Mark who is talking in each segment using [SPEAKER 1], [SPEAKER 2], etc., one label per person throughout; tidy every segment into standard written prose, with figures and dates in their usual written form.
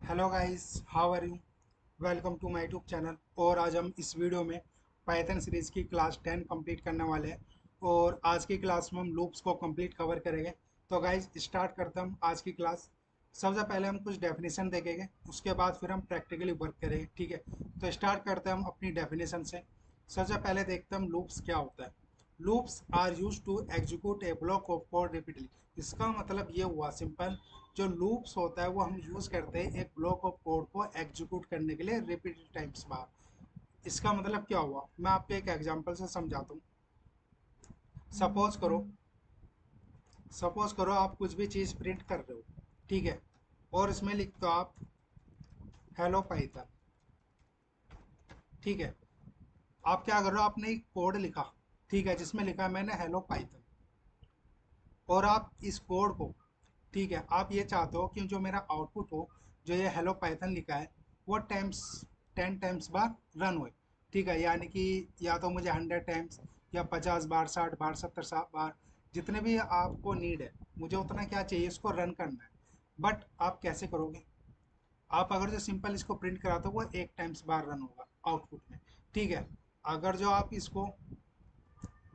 [SPEAKER 1] Hello guys, how are you. Welcome to my YouTube channel. और आज हम इस वीडियो में पाइथन सीरीज़ की क्लास 10 कंप्लीट करने वाले हैं। और आज की क्लास में हम लूप्स को कंप्लीट कवर करेंगे। तो गाइस स्टार्ट करते हैं हम आज की क्लास। सबसे पहले हम कुछ डेफिनेशन देखेंगे, उसके बाद फिर हम प्रैक्टिकली वर्क करेंगे, ठीक है। तो स्टार्ट करते हैं हम अपनी डेफिनेशन से। सबसे पहले देखते हैं हम लूप्स क्या होता है। Loops are use to execute a block of code repeatedly. इसका मतलब ये हुआ सिंपल, जो लूप्स होता है वो हम यूज करते हैं एक ब्लॉक ऑफ कोड को एग्जीक्यूट करने के लिए रिपीटेड टाइम्स बार। इसका मतलब क्या हुआ, मैं आपको एक एग्जांपल से समझाता हूँ। सपोज करो सपोज करो आप कुछ भी चीज़ प्रिंट कर रहे हो, ठीक है। और इसमें लिखते हो आप हेलो पाइथन, ठीक है। आप क्या कर रहे हो, आपने एक कोड लिखा, ठीक है, जिसमें लिखा है मैंने हेलो पाइथन। और आप इस कोड को, ठीक है, आप ये चाहते हो कि जो मेरा आउटपुट हो, जो ये हेलो पाइथन लिखा है, वो टाइम्स 10 टाइम्स बार रन होए, ठीक है। यानी कि या तो मुझे 100 टाइम्स या 50 बार, 60 बार, 70 बार, जितने भी आपको नीड है, मुझे उतना क्या चाहिए, इसको रन करना है। बट आप कैसे करोगे? आप अगर जो सिंपल इसको प्रिंट कराते हो वो 1 टाइम्स बार रन होगा आउटपुट में, ठीक है। अगर जो आप इसको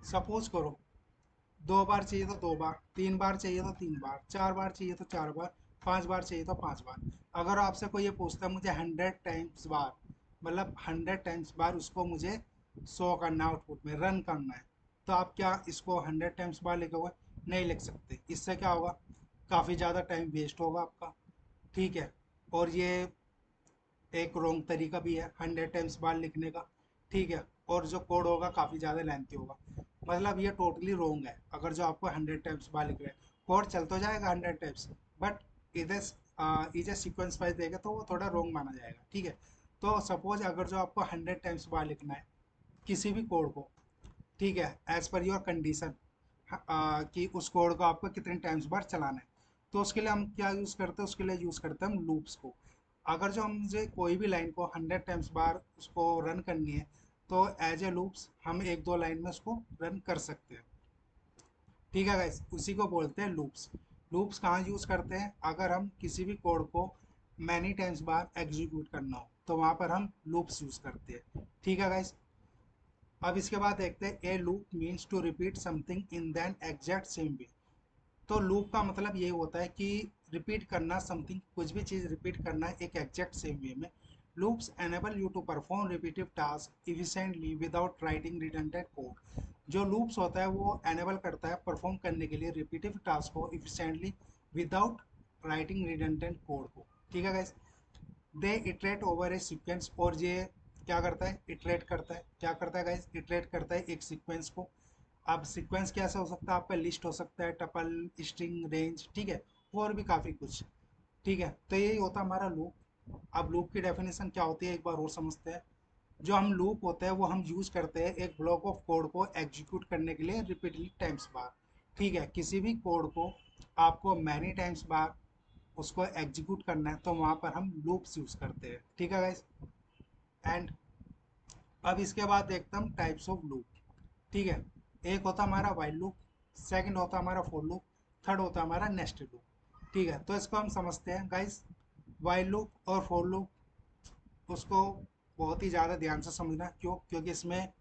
[SPEAKER 1] सपोज करो 2 बार चाहिए तो 2 बार, 3 बार चाहिए तो 3 बार, 4 बार चाहिए तो 4 बार, 5 बार चाहिए तो 5 बार। अगर आपसे कोई ये पूछता है मुझे 100 टाइम्स बार, मतलब 100 टाइम्स बार उसको मुझे शो करना आउटपुट में, रन करना है, तो आप क्या इसको 100 टाइम्स बार लिखोगे? नहीं लिख सकते। इससे क्या होगा, काफ़ी ज़्यादा टाइम वेस्ट होगा आपका, ठीक है। और ये एक रॉन्ग तरीका भी है 100 टाइम्स बार लिखने का, ठीक है। और जो कोड होगा काफ़ी ज़्यादा लेंथी होगा। मतलब ये टोटली रॉन्ग है। अगर जो आपको 100 टाइम्स बार लिख रहे हैं, कोड चल तो जाएगा 100 टाइम्स, बट इधर इधर सीक्वेंस वाइज देगा तो वो थोड़ा रॉन्ग माना जाएगा, ठीक है। तो सपोज अगर जो आपको 100 टाइम्स बार लिखना है किसी भी कोड को, ठीक है, एज पर योर कंडीशन, कि उस कोड को आपको कितने टाइम्स बार चलाना है, तो उसके लिए हम क्या यूज़ करते हैं, उसके लिए यूज़ करते हैं हम लूप्स को। अगर जो हमसे कोई भी लाइन को 100 टाइम्स बार उसको रन करनी है, तो एज ए लूप्स हम एक दो लाइन में उसको रन कर सकते हैं, ठीक है गाइस। उसी को बोलते हैं लूप्स। लूप्स कहाँ यूज़ करते हैं? अगर हम किसी भी कोड को मैनी टाइम्स बार एग्जीक्यूट करना हो तो वहाँ पर हम लूप्स यूज़ करते हैं, ठीक है गाइस। अब इसके बाद देखते हैं a loop means to repeat something in than exact same way. तो लूप का मतलब ये होता है कि रिपीट करना समथिंग, कुछ भी चीज़ रिपीट करना है एक एग्जैक्ट सेम वे में। Loops enable you to perform repetitive task efficiently without writing redundant code. जो लूप्स होता है वो एनेबल करता है परफॉर्म करने के लिए रिपीटिव टास्क को efficiently without writing redundant code को, ठीक है guys. They iterate over a sequence. और ये क्या करता है? इटरेट करता है। क्या करता है गाइस? इटरेट करता है एक सीक्वेंस को। अब सीक्वेंस कैसे हो सकता है आपका? लिस्ट हो सकता है, टपल, स्ट्रिंग, रेंज, ठीक है, और भी काफ़ी कुछ, ठीक है। तो यही होता है हमारा लूप। अब लूप की डेफिनेशन क्या होती है एक बार और समझते हैं। जो हम लूप होता है वो हम यूज करते हैं एक ब्लॉक ऑफ कोड को एग्जीक्यूट करने के लिए रिपीटली टाइम्स बार, ठीक है। किसी भी कोड को आपको मैनी टाइम्स बार उसको एग्जीक्यूट करना है तो वहाँ पर हम लूप्स यूज करते हैं, ठीक है गाइस। एंड अब इसके बाद देखते हैं हम टाइप्स ऑफ लूप, ठीक है। एक होता हमारा वाइल लूप, सेकंड होता हमारा फॉर लूप, थर्ड होता हमारा नेस्टेड लूप, ठीक है। तो इसको हम समझते हैं गाइस। वाइल लूप और फॉर लूप, उसको बहुत ही ज़्यादा ध्यान से समझना, क्योंकि इसमें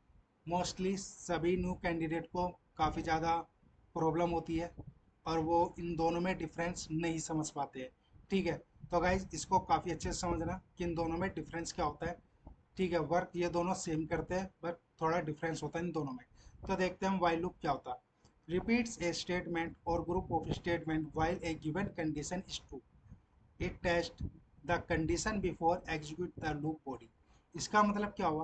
[SPEAKER 1] मोस्टली सभी न्यू कैंडिडेट को काफ़ी ज़्यादा प्रॉब्लम होती है और वो इन दोनों में डिफरेंस नहीं समझ पाते हैं, ठीक है। तो गाइज इसको काफ़ी अच्छे से समझना कि इन दोनों में डिफरेंस क्या होता है, ठीक है। वर्क ये दोनों सेम करते हैं बट थोड़ा डिफरेंस होता है इन दोनों में। तो देखते हैं हम वाइल लूप क्या होता है। रिपीट्स ए स्टेटमेंट और group of statement while a given condition is true. It taste the condition before execute the loop body. इसका मतलब क्या हुआ,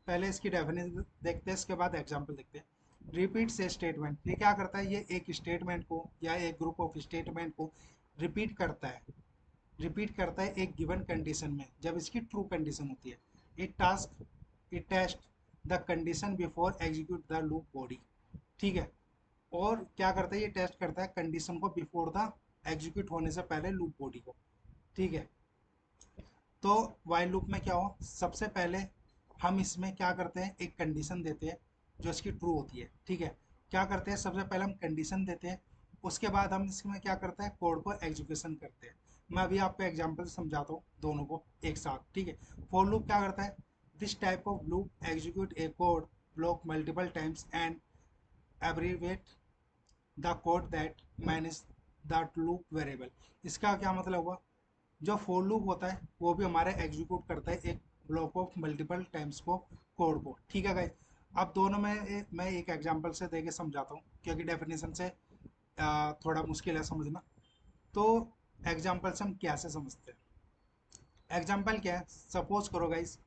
[SPEAKER 1] पहले इसकी डेफिनेशन देखते हैं, इसके बाद एग्जांपल देखते हैं। रिपीट से स्टेटमेंट, ये क्या करता है? ये एक स्टेटमेंट को या एक ग्रुप ऑफ स्टेटमेंट को रिपीट करता है। रिपीट करता है एक गिवन कंडीशन में जब इसकी ट्रू कंडीशन होती है। It taste the condition before execute the loop body, ठीक है। और क्या करता है? ये टेस्ट करता है कंडीशन को बिफोर द एग्जीक्यूट होने से पहले लूप बॉडी को, ठीक है। तो वाइल लूप में क्या हो, सबसे पहले हम इसमें क्या करते हैं, एक कंडीशन देते हैं जो इसकी ट्रू होती है, ठीक है। क्या करते हैं? सबसे पहले हम कंडीशन देते हैं, उसके बाद हम इसमें क्या करते हैं, कोड को एग्जीक्यूशन करते हैं। मैं अभी आपको एग्जांपल से समझाता हूँ दोनों को एक साथ, ठीक है। फॉर लूप क्या करता है, this type of loop execute A code block multiple times and abbreviate the code that manage that loop variable. इसका क्या मतलब हुआ, जो फॉर लूप होता है वो भी हमारा एग्जीक्यूट करता है एक ब्लॉक ऑफ मल्टीपल टाइम्स को, कोड को, ठीक है गाइस। अब दोनों में मैं एक एग्जांपल से देके समझाता हूँ, क्योंकि डेफिनेशन से थोड़ा मुश्किल है समझना। तो एग्जांपल से हम कैसे समझते हैं, एग्जांपल क्या है, सपोज करो गाइस,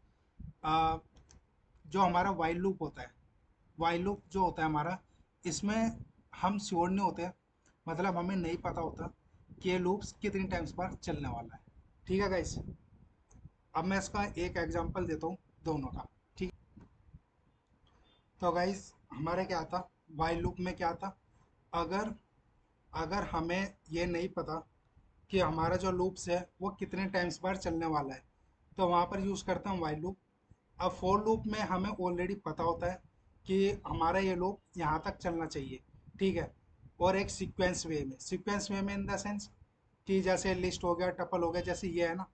[SPEAKER 1] जो हमारा वाइल लूप होता है, वाइल लूप जो होता है हमारा, इसमें हम श्योर नहीं होते, मतलब हमें नहीं पता होता कि ये लूप्स कितनी टाइम्स पर चलने वाला है, ठीक है गाइस। अब मैं इसका एक एग्जांपल देता हूँ दोनों का, ठीक। तो गाइस हमारे क्या था, वाइल लूप में क्या था, अगर अगर हमें ये नहीं पता कि हमारा जो लूप्स है वो कितने टाइम्स बार चलने वाला है, तो वहाँ पर यूज़ करते हैं वाइल लूप। अब फॉर लूप में हमें ऑलरेडी पता होता है कि हमारा ये लूप यहाँ तक चलना चाहिए, ठीक है। और एक सीक्वेंस वे में इन द सेंस कि जैसे लिस्ट हो गया, टपल हो गया, जैसे ये है ना,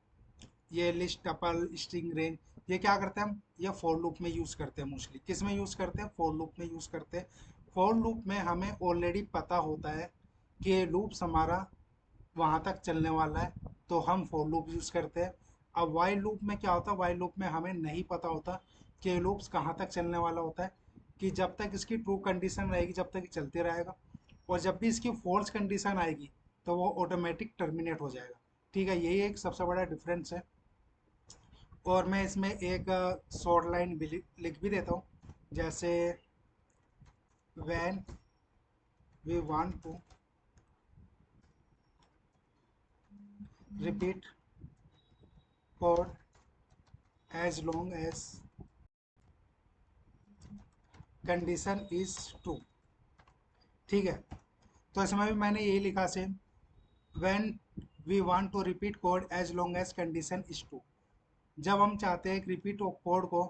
[SPEAKER 1] ये लिस्ट, टपल, स्ट्रिंग, रेंज, ये क्या करते हैं हम, ये फॉर लूप में यूज़ करते हैं। मोस्टली किस में यूज़ करते हैं, फॉर लूप में यूज़ करते हैं। फॉर लूप में हमें ऑलरेडी पता होता है कि ये लूप्स हमारा वहाँ तक चलने वाला है, तो हम फॉर लूप यूज़ करते हैं। अब वाइल लूप में क्या होता है, वाइल लूप में हमें नहीं पता होता कि ये लूप्स कहाँ तक चलने वाला होता है, कि जब तक इसकी ट्रू कंडीशन रहेगी जब तक ये चलते रहेगा, और जब भी इसकी फॉल्स कंडीशन आएगी तो वो ऑटोमेटिक टर्मिनेट हो जाएगा, ठीक है। यही एक सबसे बड़ा डिफरेंस है। और मैं इसमें एक शॉर्ट लाइन भी लिख भी देता हूँ, जैसे when we want to repeat code as long as condition is true, ठीक है। तो इसमें भी मैंने यही लिखा same, when we want to repeat code as long as condition is true. जब हम चाहते हैं रिपीट कोड को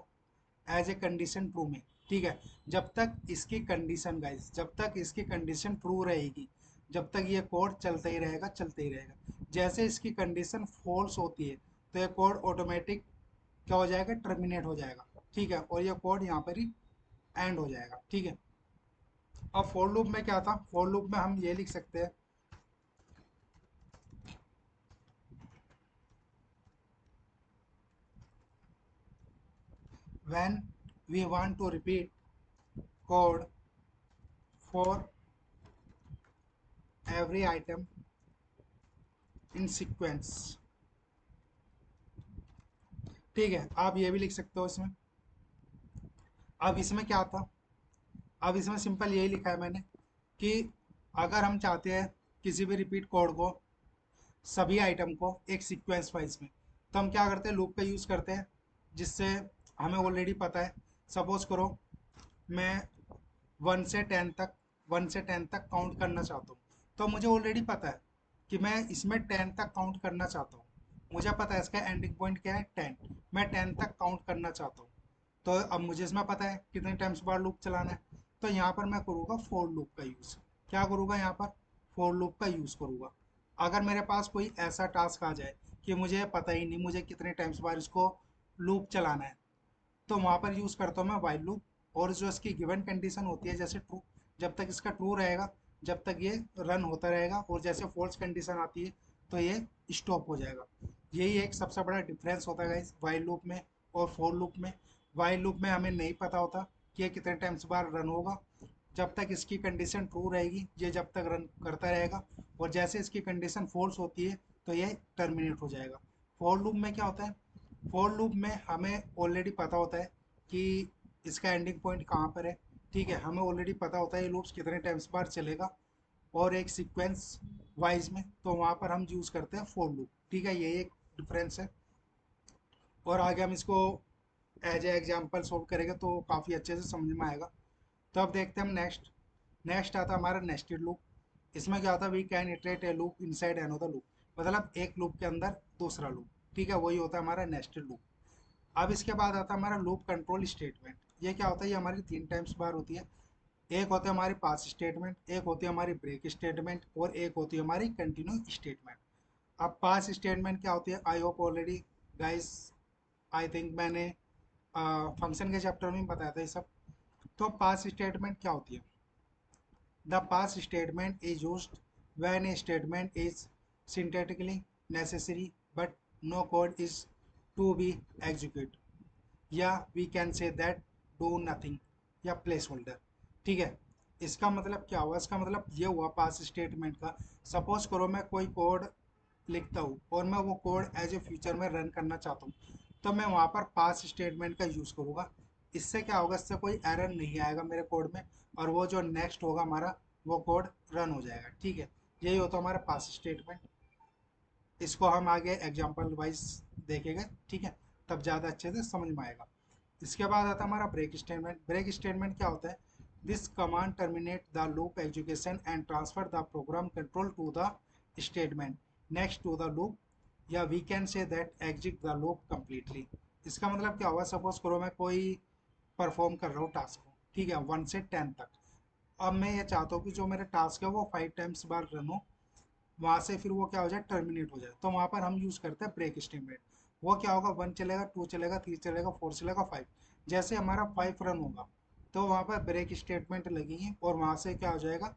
[SPEAKER 1] एज ए कंडीशन ट्रू में, ठीक है, जब तक इसकी कंडीशन गाइस, जब तक इसकी कंडीशन ट्रू रहेगी, जब तक ये कोड चलता ही रहेगा, चलते ही रहेगा। जैसे इसकी कंडीशन फॉल्स होती है तो ये कोड ऑटोमेटिक क्या हो जाएगा, टर्मिनेट हो जाएगा, ठीक है, और ये कोड यहाँ पर ही एंड हो जाएगा, ठीक है। अब फॉर लूप में क्या था, फॉर लूप में हम ये लिख सकते हैं, when we want to repeat code for every item in sequence, ठीक है। आप ये भी लिख सकते हो इसमें। अब इसमें क्या था, अब इसमें सिंपल यही लिखा है मैंने कि अगर हम चाहते हैं किसी भी रिपीट कोड को, सभी आइटम को एक सीक्वेंस वाइज में, तो हम क्या करते हैं, लूप का यूज़ करते हैं, जिससे हमें ऑलरेडी पता है। सपोज करो मैं वन से टेन तक, वन से टेन तक काउंट करना चाहता हूँ, तो मुझे ऑलरेडी पता है कि मैं इसमें टेन तक काउंट करना चाहता हूँ। मुझे पता है इसका एंडिंग पॉइंट क्या है, टेन। मैं टेन तक काउंट करना चाहता हूँ, तो अब मुझे इसमें पता है कितने टाइम्स बार लूप चलाना है। तो यहाँ पर मैं करूँगा फॉर लूप का यूज़। क्या करूँगा यहाँ पर, फॉर लूप का यूज़ करूँगा। अगर मेरे पास कोई ऐसा टास्क आ जाए कि मुझे पता ही नहीं मुझे कितने टाइम्स बार इसको लूप चलाना है, तो वहाँ पर यूज़ करता हूँ मैं वाइल लूप। और जो इसकी गिवन कंडीशन होती है, जैसे ट्रू, जब तक इसका ट्रू रहेगा जब तक ये रन होता रहेगा, और जैसे फॉल्स कंडीशन आती है तो ये स्टॉप हो जाएगा। यही एक सबसे बड़ा डिफरेंस होता है गाइस वाइल लूप में और फॉर लूप में। वाइल लूप में हमें नहीं पता होता कि ये कितने टाइम्स बार रन होगा, जब तक इसकी कंडीशन ट्रू रहेगी ये जब तक रन करता रहेगा, और जैसे इसकी कंडीशन फॉल्स होती है तो ये टर्मिनेट हो जाएगा। फॉर लूप में क्या होता है, फॉर लूप में हमें ऑलरेडी पता होता है कि इसका एंडिंग पॉइंट कहाँ पर है, ठीक है, हमें ऑलरेडी पता होता है ये लूप्स कितने टाइम्स बार चलेगा, और एक सीक्वेंस वाइज में, तो वहाँ पर हम यूज़ करते हैं फॉर लूप, ठीक है। यही एक डिफरेंस है। और आगे हम इसको एज ए एग्जाम्पल सॉल्व करेंगे तो काफ़ी अच्छे से समझ में आएगा। तो अब देखते हैं हम नेक्स्ट। नेक्स्ट आता है हमारा नेस्टेड लूप। इसमें क्या होता है, we can iterate a loop inside another loop, मतलब एक लूप के अंदर दूसरा लूप, ठीक है, वही होता है हमारा नेस्टेड लूप। अब इसके बाद आता है हमारा लूप कंट्रोल स्टेटमेंट। ये क्या होता है, ये हमारी तीन टाइम्स बार होती है। एक होती है हमारी पास स्टेटमेंट, एक होती है हमारी ब्रेक स्टेटमेंट, और एक होती है हमारी कंटिन्यू स्टेटमेंट। अब पास स्टेटमेंट क्या होती है, I hope already guys, I think मैंने फंक्शन के चैप्टर में बताया था ये सब। तो पास स्टेटमेंट क्या होती है? The pass statement is used when a statement is syntactically necessary but no code is to be executed, या we can say that do nothing या placeholder। ठीक है, इसका मतलब क्या हुआ? इसका मतलब ये हुआ पास स्टेटमेंट का, सपोज करो मैं कोई कोड लिखता हूँ और मैं वो कोड एज ए फ्यूचर में रन करना चाहता हूँ, तो मैं वहाँ पर पास स्टेटमेंट का यूज़ करूँगा। इससे क्या होगा? इससे कोई एरर नहीं आएगा मेरे कोड में, और वो जो नेक्स्ट होगा हमारा, वो कोड रन हो जाएगा। ठीक है, यही होता है हमारा पास स्टेटमेंट। इसको हम आगे एग्जांपल वाइज देखेंगे, ठीक है, तब ज़्यादा अच्छे से समझ में आएगा। इसके बाद आता है हमारा ब्रेक स्टेटमेंट। ब्रेक स्टेटमेंट क्या होता है? This command terminate the loop execution and transfer the program control to the statement next to the loop, या we can say that exit the loop completely. इसका मतलब क्या हुआ? सपोज करो मैं कोई परफॉर्म कर रहा हूँ टास्क को, ठीक है, 1 से 10 तक। अब मैं ये चाहता हूँ कि जो मेरा टास्क है वो 5 टाइम्स बार रन हो, वहाँ से फिर वो क्या हो जाए? टर्मिनेट हो जाए। तो वहाँ पर हम यूज़ करते हैं ब्रेक स्टेटमेंट। वो क्या होगा? 1 चलेगा, 2 चलेगा, 3 चलेगा, 4 चलेगा, 5। जैसे हमारा 5 रन होगा तो वहाँ पर ब्रेक स्टेटमेंट लगेगी और वहाँ से क्या हो जाएगा?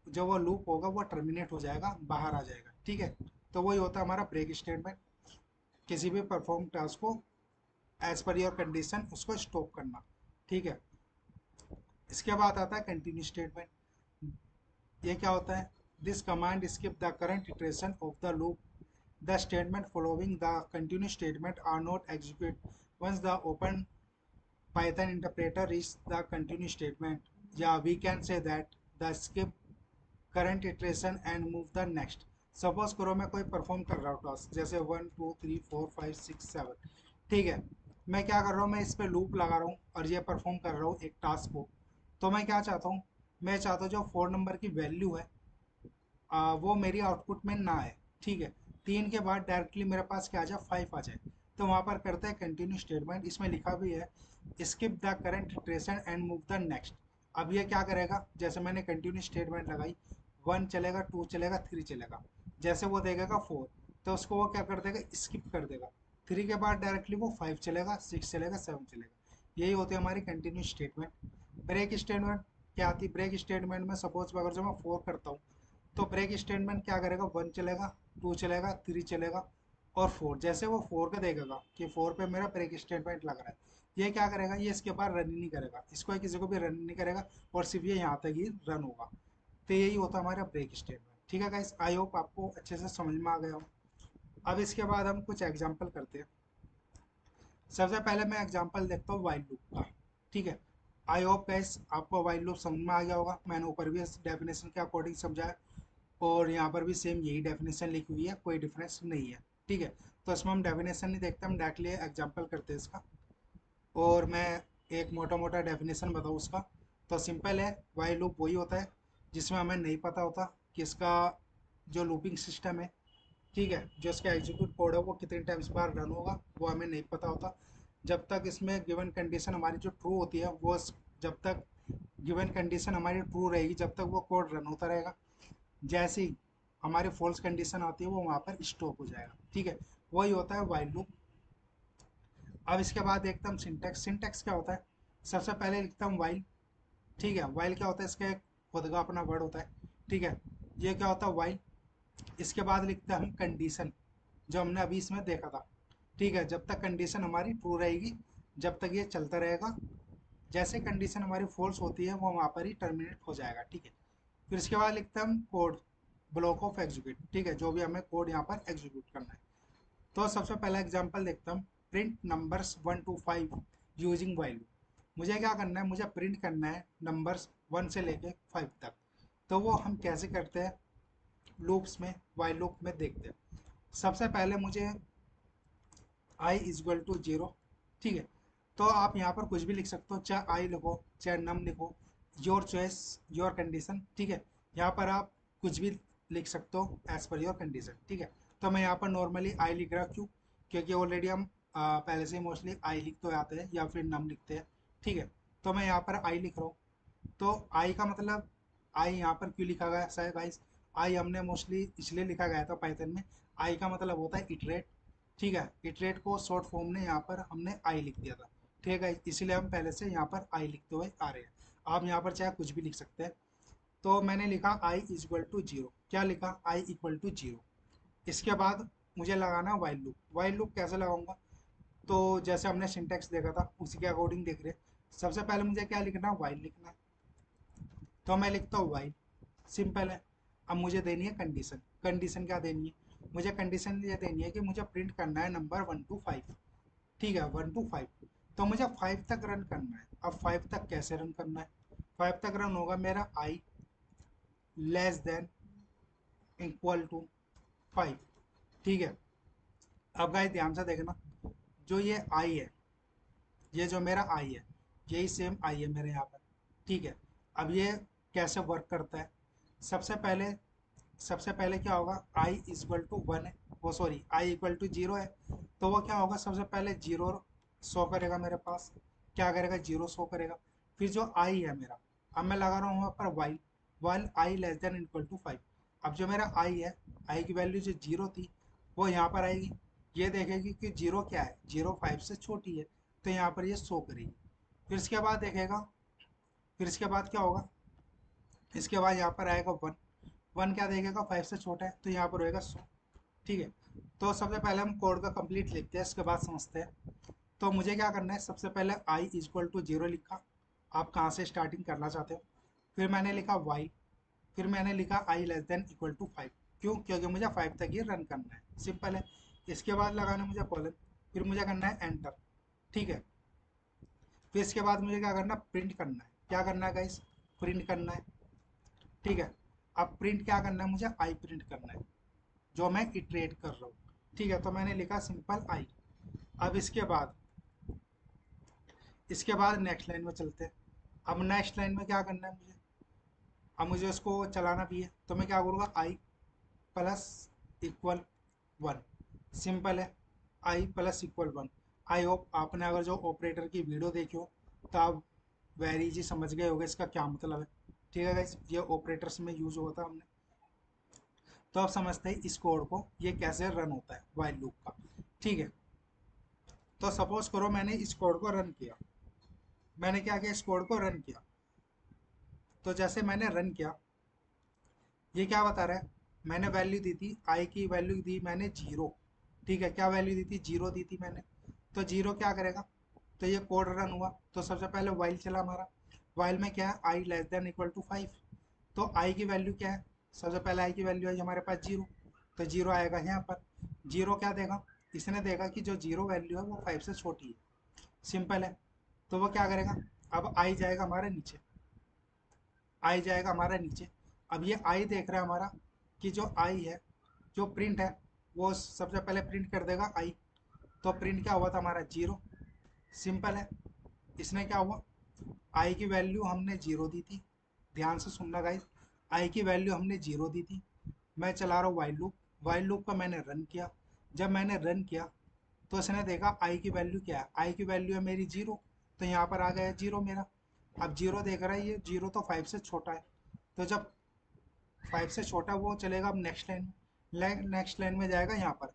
[SPEAKER 1] जो वो लूप होगा वो टर्मिनेट हो जाएगा, बाहर आ जाएगा। ठीक है, तो वही होता है हमारा ब्रेक स्टेटमेंट, किसी भी परफॉर्म टास्क को एज पर योर कंडीशन उसको स्टॉप करना। ठीक है, इसके बाद आता है कंटिन्यू स्टेटमेंट। ये क्या होता है? This command skip the current iteration of the loop, the statement following the continuous statement are not executed once the open Python interpreter is the continuous statement. Yeah, we can say that the skip current iteration and move the next. Suppose करो मैं कोई perform कर रहा हूँ task, जैसे 1 2 3 4 5 6 7। ठीक है, मैं क्या कर रहा हूँ? मैं इस पर लूप लगा रहा हूँ और ये परफॉर्म कर रहा हूँ एक टास्क को। तो मैं क्या चाहता हूँ? मैं चाहता हूँ जो 4 नंबर की वैल्यू है वो मेरी आउटपुट में ना आए। ठीक है, 3 के बाद डायरेक्टली मेरे पास क्या आ जाए? 5 आ जाए। तो वहाँ पर करते हैं कंटिन्यू स्टेटमेंट, इसमें लिखा भी है skip the current iteration and move the next. अब ये क्या करेगा? जैसे मैंने कंटिन्यू स्टेटमेंट लगाई, 1 चलेगा, 2 चलेगा, 3 चलेगा, जैसे वो देगा 4, तो उसको वो क्या कर देगा? स्किप कर देगा। 3 के बाद डायरेक्टली वो 5 चलेगा, 6 चलेगा, 7 चलेगा। यही होती है हमारी कंटिन्यू स्टेटमेंट। ब्रेक स्टेटमेंट क्या आती है? ब्रेक स्टेटमेंट में सपोज अगर जो मैं 4 करता हूँ, तो ब्रेक स्टेटमेंट क्या करेगा? 1 चलेगा, 2 चलेगा, 3 चलेगा और 4। जैसे वो 4 का देगा कि 4 पे मेरा ब्रेक स्टेटमेंट लग रहा है, ये क्या करेगा? ये इसके बाद रन ही नहीं करेगा, इसको किसी को भी रन नहीं करेगा, और सिर्फ ये यहाँ तक ही रन होगा। तो यही होता है हमारा ब्रेक स्टेटमेंट। ठीक है गाइस, आई होप आपको अच्छे से समझ में आ गया हो। अब इसके बाद हम कुछ एग्जाम्पल करते हैं। सबसे पहले मैं एग्जांपल देखता हूँ वाइल लूप का। ठीक है, आई होप गाइस आपको वाइल लूप समझ में आ गया होगा। मैंने ऊपर भी डेफिनेशन के अकॉर्डिंग समझाया, और यहाँ पर भी सेम यही डेफिनेशन लिखी हुई है, कोई डिफरेंस नहीं है। ठीक है, तो इसमें हम डेफिनेशन नहीं देखते, हम डायरेक्टली एग्जांपल करते हैं इसका। और मैं एक मोटा मोटा डेफिनेशन बताऊँ उसका, तो सिंपल है, वाइल लूप वही होता है जिसमें हमें नहीं पता होता कि इसका जो लूपिंग सिस्टम है, ठीक है, जो इसका एग्जीक्यूट कोड है वो कितने टाइम्स बार रन होगा, वो हमें नहीं पता होता। जब तक इसमें गिवन कंडीशन हमारी जो ट्रू होती है, वो जब तक गिवन कंडीशन हमारी ट्रू रहेगी, जब तक वो कोड रन होता रहेगा। जैसे ही हमारी फॉल्स कंडीशन आती है, वो वहाँ पर स्टॉप हो जाएगा। ठीक है, वही होता है वाइल लूप। अब इसके बाद देखता हूँ सिंटेक्स। सिंटेक्स क्या होता है? सबसे पहले लिखता हूँ वाइल। ठीक है, वाइल क्या होता है? इसका एक खुद का अपना वर्ड होता है। ठीक है, ये क्या होता है? वाइल। इसके बाद लिखते हैं हम कंडीशन, जो हमने अभी इसमें देखा था। ठीक है, जब तक कंडीशन हमारी ट्रू रहेगी, जब तक ये चलता रहेगा। जैसे कंडीशन हमारी फॉल्स होती है, वो वहाँ पर ही टर्मिनेट हो जाएगा। ठीक है, फिर इसके बाद लिखते हैं हम कोड, ब्लॉक ऑफ एग्जीक्यूट। ठीक है, जो भी हमें कोड यहाँ पर एग्जीक्यूट करना है। तो सबसे पहला एग्जांपल देखता हूँ, print numbers 1 to 5 using while. मुझे क्या करना है? मुझे प्रिंट करना है नंबर्स 1 से लेके 5 तक। तो वो हम कैसे करते हैं? लूप्स में, वाइल लूप में देखते हैं। सबसे पहले मुझे आई इज इक्वल टू 0। ठीक है, तो आप यहाँ पर कुछ भी लिख सकते हो, चाहे आई लिखो, चाहे नम लिखो, योर चॉइस, योर कंडीशन। ठीक है, यहाँ पर आप कुछ भी लिख सकते हो एज पर योर कंडीशन। ठीक है, तो मैं यहाँ पर नॉर्मली आई लिख रहा, क्यों? क्योंकि ऑलरेडी हम पहले से मोस्टली आई लिख तो आते हैं या फिर नम लिखते हैं। ठीक है, तो मैं यहाँ पर आई लिख रहा हूँ। तो आई का मतलब, आई यहाँ पर क्यों लिखा गया है गाइस? आई हमने मोस्टली इसलिए लिखा गया था पाइथन में, आई का मतलब होता है इटरेट। ठीक है, इटरेट को शॉर्ट फॉर्म में यहाँ पर हमने आई लिख दिया था। ठीक है, इसीलिए हम पहले से यहाँ पर आई लिखते हुए आ रहे हैं। आप यहाँ पर चाहे कुछ भी लिख सकते हैं। तो मैंने लिखा I is equal to zero. क्या लिखा? आई इक्वल टू जीरो। इसके बाद मुझे लगाना वाइल लूप। वाइल लूप कैसे लगाऊंगा? तो जैसे हमने सिंटेक्स देखा था उसी के अकॉर्डिंग देख रहे हैं। सबसे पहले मुझे क्या लिखना है? वाइल लिखना है। तो मैं लिखता हूँ वाइल, सिंपल है। अब मुझे देनी है कंडीशन। कंडीशन क्या देनी है? मुझे कंडीशन ये देनी है कि मुझे प्रिंट करना है नंबर 1 to 5। ठीक है, 1 to 5। तो मुझे 5 तक रन करना है। अब 5 तक कैसे रन करना है? 5 तक रन होगा मेरा आई लेस देन इक्वल टू 5। ठीक है, अब गाइस ध्यान से देखना, जो ये आई है, ये जो मेरा आई है, यही सेम आई है मेरे यहाँ पर। ठीक है, अब ये कैसे वर्क करता है? सबसे पहले सबसे पहले क्या होगा? आई इक्वल टू 1 है, वो सॉरी आई इक्वल टू 0 है। तो वो क्या होगा? सबसे पहले 0 शो करेगा मेरे पास। क्या करेगा? 0 शो करेगा। फिर जो आई है मेरा, अब मैं लगा रहा हूँ वहाँ पर while, while I less than equal to 5। अब जो मेरा आई है, आई की वैल्यू जो 0 थी वो यहाँ पर आएगी। ये देखेगी कि 0 क्या है, 0 5 से छोटी है, तो यहाँ पर ये शो करेगी। फिर इसके बाद देखेगा, फिर इसके बाद क्या होगा? इसके बाद यहाँ पर आएगा 1। 1 क्या देखेगा? 5 से छोटा है, तो यहाँ पर होएगा 100। ठीक है, तो सबसे पहले हम कोड का कंप्लीट लिखते हैं, इसके बाद समझते हैं। तो मुझे क्या करना है? सबसे पहले आई इक्वल टू 0 लिखा। आप कहाँ से स्टार्टिंग करना चाहते हो? फिर मैंने लिखा वाई, फिर मैंने लिखा आई लेस देन इक्वल टू 5। क्यों? क्योंकि मुझे 5 तक ही रन करना है, सिंपल है। इसके बाद लगाना मुझे कॉलन, फिर मुझे करना है एंटर। ठीक है, फिर इसके बाद मुझे क्या करना है? प्रिंट करना है। क्या करना है गाइस? प्रिंट करना है। ठीक है, अब प्रिंट क्या करना है? मुझे आई प्रिंट करना है, जो मैं इटरेट कर रहा हूँ। ठीक है, तो मैंने लिखा सिंपल आई। अब इसके बाद नेक्स्ट लाइन में चलते हैं। अब नेक्स्ट लाइन में क्या करना है मुझे? अब मुझे उसको चलाना भी है, तो मैं क्या करूँगा? आई प्लस इक्वल 1, सिंपल है। आई प्लस इक्वल 1। आई होप आपने अगर जो ऑपरेटर की वीडियो देखी हो तो आप वेरी इजी समझ गए होगे इसका क्या मतलब है। ठीक है गाइस, ये ऑपरेटर्स में यूज होता है हमने। तो आप समझते हैं इस कोड को, ये कैसे रन होता है वाइल लूप का। ठीक है, तो सपोज करो मैंने इस कोड को रन किया। मैंने क्या किया? इस कोड को रन किया। तो जैसे मैंने रन किया, ये क्या बता रहा है? मैंने वैल्यू दी थी, आई की वैल्यू दी मैंने 0। ठीक है, क्या वैल्यू दी थी? 0 दी थी मैंने। तो 0 क्या करेगा? तो ये कोड रन हुआ, तो सबसे पहले वाइल चला हमारा। वाइल में क्या है? आई लेस देन इक्वल टू 5। तो आई की वैल्यू क्या है? सबसे पहले आई की वैल्यू है हमारे पास 0। तो 0 आएगा यहाँ पर। 0 क्या देगा? इसने देगा कि जो 0 वैल्यू है वो 5 से छोटी है, सिंपल है। तो वो क्या करेगा? अब आई जाएगा हमारे नीचे, आई जाएगा हमारा नीचे। अब ये आई देख रहा है हमारा कि जो आई है, जो प्रिंट है, वो सबसे पहले प्रिंट कर देगा आई। तो प्रिंट क्या हुआ था हमारा? 0, सिंपल है। इसने क्या हुआ? आई की वैल्यू हमने 0 दी थी। ध्यान से सुनना गाइस, आई की वैल्यू हमने 0 दी थी। मैं चला रहा हूँ वाइल लूप। वाइल लूप का मैंने रन किया। जब मैंने रन किया तो इसने देखा आई की वैल्यू क्या है? आई की वैल्यू है मेरी 0। तो यहाँ पर आ गया 0 मेरा। अब 0 देख रहा है, ये 0 तो 5 से छोटा है। तो जब 5 से छोटा वो चलेगा अब नेक्स्ट लाइन में, नेक्स्ट लाइन में जाएगा यहाँ पर।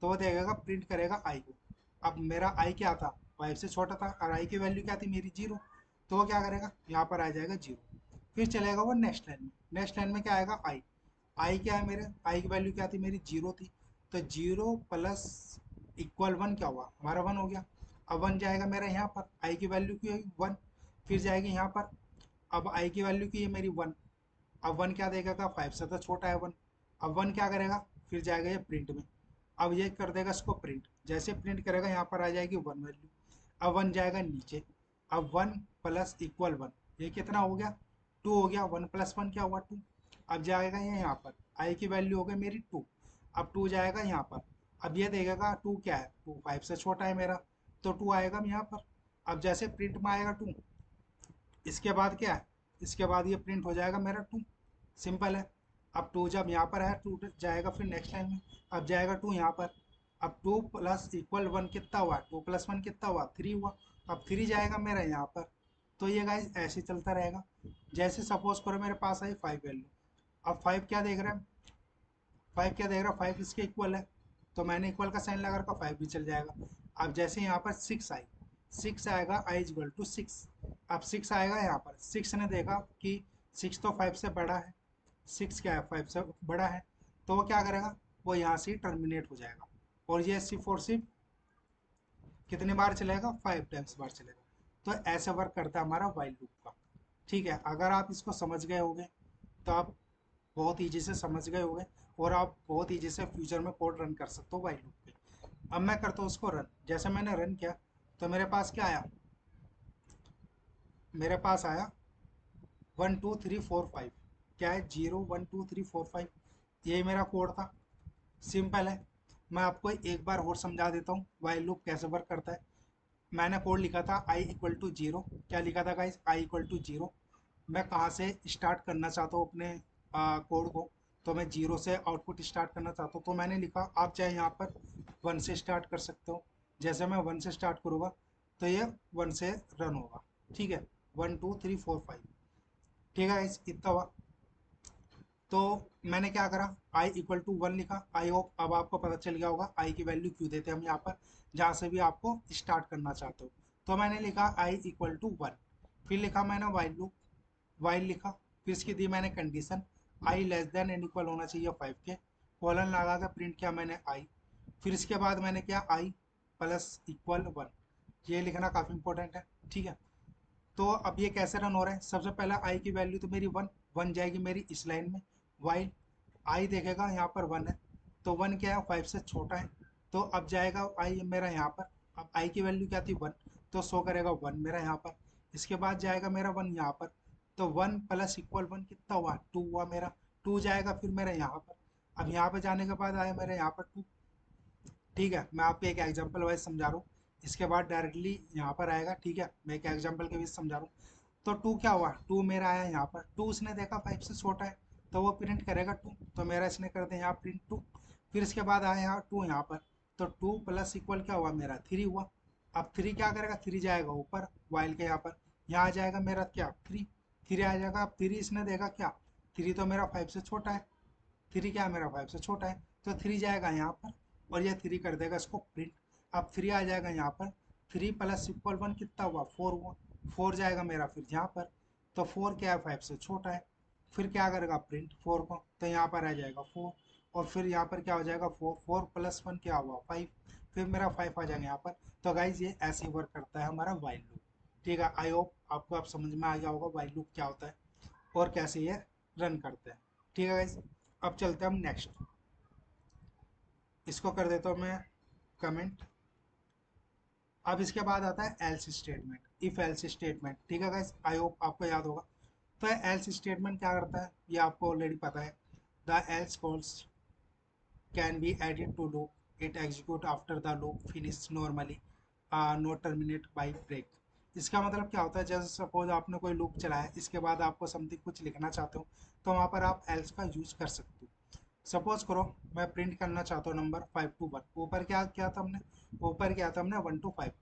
[SPEAKER 1] तो वो देखेगा, प्रिंट करेगा आई को। अब मेरा आई क्या था? 5 से छोटा था, और आई की वैल्यू क्या थी मेरी? 0। तो वो क्या करेगा? यहाँ पर आ जाएगा 0। फिर चलेगा वो नेक्स्ट लाइन में। नेक्स्ट लाइन में क्या आएगा? आई। आई क्या है मेरे? आई की वैल्यू क्या थी मेरी? 0 थी। तो 0 प्लस इक्वल 1 क्या हुआ? हमारा 1 हो गया। अब 1 जाएगा मेरा यहाँ पर, आई की वैल्यू की 1। फिर जाएगी यहाँ पर। अब आई की वैल्यू की है मेरी 1। अब 1 क्या देगा? 5 से तो छोटा है 1। अब 1 क्या करेगा? फिर जाएगा ये प्रिंट में। अब ये कर देगा इसको प्रिंट। जैसे प्रिंट करेगा यहाँ पर आ जाएगी 1 वैल्यू। अब 1 जाएगा नीचे। अब 1 प्लस इक्वल 1, ये कितना हो गया? 2 हो गया। 1 प्लस 1 क्या हुआ? 2। अब जाएगा ये यहाँ पर, आई की वैल्यू हो गई मेरी 2। अब 2 जाएगा यहाँ पर। अब ये देखेगा 2 क्या है? 2 5 से छोटा है मेरा, तो 2 आएगा यहाँ पर। अब जैसे प्रिंट में आएगा 2, इसके बाद क्या है? इसके बाद ये प्रिंट हो जाएगा मेरा 2, सिंपल है। अब 2 जब यहाँ पर है, 2 जाएगा फिर नेक्स्ट लाइन में। अब जाएगा 2 यहाँ पर। अब 2 प्लस इक्वल 1 कितना हुआ? 2 प्लस 1 कितना हुआ? 3 हुआ। अब 3 जाएगा मेरा यहाँ पर। तो ये गाइस ऐसे चलता रहेगा। जैसे सपोज करो मेरे पास आई 5 वैल्यू। अब 5 क्या देख रहा है? 5 क्या देख रहा है? 5 इसके इक्वल है। तो मैंने इक्वल का साइन लगा रखा, 5 भी चल जाएगा। अब जैसे यहाँ पर 6 आई, 6 आएगा आई इज इक्वल टू 6। अब 6 आएगा यहाँ पर, 6 ने देखा कि 6 तो 5 से बड़ा है, 6 क्या है 5 से बड़ा है, तो वो क्या करेगा, वो यहाँ से टर्मिनेट हो जाएगा। और ये सिर्फ और सिर्फ कितने बार चलेगा, 5 टाइम्स बार चलेगा। तो ऐसे वर्क करता है हमारा वाइल लूप का। ठीक है, अगर आप इसको समझ गए होंगे तो आप बहुत ईजी से समझ गए होंगे, और आप बहुत ईजी से फ्यूचर में कोड रन कर सकते हो वाइल लूप पे। अब मैं करता हूँ उसको रन। जैसे मैंने रन किया तो मेरे पास क्या आया, मेरे पास आया 1 2 3 4 5। क्या है, 0 1 2 3 4 5। यही मेरा कोड था, सिंपल है। मैं आपको एक बार और समझा देता हूँ वाइल लूप कैसे वर्क करता है। मैंने कोड लिखा था आई इक्वल टू जीरो। क्या लिखा था guys, I equal to zero. मैं कहाँ से स्टार्ट करना चाहता हूँ अपने कोड को, तो मैं जीरो से आउटपुट स्टार्ट करना चाहता हूँ। तो मैंने लिखा, आप चाहे यहाँ पर 1 से स्टार्ट कर सकते हो। जैसे मैं 1 से स्टार्ट करूँगा तो ये 1 से रन होगा। ठीक है, 1 2 3 4 5। ठीक है गाइस, इतना हुआ। तो मैंने क्या करा, आई इक्वल टू 1 लिखा। आई होप अब आपको पता चल गया होगा आई की वैल्यू क्यों देते हैं हम यहाँ पर, जहाँ से भी आपको स्टार्ट करना चाहते हो। तो मैंने लिखा आई इक्वल टू 1। फिर लिखा मैंने वाइल लूप, वाइल लिखा। फिर इसकी दी मैंने condition, I less then and equal होना चाहिए 5 के। कॉलन लगा के प्रिंट किया मैंने आई। फिर इसके बाद मैंने किया आई प्लस इक्वल 1। ये लिखना काफ़ी इंपॉर्टेंट है। ठीक है, तो अब ये कैसे रन हो रहा है, सबसे पहला आई की वैल्यू तो मेरी 1, 1 जाएगी मेरी इस लाइन में। वाइल आई देखेगा यहाँ पर 1 है, तो 1 क्या है, 5 से छोटा है। तो अब जाएगा आई मेरा यहाँ पर। अब आई की वैल्यू क्या थी 1, तो शो करेगा 1 मेरा यहाँ पर। इसके बाद जाएगा मेरा 1 यहाँ पर, तो 1 प्लस इक्वल 1 कितना हुआ, 2 हुआ मेरा। 2 जाएगा फिर मेरा यहाँ पर। अब यहाँ पर जाने के बाद आया मेरे यहाँ पर 2। ठीक है, मैं आपको एक एग्जांपल वाइज समझा रहा हूँ, इसके बाद डायरेक्टली यहाँ पर आएगा। ठीक है, मैं एक एग्जांपल के बीच समझा रहा हूँ। तो 2 क्या हुआ, 2 मेरा आया यहाँ पर। 2 उसने देखा 5 से छोटा है, तो वो प्रिंट करेगा 2। तो मेरा इसने कर दिया यहाँ प्रिंट 2। फिर इसके बाद आया यहाँ 2 यहाँ पर, तो 2 प्लस इक्वल क्या हुआ मेरा 3 हुआ। अब 3 क्या करेगा, 3 जाएगा ऊपर वाइल के यहाँ पर। यहाँ आ जाएगा मेरा क्या 3, 3 आ जाएगा। अब 3 इसने देखा क्या, 3 तो मेरा 5 से छोटा है। 3 क्या है मेरा 5 से छोटा है, तो 3 जाएगा यहाँ पर, और ये 3 कर देगा इसको प्रिंट। अब 3 आ जाएगा यहाँ पर। 3 प्लस इक्वल 1 कितना हुआ, 4 हुआ। 4 जाएगा मेरा फिर यहाँ पर, तो 4 क्या है 5 से छोटा है। फिर क्या करेगा प्रिंट 4 को, तो यहाँ पर आ जाएगा 4। और फिर यहाँ पर क्या हो जाएगा 4, 4 प्लस 1 क्या हुआ 5। फिर मेरा 5 आ जाएगा यहाँ पर। तो गाइज ये ऐसे ही वर्क करता है हमारा वाइल लूप। ठीक है, आई होप आपको अब समझ में आ गया होगा वाइल लूप क्या होता है और कैसे ये रन करते हैं। ठीक है गाइज, अब चलते हैं हम नेक्स्ट। इसको कर देता हूँ मैं कमेंट। अब इसके बाद आता है else statement, if else statement. ठीक है गाइस, आई होप आपको याद होगा। तो एल्स स्टेटमेंट क्या करता है ये आपको ऑलरेडी पता है। The else clause can be added to loop, it execute after the loop finish normally, not terminate by break. इसका मतलब क्या होता है, जैसे सपोज आपने कोई लूप चलाया, इसके बाद आपको समथिंग कुछ लिखना चाहते हो, तो वहाँ पर आप एल्स का यूज कर सकते हो। सपोज करो मैं प्रिंट करना चाहता हूँ नंबर 5 to 1। ऊपर क्या किया था हमने, ऊपर किया था हमने 1 to 5।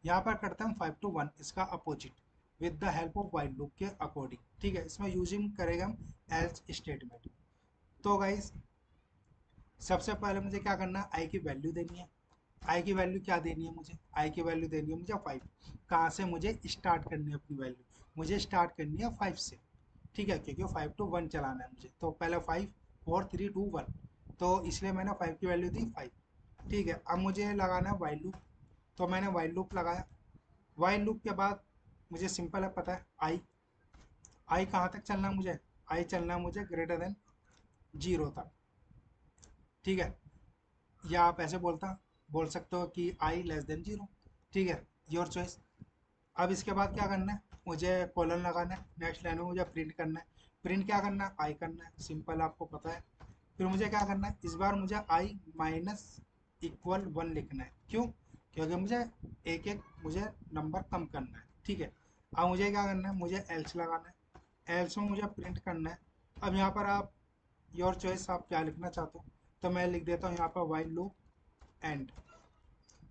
[SPEAKER 1] यहाँ पर करते हैं 5 to 1, इसका opposite with the help of while loop के अकॉर्डिंग। ठीक है, इसमें यूजिंग करेंगे हम एल्स स्टेटमेंट। तो गाइस सबसे पहले मुझे क्या करना है, आई की वैल्यू देनी है। आई की वैल्यू क्या देनी है मुझे, आई की वैल्यू देनी है मुझे 5। कहाँ से मुझे स्टार्ट करनी है अपनी वैल्यू, मुझे स्टार्ट करनी है 5 से। ठीक है, क्योंकि 5 to 1 चलाना है मुझे, तो पहले 5 4 3 2 1, तो इसलिए मैंने 5 की वैल्यू दी 5। ठीक है, अब मुझे लगाना है वाइल लूप, तो मैंने वाइल लूप लगाया। वाइल लूप के बाद मुझे सिंपल है पता है, आई आई कहाँ तक चलना है मुझे, आई चलना है मुझे ग्रेटर देन 0 तक। ठीक है, या आप ऐसे बोल सकते हो कि आई लेस देन 0। ठीक है, योर चॉइस। अब इसके बाद क्या करना है, मुझे कॉलन लगाना है, नेक्स्ट लाइन में मुझे प्रिंट करना है। प्रिंट क्या करना है, आई करना है, सिंपल आपको पता है। फिर मुझे क्या करना है, इस बार मुझे आई माइनस इक्वल 1 लिखना है। क्यों, क्योंकि मुझे एक एक मुझे नंबर कम करना है। ठीक है, अब मुझे क्या करना है, मुझे एल्स लगाना है, एल्स में मुझे प्रिंट करना है। अब यहाँ पर आप योर चॉइस, आप क्या लिखना चाहते हो, तो मैं लिख देता हूँ यहाँ पर वाइल लूप एंड।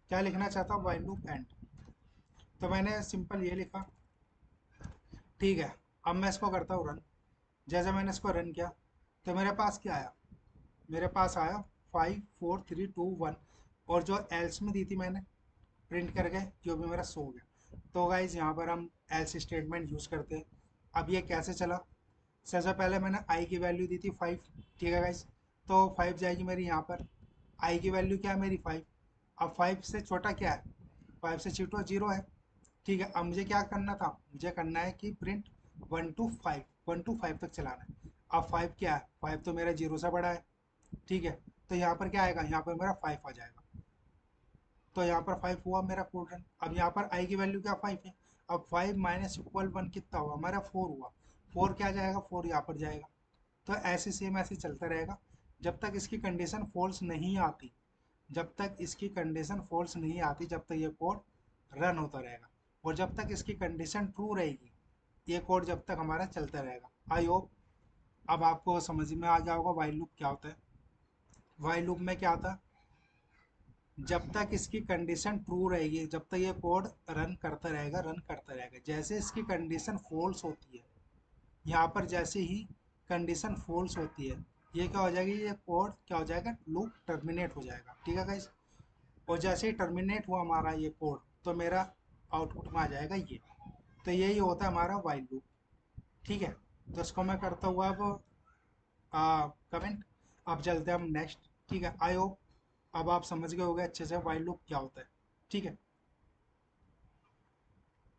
[SPEAKER 1] क्या लिखना चाहता हूँ, वाइल लूप एंड। तो मैंने सिंपल ये लिखा। ठीक है, अब मैं इसको करता हूँ रन। जैसे मैंने इसको रन किया तो मेरे पास क्या आया, मेरे पास आया 5 4 3 2 1, और जो एल्स में दी थी मैंने प्रिंट करके, जो भी मेरा सो गया। तो गाइज यहाँ पर हम एल्स स्टेटमेंट यूज़ करते हैं। अब ये कैसे चला, सबसे पहले मैंने आई की वैल्यू दी थी 5, ठीक है गाइज, तो 5 जाएगी मेरी यहाँ पर। आई की वैल्यू क्या है मेरी 5, अब 5 से छोटा क्या है, 5 से छोटा 0 है, ठीक है। अब मुझे क्या करना था, मुझे करना है कि प्रिंट 1 to 5 तक चलाना है। अब 5 क्या है, 5 तो मेरा 0 से बड़ा है, ठीक है। तो यहाँ पर क्या आएगा, यहाँ पर मेरा 5 आ जाएगा। तो यहाँ पर 5 हुआ मेरा कोड रन। अब यहाँ पर आई की वैल्यू क्या 5 है। अब 5 माइनस इक्वल 1 कितना हुआ हमारा 4 हुआ, 4 क्या जाएगा, 4 यहाँ पर जाएगा। तो ऐसे सेम ऐसे चलता रहेगा जब तक इसकी कंडीशन फॉल्स नहीं आती, जब तक इसकी कंडीशन फॉल्स नहीं आती, जब तक ये कोड रन होता रहेगा। और जब तक इसकी कंडीशन ट्रू रहेगी, ये कोड जब तक हमारा चलता रहेगा। आई होप अब आपको समझ में आ गया होगा वाइल लूप क्या होता है। वाइल लूप में क्या आता, जब तक इसकी कंडीशन ट्रू रहेगी, जब तक ये कोड रन करता रहेगा, रन करता रहेगा। जैसे इसकी कंडीशन फॉल्स होती है, यहाँ पर जैसे ही कंडीशन फॉल्स होती है, ये क्या हो जाएगी, ये कोड क्या हो जाएगा, लूप टर्मिनेट हो जाएगा, ठीक है गाइस। और जैसे ही टर्मिनेट हुआ हमारा ये कोड, तो मेरा आउटपुट में आ जाएगा ये। तो यही होता है हमारा वाइल लूप, ठीक है। तो इसको मैं करता हुआ अब कमेंट। अब चलते हैं हम नेक्स्ट, ठीक है। आई होप अब आप समझ गए होंगे अच्छे से वाइल लूप क्या होता है, ठीक है।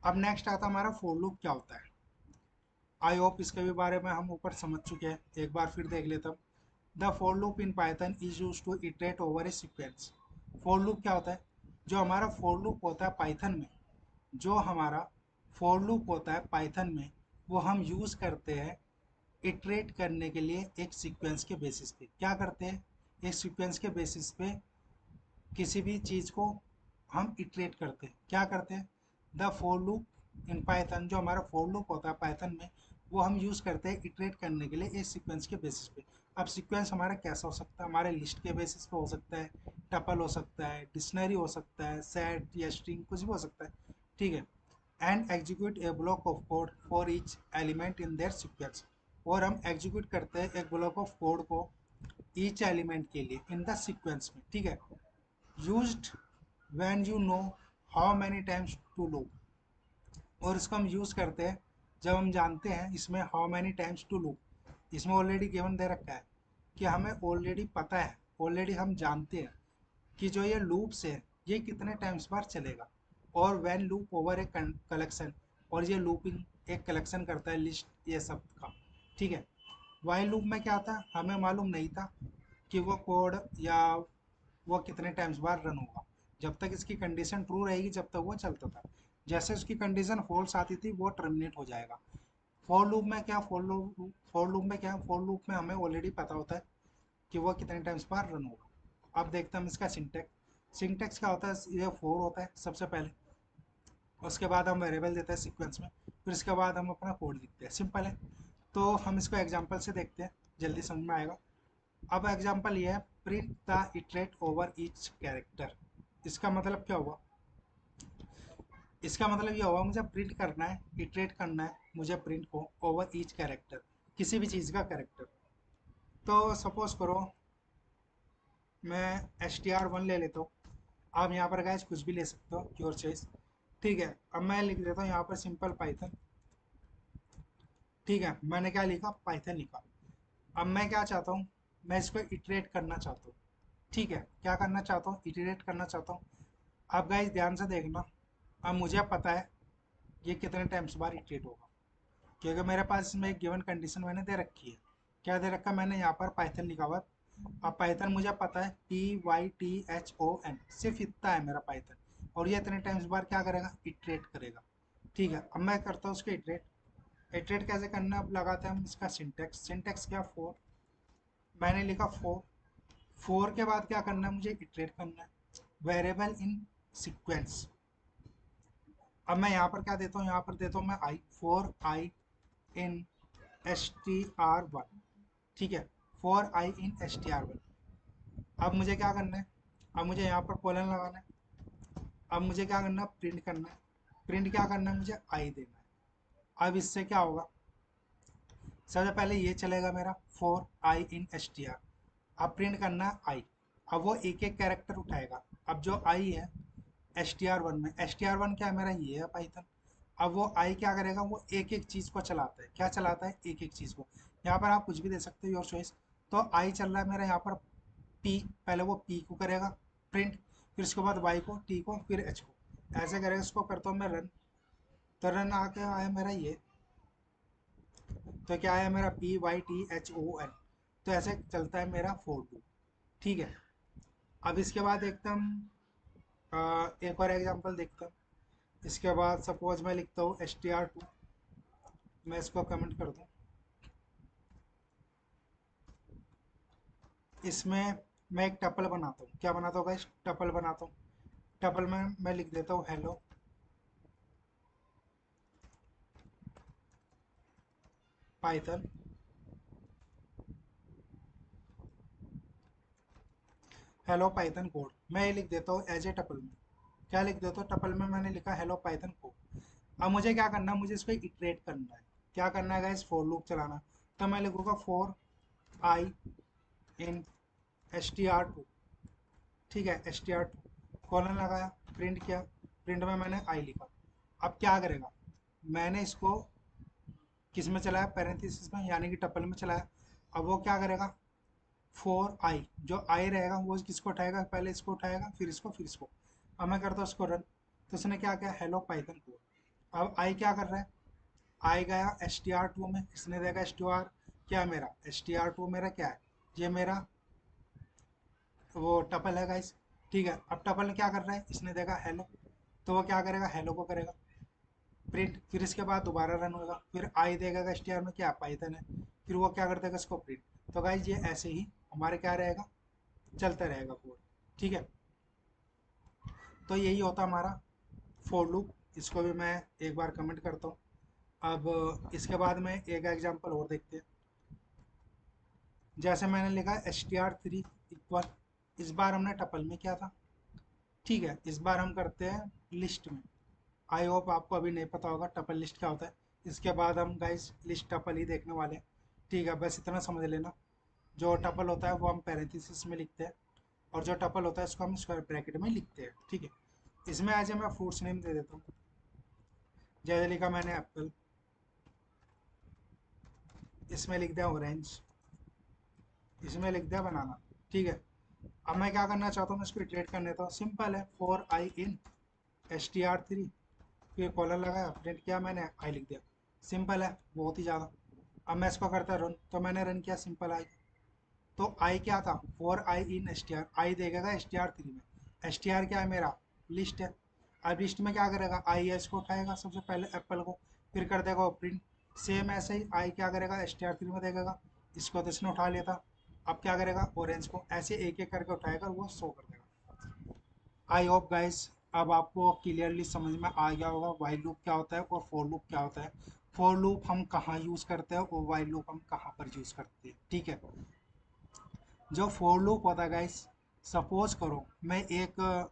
[SPEAKER 1] अब नेक्स्ट आता हमारा फोर लूप क्या होता है। आई होप इसके भी बारे में हम ऊपर समझ चुके हैं, एक बार फिर देख लेता हूँ। The for loop in Python is use to iterate over a sequence. For loop क्या होता है, जो हमारा फोर लूप होता है पाइथन में, जो हमारा फोर लूप होता है पाइथन में, वो हम यूज़ करते हैं इटरेट करने के लिए एक सीक्वेंस के बेसिस पे। क्या करते हैं, एक सीक्वेंस के बेसिस पे किसी भी चीज़ को हम इटरेट करते हैं। क्या करते हैं, the for loop in Python, जो हमारा फोर लूप होता है पाइथन में, वो हम यूज़ करते हैं इटरेट करने के लिए एक सीक्वेंस के बेसिस पे। अब सीक्वेंस हमारा कैसा हो सकता है, हमारे लिस्ट के बेसिस पे हो सकता है, टपल हो सकता है, डिक्शनरी हो सकता है, सेट या स्ट्रिंग, कुछ भी हो सकता है, ठीक है। And execute a block of code for each element in their sequence. और हम एग्जीक्यूट करते हैं एक ब्लॉक ऑफ कोड को ईच एलिमेंट के लिए इन द सीक्वेंस में, ठीक है। Used when you know how many times to loop. और इसको हम यूज़ करते हैं जब हम जानते हैं इसमें how many times to loop. इसमें ऑलरेडी गिवन दे रखा है कि हमें ऑलरेडी पता है, ऑलरेडी हम जानते हैं कि जो ये लूप्स है ये कितने टाइम्स बार चलेगा। और when loop over a collection, और ये लूपिंग एक कलेक्शन करता है लिस्ट ये सब का, ठीक है। वाइल लूप में क्या था, हमें मालूम नहीं था कि वो कोड या वो कितने टाइम्स बार रन होगा। जब तक इसकी कंडीशन ट्रू रहेगी जब तक वो चलता था, जैसे उसकी कंडीशन फॉल्स आती थी वो टर्मिनेट हो जाएगा। फॉर लूप में क्या, फॉर लूप में क्या, फॉर लूप में हमें ऑलरेडी पता होता है कि वो कितने टाइम्स बार रन होगा। अब देखते हैं हम इसका सिंटेक्स। सिंटेक्स क्या होता है, ये फोर होता है सबसे पहले, उसके बाद हम वेरिएबल देते हैं सीक्वेंस में, फिर इसके बाद हम अपना कोड लिखते हैं, सिंपल है। तो हम इसको एग्जांपल से देखते हैं, जल्दी समझ में आएगा। अब एग्जांपल ये है, print the iterate over each character. इसका मतलब क्या हुआ, इसका मतलब ये हुआ मुझे प्रिंट करना है, इटरेट करना है मुझे प्रिंट को ओवर ईच कैरेक्टर, किसी भी चीज़ का कैरेक्टर। तो सपोज करो मैं str1 ले लेता हूँ। आप यहाँ पर गाइस कुछ भी ले सकते हो, योर चॉइस, ठीक है। अब मैं लिख देता हूँ यहाँ पर सिंपल पाइथन, ठीक है। मैंने क्या लिखा, पाइथन लिखा। अब मैं क्या चाहता हूँ, मैं इसको इटरेट करना चाहता हूँ, ठीक है। क्या करना चाहता हूँ, इटरेट करना चाहता हूँ। अब गाइस ध्यान से देखना, अब मुझे पता है ये कितने टाइम्स बार इटरेट होगा, क्योंकि मेरे पास इसमें एक गिवन कंडीशन मैंने दे रखी है। क्या दे रखा है, मैंने यहाँ पर पाइथन लिखा हुआ है। अब पाइथन मुझे पता है PYTHON, सिर्फ इतना है मेरा पाइथन, और ये इतने टाइम्स बार क्या करेगा, इटरेट करेगा, ठीक है। अब मैं करता हूँ उसके इटरेट। इटरेट कैसे करना है, अब लगाते हैं हम इसका सिंटेक्स। सिंटेक्स क्या, फोर, मैंने लिखा फोर। फोर के बाद क्या करना है, मुझे इटरेट करना है, वेरिएबल इन सीक्वेंस। अब मैं यहाँ पर क्या देता हूँ, यहाँ पर देता हूँ मैं आई, फोर आई इन str1, ठीक है। Four I in str1। अब मुझे क्या करना है, अब मुझे यहाँ पर कोलन लगाना है। अब मुझे क्या करना है, प्रिंट करना है। प्रिंट क्या करना है, मुझे आई देना है। अब इससे क्या होगा, सबसे पहले ये चलेगा मेरा फोर आई इन str। अब प्रिंट करना है आई, अब वो एक एक कैरेक्टर उठाएगा। अब जो आई है str1 में, str1 क्या है मेरा, ये है पाइथन। अब वो आई क्या करेगा, वो एक एक चीज को चलाता है। क्या चलाता है, एक एक चीज को। यहाँ पर आप कुछ भी दे सकते हो, योर चॉइस। तो आई चल रहा है मेरा यहाँ पर पी, पहले वो पी को करेगा प्रिंट, फिर उसके बाद वाई को, टी को, फिर एच को, ऐसे करेगा। इसको करता हूँ मैं रन, तो रन आके आया मेरा ये। तो क्या आया मेरा, P Y T H O N. तो ऐसे चलता है मेरा फोर लूप। ठीक है। अब इसके बाद एकदम एक और एग्जांपल देखता हूँ। इसके बाद सपोज मैं लिखता हूँ str2। मैं इसको कमेंट कर दूँ। इसमें मैं एक टपल बनाता हूँ। क्या बनाता हूँ गाइस, टपल बनाता हूँ। टपल में मैं लिख देता हूँ hello Python, hello Python code. मैं ये लिख देता हूँ एज ए टपल में। क्या लिख देता हूँ, टपल में मैंने लिखा हेलो पाइथन कोड। अब मुझे क्या करना है, मुझे इसको इटरेट करना है। क्या करना है गाइस, फॉर लूप चलाना। तो मैं लिखूंगा फॉर आई इन str2। ठीक है, str2 कॉलन लगाया, प्रिंट किया। प्रिंट में मैंने आई लिखा। अब क्या करेगा, मैंने इसको किस में चलाया, पैरेंथेसिस में, यानी कि टपल में चलाया। अब वो क्या करेगा, फोर आई, जो आई रहेगा वो किसको उठाएगा, पहले इसको उठाएगा, फिर इसको, फिर इसको। अब मैं करता हूँ इसको रन। तो इसने क्या किया, हेलो पाइथन कोड। अब आई क्या कर रहा है, आई गया str2 में, इसने देखा str क्या मेरा, str2 मेरा क्या है, ये मेरा वो टपल है गाइस। ठीक है। अब टपल क्या कर रहा है, इसने देखा हेलो, तो वो क्या करेगा, हेलो को करेगा प्रिंट, फिर इसके बाद दोबारा रन होगा, फिर आई देगा str में क्या, पाइथन है, फिर वो क्या कर देगा, इसको प्रिंट। तो गाइस ये ऐसे ही हमारे क्या रहेगा, चलता रहेगा कोड। ठीक है। तो यही होता हमारा फोर लूप। इसको भी मैं एक बार कमेंट करता हूँ। अब इसके बाद में एक एग्जांपल और देखते हैं। जैसे मैंने लिखा str3 इक्वल, इस बार हमने टपल में किया था। ठीक है, इस बार हम करते हैं लिस्ट में। आई होप आपको अभी नहीं पता होगा टपल लिस्ट क्या होता है। इसके बाद हम गाइस लिस्ट टपल ही देखने वाले हैं। ठीक है, बस इतना समझ लेना। जो टपल होता है वो हम पैरेंथेसिस में लिखते हैं, और जो टपल होता है उसको हम स्क्वायर ब्रैकेट में लिखते हैं। ठीक है। इसमें आज मैं फ्रूट्स नेम दे देता हूँ। जैसे लिखा मैंने एप्पल, इसमें लिख दिया ऑरेंज, इसमें लिख दिया बनाना। ठीक है। अब मैं क्या करना चाहता हूँ, मैं इसको इटरेट करने देता हूँ। सिंपल है, फोर आई इन str3, फिर कॉलर लगाया, प्रिंट किया, मैंने आई लिख दिया। सिंपल है, बहुत ही ज़्यादा। अब मैं इसको करता रन, तो मैंने रन किया, सिंपल आई। तो आई क्या था, फोर आई इन str, आई देगा str3 में। str क्या है मेरा, लिस्ट है। अब लिस्ट में क्या करेगा, आई एस को उठाएगा सबसे पहले एप्पल को, फिर कर देगा वो प्रिंट। सेम ऐसे ही आई क्या करेगा, str3 में देगा, इसको तो इसने उठा लिया था। अब क्या करेगा, ऑरेंज को, ऐसे एक एक करके उठाएगा और वो शो कर देगा। आई होप गाइस अब आपको क्लियरली समझ में आ गया होगा वाइल लूप क्या होता है और फॉर लूप क्या होता है। फॉर लूप हम कहाँ यूज़ करते हैं और वाइल लूप हम कहाँ पर यूज़ करते हैं। ठीक है। जो फॉर लूप होता है गाइस, सपोज करो मैं एक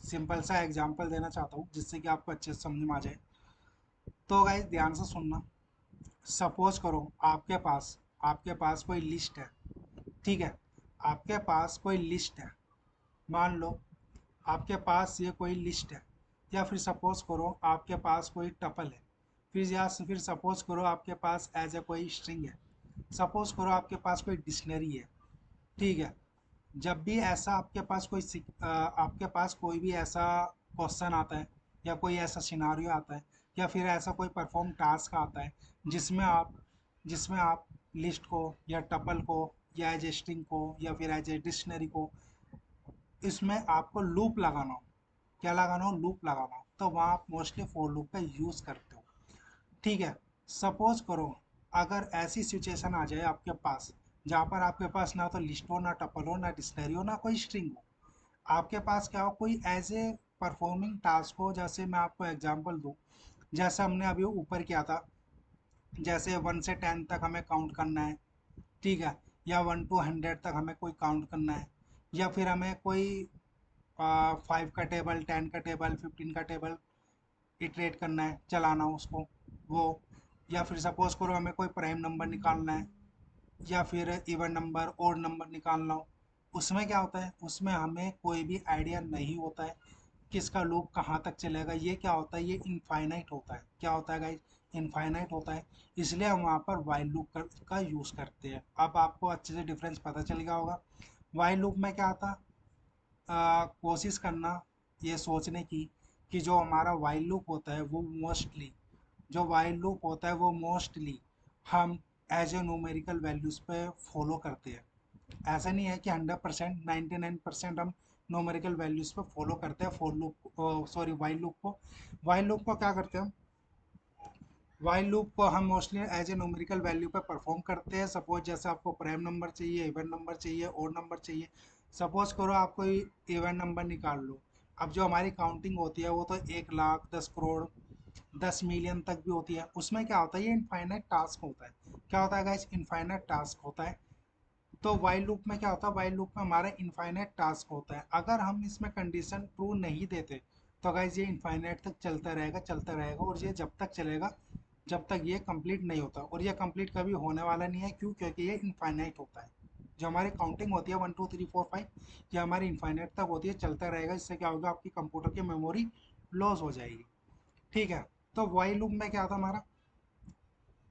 [SPEAKER 1] सिंपल सा एग्जांपल देना चाहता हूँ जिससे कि आपको अच्छे से समझ में आ जाए। तो गाइस ध्यान से सुनना। सपोज करो आपके पास कोई लिस्ट है। ठीक है। आपके पास कोई लिस्ट है, मान लो आपके पास ये कोई लिस्ट है, या फिर सपोज करो आपके पास कोई टपल है, फिर सपोज करो आपके पास एज ए कोई स्ट्रिंग है, सपोज करो आपके पास कोई डिक्शनरी है। ठीक है। जब भी ऐसा आपके पास कोई भी ऐसा क्वेश्चन आता है, या कोई ऐसा सिनारियो आता है, या फिर ऐसा कोई परफॉर्म टास्क आता है जिसमें आप जिसमें आप लिस्ट को या टपल को या एज ए स्ट्रिंग को या फिर एज ए डिक्शनरी को, इसमें आपको लूप लगाना हो, क्या लगाना हो, लूप लगाना हो, तो वहाँ आप मोस्टली फॉर लूप का यूज़ करते हो। ठीक है। सपोज करो अगर ऐसी सिचुएशन आ जाए आपके पास, जहाँ पर आपके पास ना तो लिस्ट हो, ना टपल हो, ना डिक्शनरी हो, ना कोई स्ट्रिंग हो, आपके पास क्या हो, कोई एज ए परफॉर्मिंग टास्क हो। जैसे मैं आपको एग्जांपल दूँ, जैसे हमने अभी ऊपर किया था, जैसे 1 से 10 तक हमें काउंट करना है। ठीक है। या 1 to 100 तक हमें कोई काउंट करना है, या फिर हमें कोई 5 का टेबल 10 का टेबल 15 का टेबल इटरेट करना है, चलाना हो उसको, वो। या फिर सपोज करो हमें कोई प्राइम नंबर निकालना है, या फिर इवन नंबर और नंबर निकालना हो, उसमें क्या होता है, उसमें हमें कोई भी आइडिया नहीं होता है कि इसका लूप कहाँ तक चलेगा। ये क्या होता है, ये इनफाइनाइट होता है। क्या होता है गाइज, इनफाइनाइट होता है। इसलिए हम वहाँ पर वाइल लूप का यूज़ करते हैं। अब आपको अच्छे से डिफरेंस पता चल गया होगा। वाइल लूप में क्या था, कोशिश करना ये सोचने की कि जो हमारा वाइल लूप होता है वो मोस्टली, जो वाइल लूप होता है वो मोस्टली हम एज ए न्यूमेरिकल वैल्यूज़ पे फॉलो करते हैं। ऐसा नहीं है कि 100%, 99% हम न्यूमेरिकल वैल्यूज़ पे फॉलो करते हैं for loop, sorry while loop को। वाइल लूप को क्या करते हैं हम, वाइल लूप को हम mostly as a numerical value पे परफॉर्म करते हैं। सपोज जैसे आपको प्राइम नंबर चाहिए, इवन नंबर चाहिए, ओड नंबर चाहिए। सपोज करो आप कोई इवन नंबर निकाल लो। अब जो हमारी काउंटिंग होती है वो तो 1 लाख, 10 करोड़, 10 मिलियन तक भी होती है। उसमें क्या होता है, ये इनफाइनाइट टास्क होता है। क्या होता है गाइस, इनफाइनाइट टास्क होता है। तो वाइल लूप में क्या होता है, वाइल लूप में हमारा इनफाइनाइट टास्क होता है। अगर हम इसमें कंडीशन ट्रू नहीं देते तो गाइज ये इनफाइनाइट तक चलता रहेगा, चलता रहेगा, और ये जब तक चलेगा जब तक ये कंप्लीट नहीं होता। और ये कंप्लीट कभी होने वाला नहीं है, क्यों, क्योंकि ये इनफाइनाइट होता है। जो हमारी काउंटिंग होती है 1 2 3 4 5, ये हमारी इनफाइनाइट तक होती है, चलता रहेगा। इससे क्या होगा, आपकी कंप्यूटर की मेमोरी लॉस हो जाएगी। ठीक है। तो वाइल लूप में क्या था हमारा,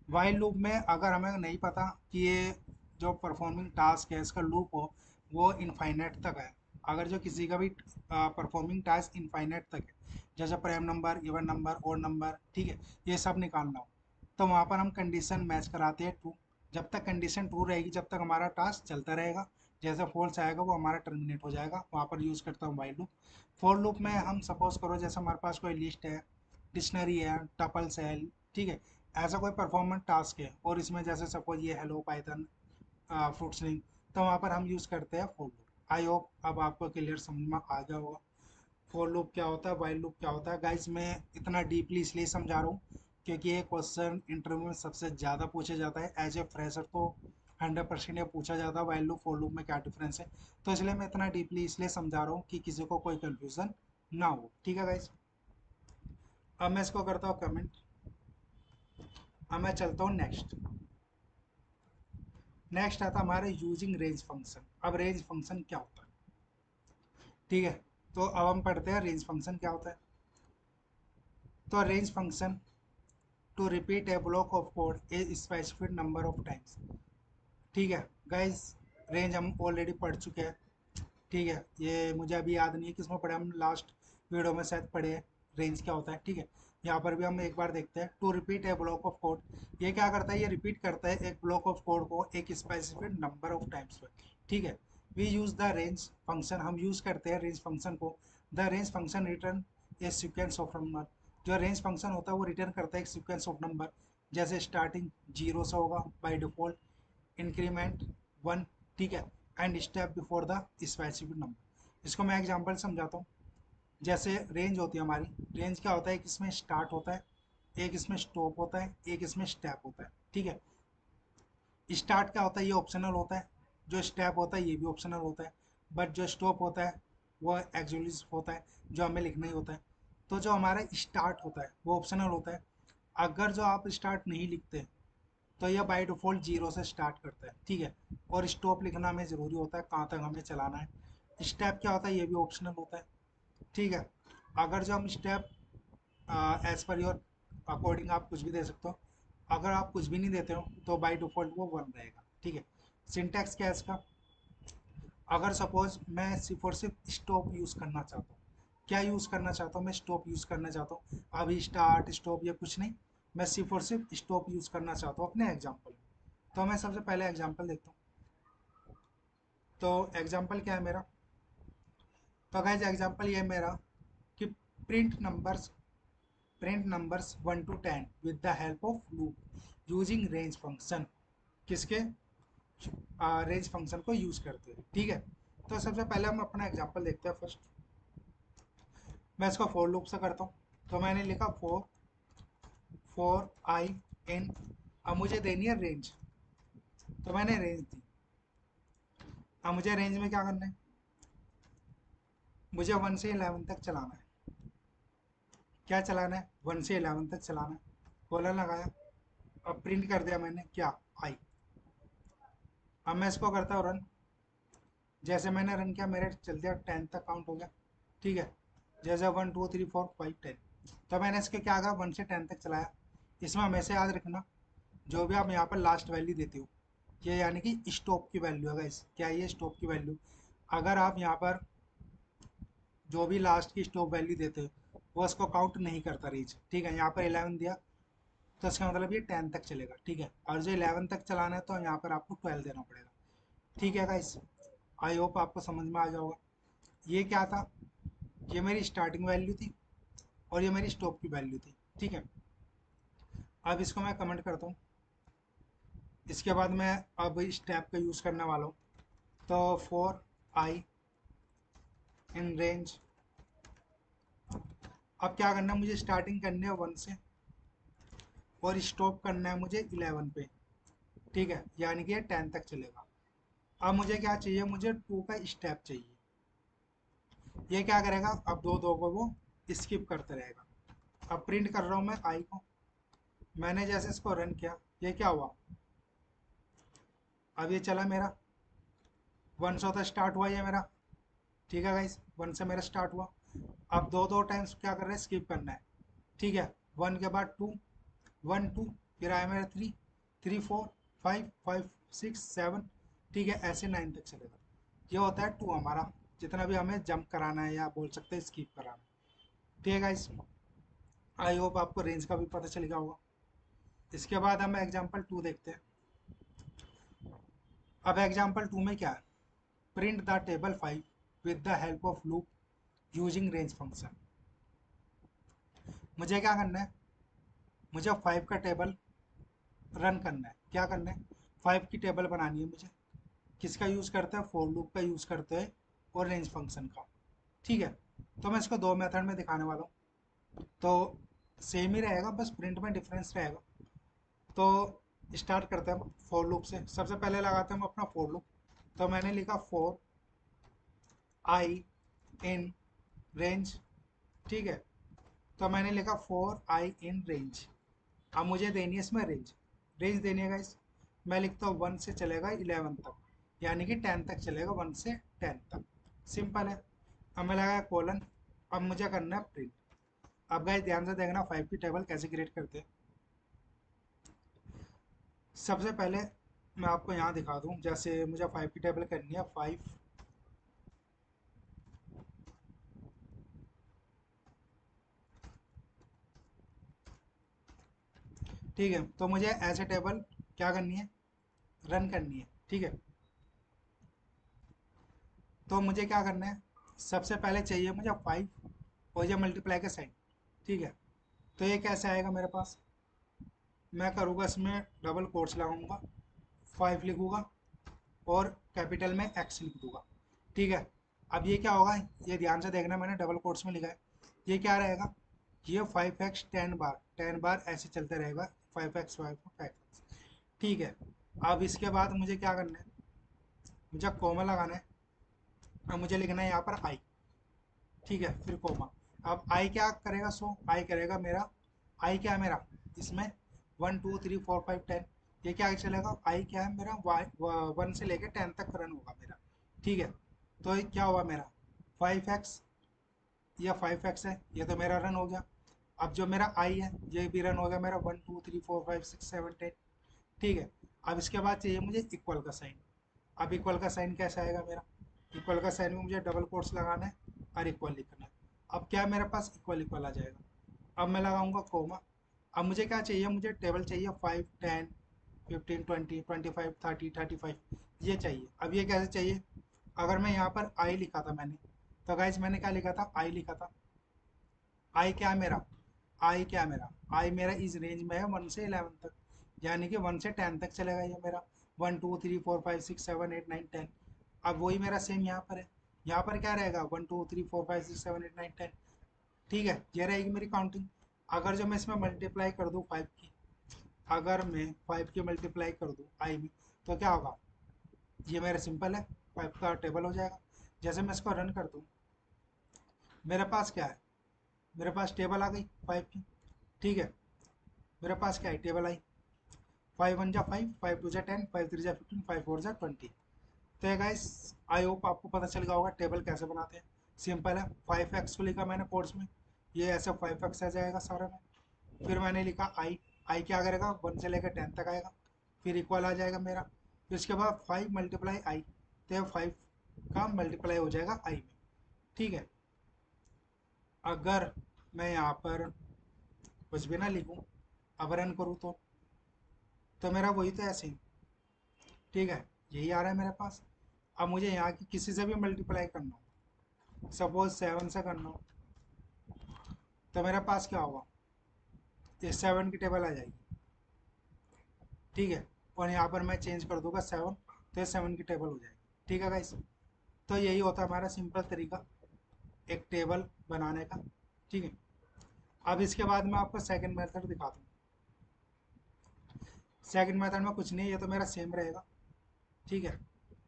[SPEAKER 1] वाइल लूप में अगर हमें नहीं पता कि ये जो परफॉर्मिंग टास्क है इसका लूप हो वो इनफाइनाइट तक है, अगर जो किसी का भी परफॉर्मिंग टास्क इनफाइनाइट तक है, जैसे prime number, even number, odd number, ठीक है, ये सब निकालना हो, तो वहाँ पर हम कंडीशन मैच कराते हैं ट्रू। जब तक कंडीशन ट्रू रहेगी जब तक हमारा टास्क चलता रहेगा। जैसे फॉल्स आएगा वो हमारा टर्मिनेट हो जाएगा। वहाँ पर यूज़ करता हूँ वाइल लूप। फॉर लूप में हम सपोज करो जैसे हमारे पास कोई लिस्ट है, डिक्शनरी है, टपल्स है, ठीक है, ऐसा कोई परफॉर्मेंस टास्क है, और इसमें जैसे सपोज ये हेलो पाइथन फ्रूट स्ट्रिंग, तो वहाँ पर हम यूज़ करते हैं फॉर लूप। आई होप अब आपको क्लियर समझ में आ गया होगा फॉर लूप क्या होता है, वाइल लूप क्या होता है। गाइज मैं इतना डीपली इसलिए समझा रहा हूँ क्योंकि ये क्वेश्चन इंटरव्यू में सबसे ज़्यादा पूछा जाता है। एज ए फ्रेशर तो 100% ये पूछा जाता है वाइल लूप फॉर लूप में क्या डिफरेंस है। तो इसलिए मैं इतना डीपली इसलिए समझा रहा हूँ कि किसी को कोई कन्फ्यूज़न ना हो। ठीक है गाइज, अब मैं इसको करता हूँ कमेंट। अब मैं चलता हूँ नेक्स्ट। नेक्स्ट आता हमारे यूजिंग रेंज फंक्शन। अब रेंज फंक्शन क्या होता है, ठीक है, तो अब हम पढ़ते हैं रेंज फंक्शन क्या होता है। तो range function to repeat a block of code a specific number of times. ठीक है गाइस, रेंज हम ऑलरेडी पढ़ चुके हैं। ठीक है, ये मुझे अभी याद नहीं है किसमें पढ़े, हम लास्ट वीडियो में शायद पढ़े हैं रेंज क्या होता है। ठीक है, यहाँ पर भी हम एक बार देखते हैं। To repeat a block of code, ये क्या करता है, ये रिपीट करता है एक ब्लॉक ऑफ कोड को एक स्पेसिफिक नंबर ऑफ टाइम्स पे। ठीक है, we use the range function, हम यूज करते हैं रेंज फंक्शन को। The range function return a sequence of number, जो रेंज फंक्शन होता है वो रिटर्न करता है एक सीक्वेंस ऑफ नंबर। जैसे स्टार्टिंग 0 से होगा बाई डिफॉल्ट, इंक्रीमेंट 1, ठीक है, and step before the specific number. इसको मैं एग्जांपल समझाता हूँ। जैसे रेंज होती है हमारी, रेंज क्या होता है, एक इसमें स्टार्ट होता है, एक इसमें स्टॉप होता है, एक इसमें स्टेप होता है। ठीक है, स्टार्ट क्या होता है, ये ऑप्शनल होता है, जो स्टेप होता है ये भी ऑप्शनल होता है, बट जो स्टॉप होता है वो एक्चुअली होता है, जो हमें लिखना ही होता है। तो जो हमारा स्टार्ट होता है वो ऑप्शनल होता है। अगर जो आप स्टार्ट नहीं लिखते तो यह बाय डिफ़ॉल्ट 0 से स्टार्ट करता है। ठीक है, और स्टॉप लिखना हमें ज़रूरी होता है, कहाँ तक हमें चलाना है। स्टेप क्या होता है, ये भी ऑप्शनल होता है। ठीक है, अगर जो हम step as per your according आप कुछ भी दे सकते हो। अगर आप कुछ भी नहीं देते हो तो बाय डिफ़ॉल्ट वो 1 रहेगा। ठीक है, सिंटैक्स क्या है इसका, अगर सपोज मैं सिर्फ और सिर्फ स्टॉप यूज़ करना चाहता हूँ, क्या यूज़ करना चाहता हूँ, मैं स्टॉप यूज़ करना चाहता हूँ। अभी स्टार्ट स्टॉप या कुछ नहीं, मैं सिर्फ और सिर्फ स्टॉप यूज़ करना चाहता हूँ अपने एग्जाम्पल में। तो मैं सबसे पहले एग्जाम्पल देखता हूँ। तो एग्जाम्पल क्या है मेरा, तो गाइज एग्जाम्पल ये है मेरा कि print numbers, print numbers 1 to 10 with the help of loop using range function. किसके, रेंज फंक्शन को यूज करते हैं। ठीक है, तो सबसे पहले हम अपना एग्जाम्पल देखते हैं फर्स्ट। मैं इसको फोर लूप से करता हूँ। तो मैंने लिखा फोर, फोर आई इन, अब मुझे देनी है रेंज, तो मैंने रेंज दी। अब मुझे रेंज में क्या करना है, मुझे 1 से 11 तक चलाना है। क्या चलाना है, 1 से 11 तक चलाना है। कॉलर लगाया, अब प्रिंट कर दिया मैंने क्या, आई। अब मैं इसको करता हूँ रन। जैसे मैंने रन किया मेरे चल दिया 10 तक काउंट हो गया। ठीक है, जैसे 1 2 3 4 5 10, तो मैंने इसके क्या कहा 1 से 10 तक चलाया। इसमें हमेशा याद रखना जो भी आप यहाँ पर लास्ट वैल्यू देते हो ये यानी कि स्टॉप की वैल्यू है गाइस। क्या ये स्टॉप की वैल्यू? अगर आप यहाँ पर जो भी लास्ट की स्टॉप वैल्यू देते हो वो उसको काउंट नहीं करता रीच। ठीक है, यहाँ पर 11 दिया तो इसका मतलब ये 10 तक चलेगा। ठीक है, और जो 11 तक चलाना है तो यहाँ पर आपको 12 देना पड़ेगा। ठीक है गाइस, आई होप आपको समझ में आ जाओगा। ये क्या था, ये मेरी स्टार्टिंग वैल्यू थी और ये मेरी स्टॉप की वैल्यू थी। ठीक है, अब इसको मैं कमेंट करता हूँ। इसके बाद मैं अब इस टैब का यूज़ करने वाला हूँ। तो फॉर आई इन रेंज, अब क्या करना है मुझे, स्टार्टिंग करनी है 1 से और स्टॉप करना है मुझे 11 पे। ठीक है, यानी कि ये 10 तक चलेगा। अब मुझे क्या चाहिए, मुझे 2 का स्टेप चाहिए। ये क्या करेगा, अब दो दो को वो स्किप करते रहेगा। अब प्रिंट कर रहा हूँ मैं आई को। मैंने जैसे इसको रन किया ये क्या हुआ, अब ये चला मेरा 1 से तो स्टार्ट हुआ ये मेरा। ठीक है गाइस, 1 से मेरा स्टार्ट हुआ। अब दो दो टाइम्स क्या कर रहे हैं, स्किप करना है। ठीक है, 1 के बाद 2, 1 2, फिर आया मेरा 3, 3 4 5 5 6 7। ठीक है, ऐसे 9 तक चलेगा। ये होता है 2 हमारा, जितना भी हमें जंप कराना है या बोल सकते हैं स्किप कराना है। ठीक है गाइस, आई होप आपको रेंज का भी पता चल गया होगा। इसके बाद हम एग्जाम्पल 2 देखते हैं। अब एग्जाम्पल 2 में क्या है, print the table 5 with the help of loop using range function. मुझे क्या करना है, मुझे 5 का टेबल रन करना है। क्या करना है, 5 की टेबल बनानी है मुझे। किसका यूज़ करते हैं, फॉर लूप का यूज़ करते हैं और रेंज फंक्शन का। ठीक है, तो मैं इसको दो मेथड में दिखाने वाला हूँ। तो सेम ही रहेगा, बस प्रिंट में डिफरेंस रहेगा। तो स्टार्ट करते हैं फॉर लूप से। सबसे पहले लगाते हैं हम अपना फॉर लूप। तो मैंने लिखा फॉर आई इन रेंज। ठीक है, तो मैंने लिखा फॉर आई इन रेंज। अब मुझे देनी है इसमें रेंज। रेंज देनी है गाइस, मैं लिखता हूँ 1 से चलेगा 11 तक, यानी कि 10 तक चलेगा, 1 से 10 तक। सिंपल है। अब मैं लगाया कोलन। अब मुझे करना है प्रिंट। अब गाइस ध्यान से देखना 5 की टेबल कैसे क्रिएट करते हैं। सबसे पहले मैं आपको यहाँ दिखा दूँ, जैसे मुझे 5 की टेबल करनी है 5। ठीक है, तो मुझे ऐसे टेबल क्या करनी है, रन करनी है। ठीक है, तो मुझे क्या करना है, सबसे पहले चाहिए मुझे 5 और ये मल्टीप्लाई का साइन। ठीक है, तो ये कैसे आएगा मेरे पास, मैं करूँगा इसमें डबल कोट्स लगाऊंगा, 5 लिखूँगा और कैपिटल में एक्स लिख दूंगा। ठीक है, अब ये क्या होगा, ये ध्यान से देखना, मैंने डबल कोट्स में लिखा है। ये क्या रहेगा, ये 5x 10 बार 10 बार ऐसे चलते रहेगा, 5x 5x। ठीक है, अब इसके बाद मुझे क्या करना है, मुझे कोमा लगाना है। अब मुझे लिखना है यहाँ पर आई। ठीक है, फिर कोमा। अब आई क्या करेगा, सो आई करेगा मेरा, आई क्या है मेरा इसमें 1 2 3 4 5 10। ये क्या चलेगा, आई क्या है मेरा, 1 से लेकर 10 तक रन होगा मेरा। ठीक है, तो ये क्या हुआ मेरा 5x, या 5x है, ये तो मेरा रन हो गया। अब जो मेरा आई है ये भी रन हो गया मेरा, 1 2 3 4 5 6 7 10। ठीक है, अब इसके बाद चाहिए मुझे इक्वल का साइन। अब इक्वल का साइन कैसे आएगा मेरा, इक्वल का साइन में मुझे डबल कोट्स लगाना है और इक्वल लिखना है। अब क्या मेरे पास इक्वल इक्वल आ जाएगा। अब मैं लगाऊंगा कोमा। अब मुझे क्या चाहिए, मुझे टेबल चाहिए 5 10 15 20 25 30 35, ये चाहिए। अब ये कैसे चाहिए, अगर मैं यहाँ पर आई लिखा था मैंने, तो गाइज मैंने क्या लिखा था, आई लिखा था। आई क्या है मेरा, आई क्या है मेरा, आई मेरा इस रेंज में है 1 से 11 तक, यानी कि 1 से 10 तक चलेगा ये मेरा, 1 2 3 4 5 6 7 8 9 10। अब वही मेरा सेम यहाँ पर है, यहाँ पर क्या रहेगा 1 2 3 4 5 6 7 8 9 10। ठीक है, ये रहेगी मेरी काउंटिंग। अगर जो मैं इसमें मल्टीप्लाई कर दूँ 5 की, अगर मैं 5 की मल्टीप्लाई कर दूँ आई में, तो क्या होगा, ये मेरा सिंपल है, 5 का टेबल हो जाएगा। जैसे मैं इसको रन कर दूँ, मेरे पास क्या है, मेरे पास टेबल आ गई 5 की। ठीक है, मेरे पास क्या है, टेबल आई, 5 1 जा 5, 5 2 जा 10, 5 3 जा 15, 5 4 जा 20। तो गाइस, आई होप आपको पता चल गया होगा टेबल कैसे बनाते हैं। सिंपल है, 5x को लिखा मैंने कोड्स में, ये ऐसे 5x आ जाएगा सारा में। फिर मैंने लिखा आई, आई क्या करेगा 1 से लेकर 10 तक आएगा, फिर इक्वल आ जाएगा मेरा। फिर उसके बाद 5 मल्टीप्लाई आई, तो 5 का मल्टीप्लाई हो जाएगा आई में। ठीक है, अगर मैं यहाँ पर कुछ भी ना लिखूँ, अब रन करूँ तो मेरा वही तो ऐसे ही, ठीक है, यही आ रहा है मेरे पास। अब मुझे यहाँ की किसी से भी मल्टीप्लाई करना हो, सपोज 7 से करना हो, तो मेरे पास क्या होगा, ये 7 की टेबल आ जाएगी। ठीक है, और यहाँ पर मैं चेंज कर दूंगा 7, तो ये 7 की टेबल हो जाएगी। ठीक है गाइस, तो यही होता है हमारा सिंपल तरीका एक टेबल बनाने का। ठीक है, अब इसके बाद मैं आपको सेकंड मेथड दिखाता हूँ। सेकंड मेथड में कुछ नहीं, ये तो मेरा सेम रहेगा। ठीक है,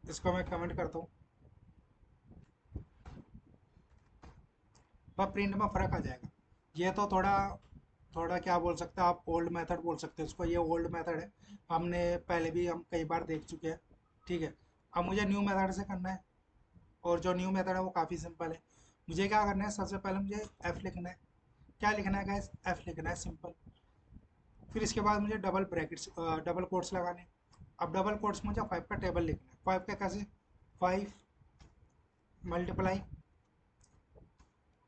[SPEAKER 1] इसको मैं कमेंट करता हूँ, पर प्रिंट में फ़र्क आ जाएगा। ये तो थोड़ा थोड़ा क्या बोल सकते हैं आप, ओल्ड मेथड बोल सकते हैं इसको, ये ओल्ड मेथड है, हमने पहले भी हम कई बार देख चुके हैं। ठीक है, अब मुझे न्यू मेथड से करना है, और जो न्यू मेथड है वो काफ़ी सिंपल है। मुझे क्या करना है, सबसे पहले मुझे एफ लिखना है। क्या लिखना है गाइस, एफ लिखना है सिंपल। फिर इसके बाद मुझे डबल ब्रैकेट्स डबल कोट्स लगाने हैं। अब डबल कोट्स मुझे 5 का टेबल लिखना है। 5 का कैसे, 5 मल्टीप्लाई,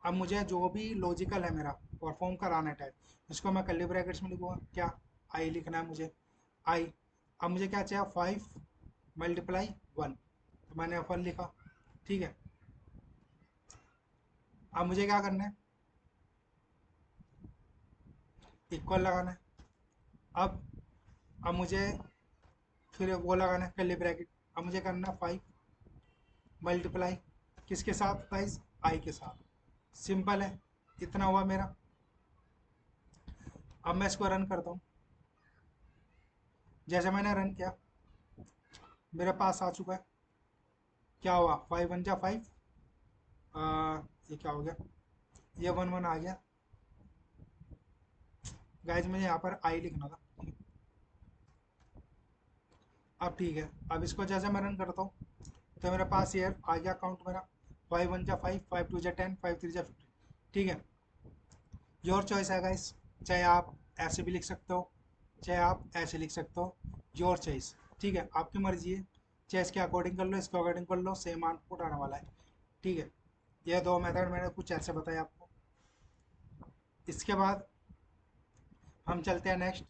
[SPEAKER 1] अब मुझे जो भी लॉजिकल है मेरा परफॉर्म कराना है टाइप, इसको मैं कर्ली ब्रैकेट्स में लिखूँगा। क्या, आई लिखना है मुझे, आई। अब मुझे क्या चाहिए, 5 मल्टीप्लाई 1, तो मैंने अपन लिखा। ठीक है, अब मुझे क्या करना है, इक्वल लगाना है। अब मुझे फिर वो लगाना है कर्ली ब्रैकेट। अब मुझे करना है 5 मल्टीप्लाई किसके साथ गाइस, आई के साथ। सिंपल है, इतना हुआ मेरा। अब मैं इसको रन करता हूँ। जैसे मैंने रन किया, मेरे पास आ चुका है। क्या हुआ, 5 1 जा 5, ये क्या हो गया, ये 1 1 आ गया। गाइज मुझे यहाँ पर आई लिखना था। अब ठीक है, अब इसको जैसे मैं रन करता हूँ, तो मेरे पास ये आ गया काउंट मेरा, 5 1 जा 5, 5 2 जा 10, 5 3 जा 15। ठीक है, योर चॉइस है गाइस, चाहे आप ऐसे भी लिख सकते हो, चाहे आप ऐसे लिख सकते हो, योर चॉइस। ठीक है, आपकी मर्जी है, चाहे इसके अकॉर्डिंग कर लो, इसके अकॉर्डिंग कर लो, सेम आउटपुट आने वाला है। ठीक है, ये दो मेथड मैंने कुछ ऐसे बताया आपको। इसके बाद हम चलते हैं नेक्स्ट।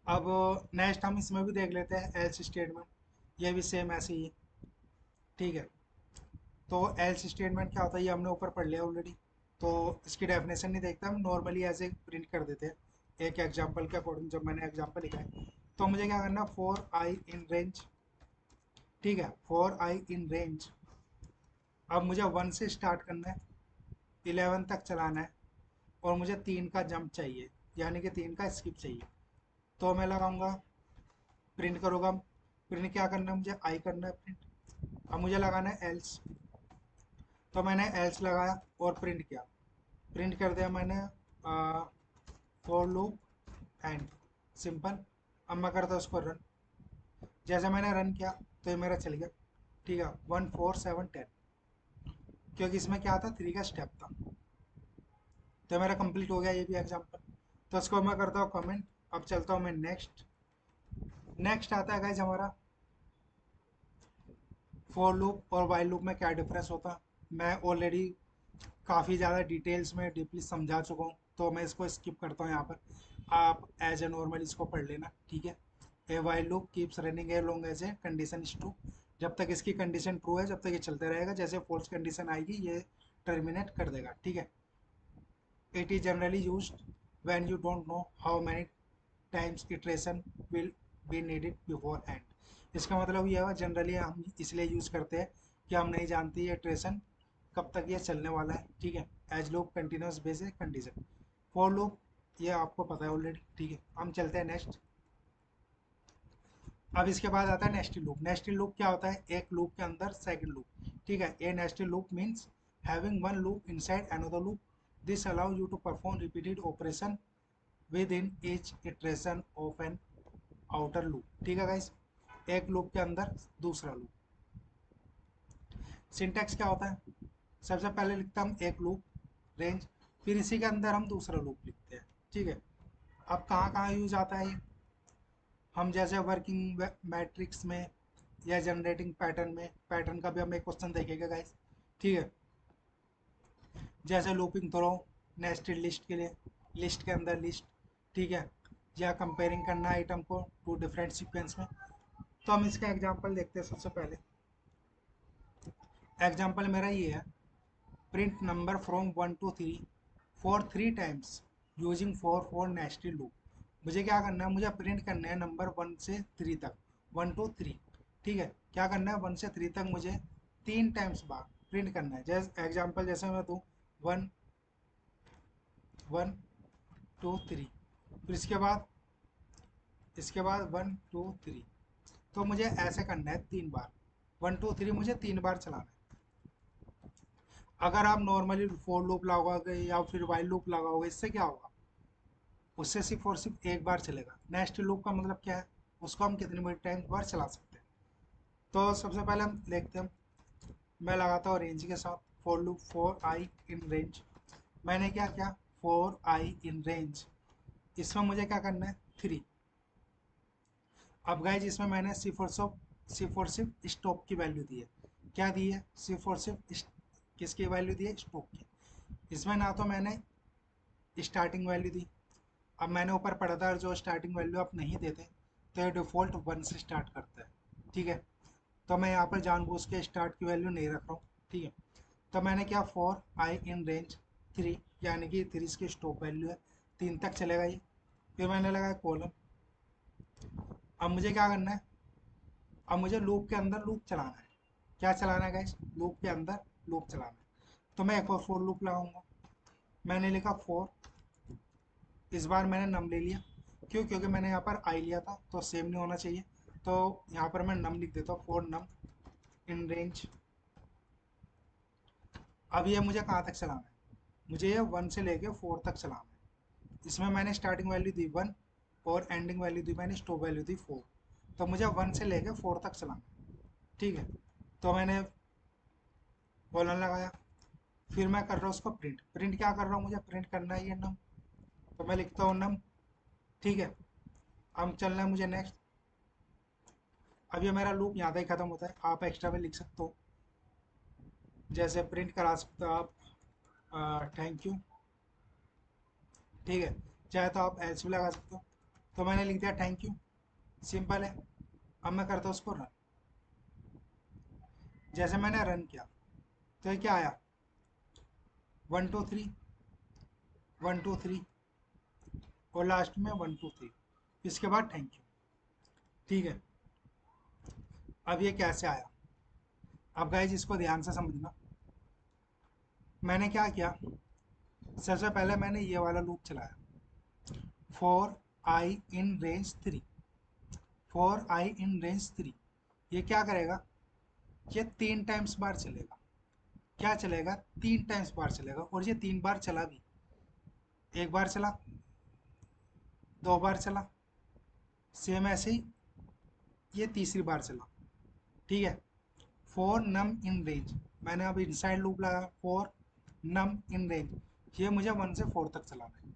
[SPEAKER 1] अब नेक्स्ट हम इसमें भी देख लेते हैं एल्स स्टेटमेंट, ये भी सेम ऐसे ही है। ठीक है, तो एल्स स्टेटमेंट क्या होता है, ये हमने ऊपर पढ़ लिया ऑलरेडी, तो इसकी डेफिनेशन नहीं देखते, हम नॉर्मली ऐसे प्रिंट कर देते हैं एक एग्जांपल के अकॉर्डिंग। जब मैंने एग्जांपल लिखा है, तो मुझे क्या करना है, फॉर आई इन रेंज। ठीक है, फॉर आई इन रेंज, अब मुझे 1 से स्टार्ट करना है, 11 तक चलाना है, और मुझे 3 का जंप चाहिए, यानी कि 3 का स्किप चाहिए। तो मैं लगाऊंगा, प्रिंट करूँगा। प्रिंट क्या करना है, मुझे आई करना है प्रिंट। अब मुझे लगाना है एल्स, तो मैंने एल्स लगाया और प्रिंट किया। प्रिंट कर दिया मैंने फॉर लूप एंड, सिंपल। अब मैं करता हूँ उसको रन। जैसे मैंने रन किया, तो ये मेरा चल गया। ठीक है, 1 4 7 10, क्योंकि इसमें क्या था, 3 का स्टेप था। तो मेरा कंप्लीट हो गया ये भी एग्जाम्पल। तो इसको मैं करता हूँ कमेंट। अब चलता हूँ मैं नेक्स्ट। नेक्स्ट आता है गाइज हमारा फॉर लूप और वाइल लूप में क्या डिफरेंस होता है, मैं ऑलरेडी काफ़ी ज़्यादा डिटेल्स में डीपली समझा चुका हूँ, तो मैं इसको स्किप करता हूँ यहाँ पर। आप एज ए नॉर्मल इसको पढ़ लेना। ठीक है, a while loop keeps running a long as a condition is true, जब तक इसकी कंडीशन ट्रू है जब तक ये चलते रहेगा, जैसे फॉल्स कंडीशन आएगी ये टर्मिनेट कर देगा। ठीक है, it is generally use when you don't know how many times iteration will be needed before and. इसका मतलब यह है, जनरली हम इसलिए यूज़ करते हैं कि हम नहीं जानते ये इटरेशन कब तक ये चलने वाला है। ठीक है, as loop continuous basis condition, for loop ये आपको पता है ऑलरेडी। ठीक है, हम चलते हैं नेक्स्ट। अब इसके बाद आता है नेस्टेड लूप। नेस्टेड लूप क्या होता है, एक लूप के अंदर सेकंड लूप। ठीक है, a nested loop means having one loop inside another loop, this allow you to perform repeated operation within each iteration of an outer loop। ठीक है गाइस, एक लूप के अंदर दूसरा लूप। सिंटैक्स क्या होता है, सबसे पहले लिखते हैं हम एक लूप रेंज, फिर इसी के अंदर हम दूसरा लूप लिखते हैं। ठीक है, अब कहाँ कहाँ यूज आता है ये, हम जैसे वर्किंग मैट्रिक्स में या जनरेटिंग पैटर्न में, पैटर्न का भी हम एक क्वेश्चन देखेंगे गाइस। ठीक है, जैसे लूपिंग थ्रो, नेस्टेड लिस्ट के लिए, लिस्ट के अंदर लिस्ट। ठीक है, या कंपेयरिंग करना आइटम को टू डिफरेंट सीक्वेंस में। तो हम इसका एग्जांपल देखते हैं। सबसे पहले एग्जांपल मेरा ये है, print number from 1 to 3 for 3 times using for nested loop. मुझे क्या करना है, मुझे प्रिंट करना है नंबर 1 से 3 तक, 1 to 3। ठीक है, क्या करना है, 1 से 3 तक मुझे 3 टाइम्स बार प्रिंट करना है। जैसे एग्जाम्पल जैसे मैं दूँ, 1 1 2 3, फिर इसके बाद 1 2 3। तो मुझे ऐसे करना है 3 बार, 1 2 3 मुझे 3 बार चलाना है। अगर आप नॉर्मली फोर लूप लगाओगे या फिर वाइल लूप लगाओगे, इससे क्या होगा, उससे सिर्फ और सिर्फ एक बार चलेगा। नेक्स्ट लूप का मतलब क्या है, उसको हम कितनी बड़ी टाइम बार चला सकते हैं। तो सबसे पहले हम देखते हैं, मैं लगाता हूँ रेंज के साथ for loop, for I in range. मैंने क्या किया, फॉर आई इन रेंज, इसमें मुझे क्या करना है 3। अब गाइज इसमें मैंने सिर्फ स्टॉप की वैल्यू दी है। क्या दी है, सिर्फ और सिर्फ किसकी वैल्यू दी है, स्टॉप की। इसमें ना तो मैंने स्टार्टिंग वैल्यू दी, अब मैंने ऊपर पढ़ा था जो स्टार्टिंग वैल्यू आप नहीं देते तो ये डिफ़ॉल्ट 1 से स्टार्ट करता है। ठीक है, तो मैं यहाँ पर जानबूझ के स्टार्ट की वैल्यू नहीं रख रहा हूँ। ठीक है, तो मैंने क्या, फॉर आई इन रेंज 3, यानी कि 3 इसकी स्टॉप वैल्यू है, 3 तक चलेगा ये। फिर मैंने लगाया कॉलम। अब मुझे क्या करना है, अब मुझे लूप के अंदर लूप चलाना है। क्या चलाना है गाइस, लूप के अंदर लूप चलाना है। तो मैं एक और फोर लूप लगाऊंगा। मैंने लिखा फोर, इस बार मैंने नम ले लिया, क्यों, क्योंकि मैंने यहाँ पर आई लिया था तो सेम नहीं होना चाहिए। तो यहाँ पर मैं नम लिख देता हूँ, फोर नम इन रेंज। अब ये मुझे कहाँ तक चलाना है, मुझे ये 1 से लेके 4 तक चलाना है। इसमें मैंने स्टार्टिंग वैल्यू दी 1 और एंडिंग वैल्यू दी, मैंने स्टॉप वैल्यू दी 4। तो मुझे 1 से लेके 4 तक चलाना है। ठीक है, तो मैंने कॉलन लगाया, फिर मैं कर रहा हूँ उसको प्रिंट। प्रिंट क्या कर रहा हूँ, मुझे प्रिंट करना है ये नम, तो मैं लिखता हूँ नम। ठीक है, अब चलना है मुझे नेक्स्ट। अब ये मेरा लूप यहाँ तक खत्म होता है। आप एक्स्ट्रा में लिख सकते हो, जैसे प्रिंट करा सकते हो आप थैंक यू। ठीक है, चाहे तो आप एल्स भी लगा सकते हो। तो मैंने लिख दिया थैंक यू, सिंपल है। अब मैं करता हूँ उसको रन। जैसे मैंने रन किया तो ये क्या आया, 1 2 3, 1 2 3 और लास्ट में 1 2 3, इसके बाद थैंक यू। ठीक है, अब ये कैसे आया, अब गाइज इसको ध्यान से समझना। मैंने क्या किया, सबसे पहले मैंने ये वाला लूप चलाया, for I in range 3, for I in range 3। ये क्या करेगा, ये 3 टाइम्स बार चलेगा। क्या चलेगा, 3 टाइम्स बार चलेगा, और ये 3 बार चला भी। एक बार चला, 2 बार चला, सेम ऐसे ही ये तीसरी बार चला। ठीक है, फॉर नम इन रेंज, मैंने अब इनसाइड लूप लगा, फॉर नम इन रेंज, ये मुझे 1 से 4 तक चलाना है।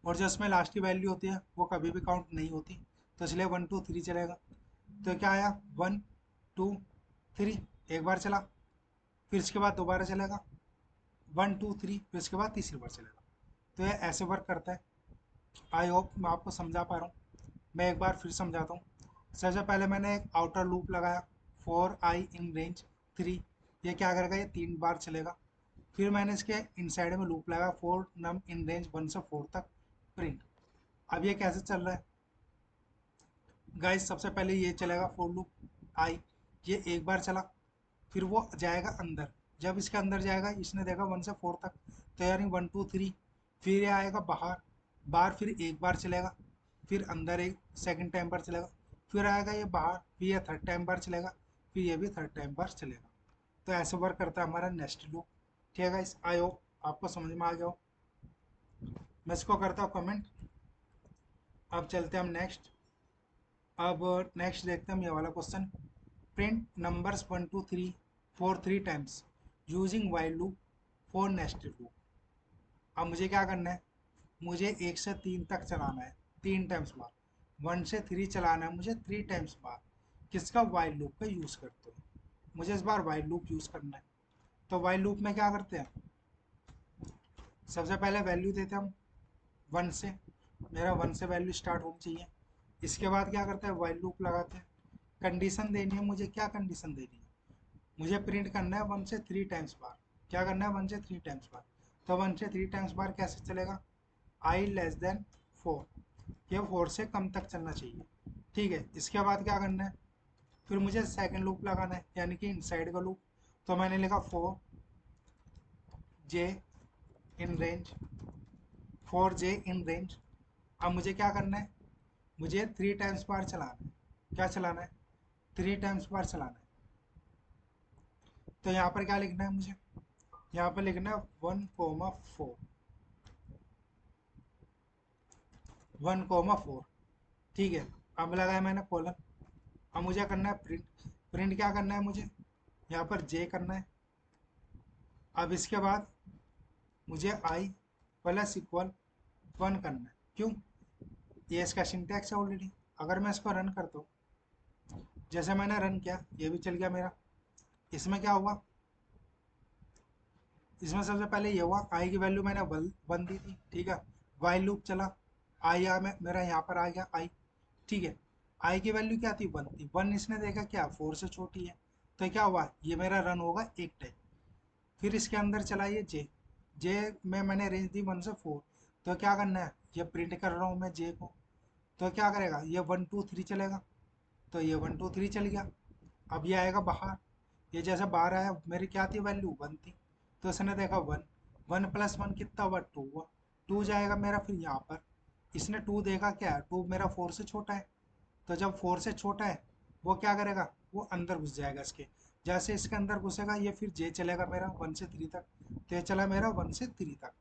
[SPEAKER 1] और जो इसमें लास्ट की वैल्यू होती है वो कभी भी काउंट नहीं होती, तो इसलिए 1 2 3 चलेगा। तो क्या आया, 1 2 3, एक बार चला, फिर इसके बाद दोबारा चलेगा, 1 2 3, फिर इसके बाद तीसरी बार चलेगा। तो ये ऐसे वर्क करता है। आई होप मैं आपको समझा पा रहा हूँ। मैं एक बार फिर समझाता हूँ। सबसे पहले मैंने एक आउटर लूप लगाया, फॉर आई इन रेंज 3। ये क्या करेगा, ये 3 बार चलेगा। फिर मैंने इसके इनसाइड में लूप लगाया, फॉर नम इन रेंज 1 से 4 तक प्रिंट। अब ये कैसे चल रहा है गाइस, सबसे पहले ये चलेगा फॉर लूप आई, ये एक बार चला, फिर वो जाएगा अंदर। जब इसके अंदर जाएगा, इसने देखा 1 से 4 तक, तो यानी 1 2 3। फिर ये आएगा बाहर, बाहर फिर एक बार चलेगा, फिर अंदर एक सेकंड टाइम पर चलेगा, फिर आएगा ये बाहर, फिर ये थर्ड टाइम पर चलेगा, फिर ये भी थर्ड टाइम पर चलेगा। तो ऐसे वर्क करता है हमारा नेक्स्ट लूप। ठीक है गाइस, आई होप आपको समझ में आ गया हो। मैं इसको करता हूँ कमेंट। अब चलते हैं हम नेक्स्ट। अब नेक्स्ट देखते हैं हम ये वाला question, print numbers 1 2 3 for 3 times using while loop for nested loop. अब मुझे क्या करना है, मुझे 1 से 3 तक चलाना है 3 टाइम्स बार, 1 से 3 चलाना है मुझे 3 टाइम्स बार। किसका, वाइल लूप का यूज़ करते हुए। मुझे इस बार वाइल लूप यूज़ करना है। तो वाइल लूप में क्या करते हैं, सबसे पहले वैल्यू देते हैं हम 1 से, मेरा 1 से वैल्यू स्टार्ट होनी चाहिए। इसके बाद क्या करते हैं, वाइल लूप लगाते हैं। कंडीशन देनी है मुझे, क्या कंडीशन देनी है, मुझे प्रिंट करना है 1 से 3 टाइम्स बार। क्या करना है, 1 से 3 टाइम्स बार। तो 1 से 3 टाइम्स बार कैसे चलेगा, i<4, ये 4 से कम तक चलना चाहिए। ठीक है, इसके बाद क्या करना है, फिर मुझे सेकंड लूप लगाना है, यानी कि इनसाइड का लूप। तो मैंने लिखा 4j in range, 4j in range. अब मुझे क्या करना है, मुझे 3 टाइम्स बार चलाना है। क्या चलाना है, 3 टाइम्स बार चलाना है। तो यहाँ पर क्या लिखना है मुझे, यहाँ पर लिखना है 1,4, 1,4। ठीक है, अब लगाया मैंने कॉलन। अब मुझे करना है प्रिंट। प्रिंट क्या करना है मुझे, यहाँ पर जे करना है। अब इसके बाद मुझे आई प्लस इक्वल 1 करना है। क्यों, ये इसका सिंटैक्स है ऑलरेडी। अगर मैं इसको रन करता हूँ, जैसे मैंने रन किया ये भी चल गया मेरा। इसमें क्या हुआ, इसमें सबसे पहले ये हुआ, आई की वैल्यू मैंने 1 दी थी। ठीक है, वाइल लूप चला, आई आ मेरा यहाँ पर आ गया आई। ठीक है, आई की वैल्यू क्या थी, 1 थी। 1 इसने देखा क्या, 4 से छोटी है। तो क्या हुआ, ये मेरा रन होगा एक टाइम। फिर इसके अंदर चला ये जे, जे में मैंने रेंज दी 1 से 4। तो क्या करना है, ये प्रिंट कर रहा हूँ मैं जे को। तो क्या करेगा, ये 1 2 3 चलेगा। तो ये 1 2 3 चल गया। अब ये आएगा बाहर, ये जैसे बाहर आया, मेरी क्या थी वैल्यू, 1 थी। तो इसने देखा 1, 1 + 1 कितना हुआ, 2 हुआ। 2 जाएगा मेरा फिर यहाँ पर। इसने 2 देखा क्या, 2 मेरा 4 से छोटा है। तो जब 4 से छोटा है, वो क्या करेगा, वो अंदर घुस जाएगा इसके। जैसे इसके अंदर घुसेगा, ये फिर जे चलेगा मेरा 1 से 3 तक। तो ये चला मेरा 1 से 3 तक।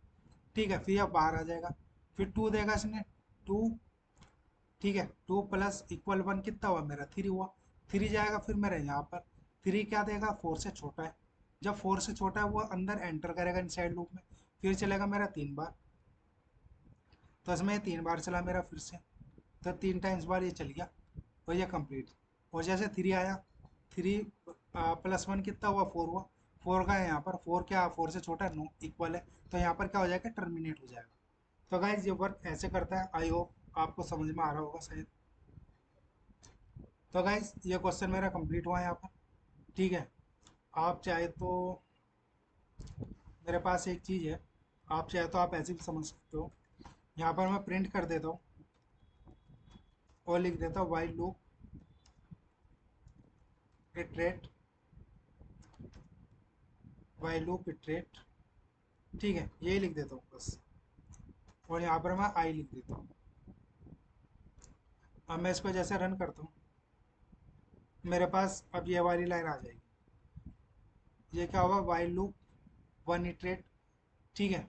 [SPEAKER 1] ठीक है, फिर अब बाहर आ जाएगा, फिर 2 देगा इसने, 2। ठीक है, 2 + = 1 कितना हुआ मेरा, 3 हुआ। 3 जाएगा फिर मेरे यहाँ पर। 3 क्या देगा, 4 से छोटा है। जब 4 से छोटा है, वो अंदर एंटर करेगा इनसाइड लूप में। फिर चलेगा मेरा 3 बार। तो इसमें ये 3 बार चला मेरा फिर से। तो 3 टाइम्स बार ये चल गया, और ये कंप्लीट। और जैसे 3 आया, 3 + 1 कितना हुआ, 4 हुआ। 4 का है यहाँ पर, 4 क्या, 4 से छोटा है, नो इक्वल है। तो यहाँ पर क्या हो जाएगा, टर्मिनेट हो जाएगा। तो गाइज ये वर्क ऐसे करता है। आई होप आपको समझ में आ रहा होगा शायद। तो गाइज ये क्वेश्चन मेरा कंप्लीट हुआ है यहाँ पर। ठीक है, आप चाहे तो, मेरे पास एक चीज़ है, आप चाहे तो आप ऐसे भी समझ सकते हो। यहाँ पर मैं प्रिंट कर देता हूँ और लिख देता हूँ while loop iterate, while loop iterate. ठीक है, यही लिख देता हूँ बस। और यहाँ पर मैं आई लिख देता हूँ। अब मैं इसको जैसे रन करता हूँ, मेरे पास अब ये वाली लाइन आ जाएगी। ये क्या होगा, वाइल लूप 1 इटरेट। ठीक है,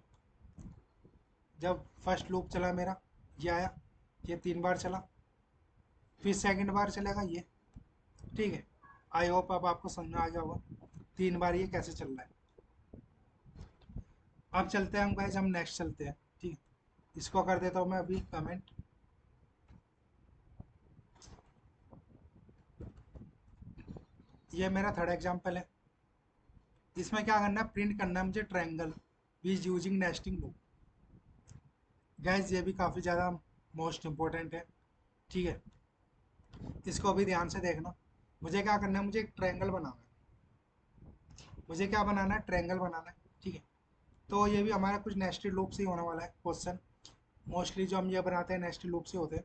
[SPEAKER 1] जब फर्स्ट लूप चला मेरा, ये आया, ये 3 बार चला। फिर सेकंड बार चलेगा ये। ठीक है, आई होप अब आपको समझ में आ गया होगा 3 बार ये कैसे चल रहा है। अब चलते हैं हम गाइस, हम नेक्स्ट चलते हैं। ठीक है, इसको कर देता हूँ मैं अभी कमेंट। ये मेरा थर्ड एग्जाम्पल है। इसमें क्या करना है, प्रिंट करना है मुझे triangle wise using nesting loop. Guys ये भी काफ़ी ज़्यादा मोस्ट इम्पोर्टेंट है। ठीक है, इसको अभी ध्यान से देखना। मुझे क्या करना है, मुझे एक ट्रायंगल बनाना है। मुझे क्या बनाना है, ट्रायंगल बनाना है। ठीक है, तो ये भी हमारा कुछ नेस्टेड लूप से ही होने वाला है क्वेश्चन। मोस्टली जो हम ये बनाते हैं नेस्टेड लूप से होते हैं।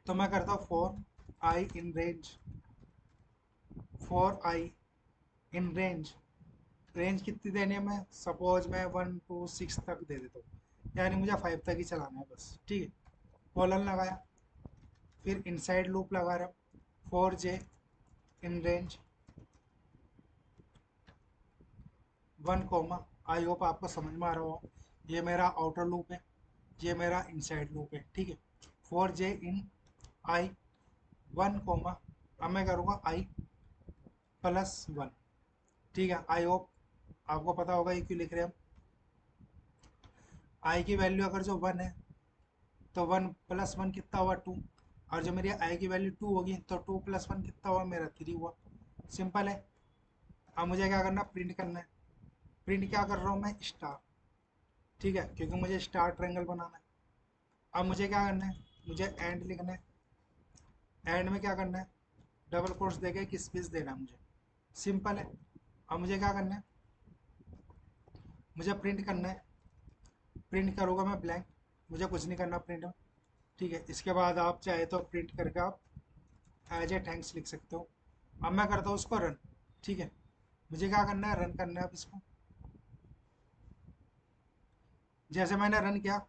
[SPEAKER 1] तो मैं करता हूँ 4i in range, 4i in range. Range कितनी देनी है, मैं सपोज मैं 1 to 6 तक दे देता हूँ, यानी मुझे 5 तक ही चलाना है बस। ठीक है, कॉलन लगाया, फिर इनसाइड लूप लगा रहा हूँ 4j in range 1 comma. I hope आपको समझ में आ रहा हो। ये मेरा आउटर लूप है, ये मेरा इनसाइड लूप है। ठीक है, 4j इन आई 1 कोमा। अब मैं करूँगा आई +1। ठीक है, आई होप आपको पता होगा ये क्यों लिख रहे हैं हम। आई की वैल्यू अगर जो 1 है तो 1 + 1 कितना हुआ 2, और जो मेरी आई की वैल्यू 2 होगी तो 2 + 1 कितना हुआ मेरा 3 हुआ। सिंपल है। अब मुझे क्या करना, प्रिंट करना है। प्रिंट क्या कर रहा हूँ मैं, स्टार। ठीक है, क्योंकि मुझे स्टार ट्रायंगल बनाना है। अब मुझे क्या करना है, मुझे एंड लिखना है। एंड में क्या करना है, डबल कोट्स देके एक स्पेस देना है मुझे। सिंपल है। अब मुझे क्या करना है, मुझे प्रिंट करना है। प्रिंट करूँगा मैं ब्लैंक, मुझे कुछ नहीं करना प्रिंट में। ठीक है, इसके बाद आप चाहे तो प्रिंट करके आप एज ए थैंक्स लिख सकते हो। अब मैं करता हूँ उसको रन। ठीक है, मुझे क्या करना है, रन करना है अब इसको। जैसे मैंने रन किया,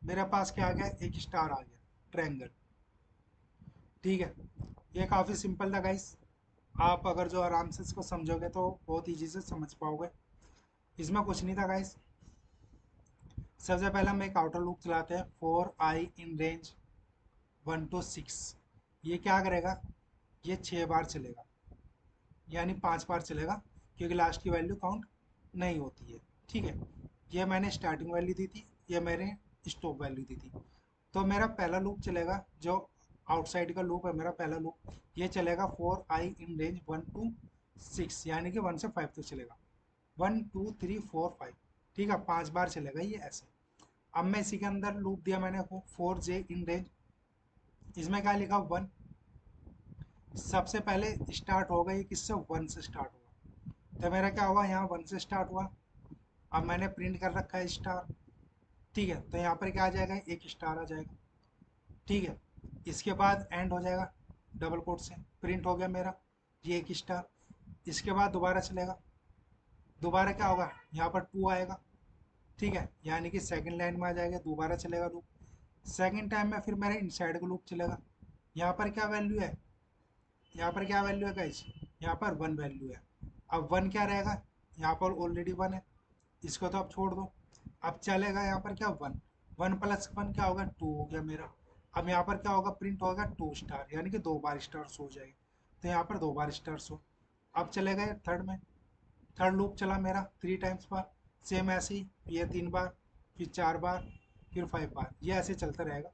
[SPEAKER 1] मेरे पास क्या आ गया, एक स्टार आ गया, ट्रायंगल। ठीक है, ये काफ़ी सिंपल था गाइस। आप अगर जो आराम से इसको समझोगे तो बहुत ईजी से समझ पाओगे। इसमें कुछ नहीं था गाइस। सबसे पहले हम एक आउटर लूप चलाते हैं, 4i इन रेंज 1 to 6। ये क्या करेगा, ये 6 बार चलेगा, यानी 5 बार चलेगा, क्योंकि लास्ट की वैल्यू काउंट नहीं होती है। ठीक है, ये मैंने स्टार्टिंग वैल्यू दी थी, ये मैंने स्टॉप वैल्यू दी थी। तो मेरा पहला लूप चलेगा, जो आउटसाइड का लूप है मेरा पहला लूप, ये चलेगा 4i इन रेंज 1 to 6, यानी कि 1 से 5 तक चलेगा। 1 2 3 4 5। ठीक है, 5 बार चलेगा ये ऐसे। अब मैं इसी के अंदर लूप दिया मैंने को 4j इन रेंज, इसमें क्या लिखा 1। सबसे पहले स्टार्ट होगा ये किससे, 1 से स्टार्ट होगा, तो मेरा क्या होगा, यहाँ 1 से स्टार्ट हुआ। अब मैंने प्रिंट कर रखा है स्टार। ठीक है, तो यहाँ पर क्या आ जाएगा, एक स्टार आ जाएगा। ठीक है, इसके बाद एंड हो जाएगा डबल कोट से, प्रिंट हो गया मेरा ये एक स्टार। इसके बाद दोबारा चलेगा, दोबारा क्या होगा, यहाँ पर 2 आएगा। ठीक है, यानी कि सेकंड लाइन में आ जाएगा, दोबारा चलेगा लूप। सेकंड टाइम में फिर मेरा इनसाइड का लूप चलेगा। यहाँ पर क्या वैल्यू है, यहाँ पर क्या वैल्यू है गाइस, यहाँ पर 1 वैल्यू है। अब 1 क्या रहेगा, यहाँ पर ऑलरेडी 1 है, इसको तो आप छोड़ दो। अब चलेगा यहाँ पर क्या, 1। 1 + 1 क्या होगा, 2 हो गया मेरा। अब यहाँ पर क्या होगा, प्रिंट होगा 2 स्टार, यानी कि 2 बार स्टार हो जाएगा। तो यहाँ पर 2 बार स्टार हो। अब चले गए थर्ड में, थर्ड लूप चला मेरा 3 टाइम्स बार, सेम ऐसे ही, ये 3 बार, फिर 4 बार, फिर 5 बार, ये ऐसे चलता रहेगा।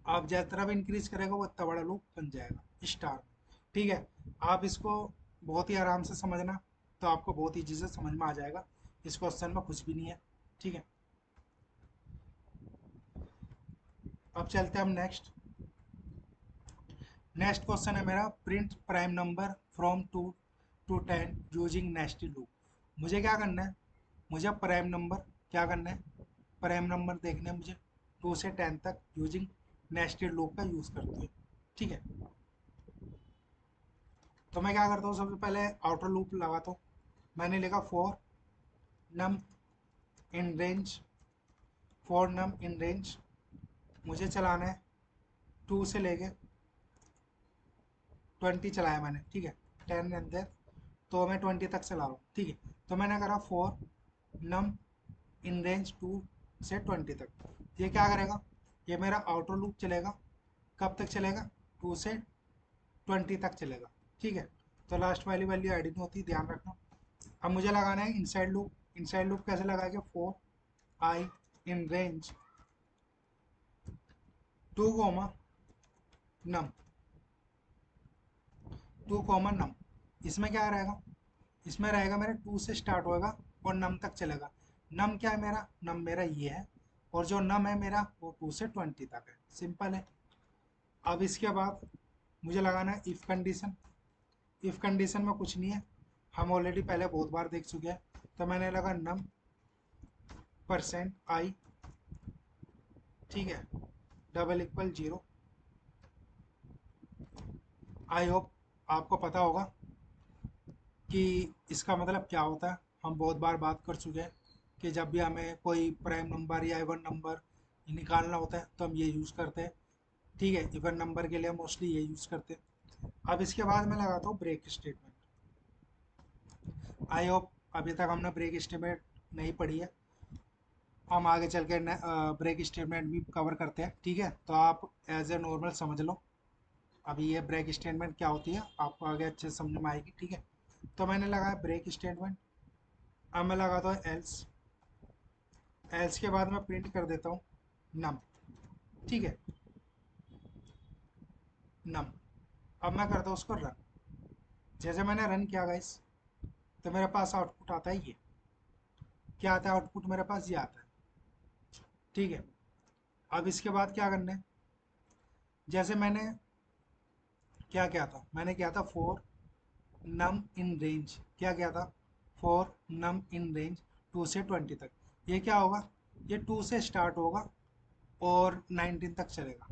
[SPEAKER 1] आप जितना भी इंक्रीज करेगा वो इतना बड़ा लूप बन जाएगा स्टार। ठीक है, आप इसको बहुत ही आराम से समझना, तो आपको बहुत ईजी से समझ में आ जाएगा। इस क्वेश्चन में कुछ भी नहीं है। ठीक है, अब चलते हैं हम नेक्स्ट। नेक्स्ट क्वेश्चन है मेरा, print prime number from 2 to 10 using nested loop. मुझे क्या करना है, मुझे प्राइम नंबर क्या करना है, प्राइम नंबर देखना है मुझे 2 से 10 तक यूजिंग नेस्टेड लूप का यूज़ करते हुए। ठीक है, तो मैं क्या करता हूँ, सबसे पहले आउटर लूप लगाता हूँ। मैंने लिखा num in range 4 num in range, मुझे चलाना है 2 से लेके 20 चलाया मैंने। ठीक है, 10 एंड देन, तो मैं 20 तक चला रहा हूँ। ठीक है, तो मैंने करा 4 num इन रेंज 2 से 20 तक। ये क्या करेगा, ये मेरा आउटर लूप चलेगा, कब तक चलेगा, 2 से 20 तक चलेगा। ठीक है, तो लास्ट वाली वैल्यू एडिंग होती है, ध्यान रखना। अब मुझे लगाना है इनसाइड लूप। इनसाइड लूप कैसे लगाएंगे, 4i इन रेंज 2 नम 2 नम। इसमें क्या रहेगा, इसमें रहेगा मेरा 2 से स्टार्ट होएगा और नम तक चलेगा। नम क्या है मेरा, नम मेरा ये है, और जो नम है मेरा वो 2 से 20 तक है। सिंपल है। अब इसके बाद मुझे लगाना है इफ़ कंडीशन। इफ़ कंडीशन में कुछ नहीं है, हम ऑलरेडी पहले बहुत बार देख चुके हैं। तो मैंने लगा num %i, ठीक है, =0। आई होप आपको पता होगा कि इसका मतलब क्या होता है। हम बहुत बार बात कर चुके हैं कि जब भी हमें कोई प्राइम नंबर या इवन नंबर निकालना होता है तो हम ये यूज़ करते हैं। ठीक है, इवन नंबर के लिए हम मोस्टली ये यूज़ करते हैं। अब इसके बाद मैं लगाता हूँ ब्रेक स्टेटमेंट। आई होप अभी तक हमने ब्रेक स्टेटमेंट नहीं पढ़ी है, हम आगे चल के ब्रेक स्टेटमेंट भी कवर करते हैं। ठीक है, तो आप एज ए नॉर्मल समझ लो। अभी ये ब्रेक स्टेटमेंट क्या होती है आपको आगे अच्छे से समझ में आएगी, ठीक है। तो मैंने लगाया ब्रेक स्टेटमेंट। अब मैं लगाता हूँ एल्स। एल्स के बाद मैं प्रिंट कर देता हूँ नम, ठीक है, नम। अब मैं करता हूँ उसको रन। जैसे मैंने रन किया गाइस, तो मेरे पास आउटपुट आता है ये। क्या आता है आउटपुट मेरे पास? ये आता है, ठीक है। अब इसके बाद क्या करना है? जैसे मैंने क्या किया था, मैंने किया था फोर नम इन रेंज। क्या किया था? फोर नम इन रेंज 2 से 20 तक। ये क्या होगा? ये 2 से स्टार्ट होगा और 19 तक चलेगा,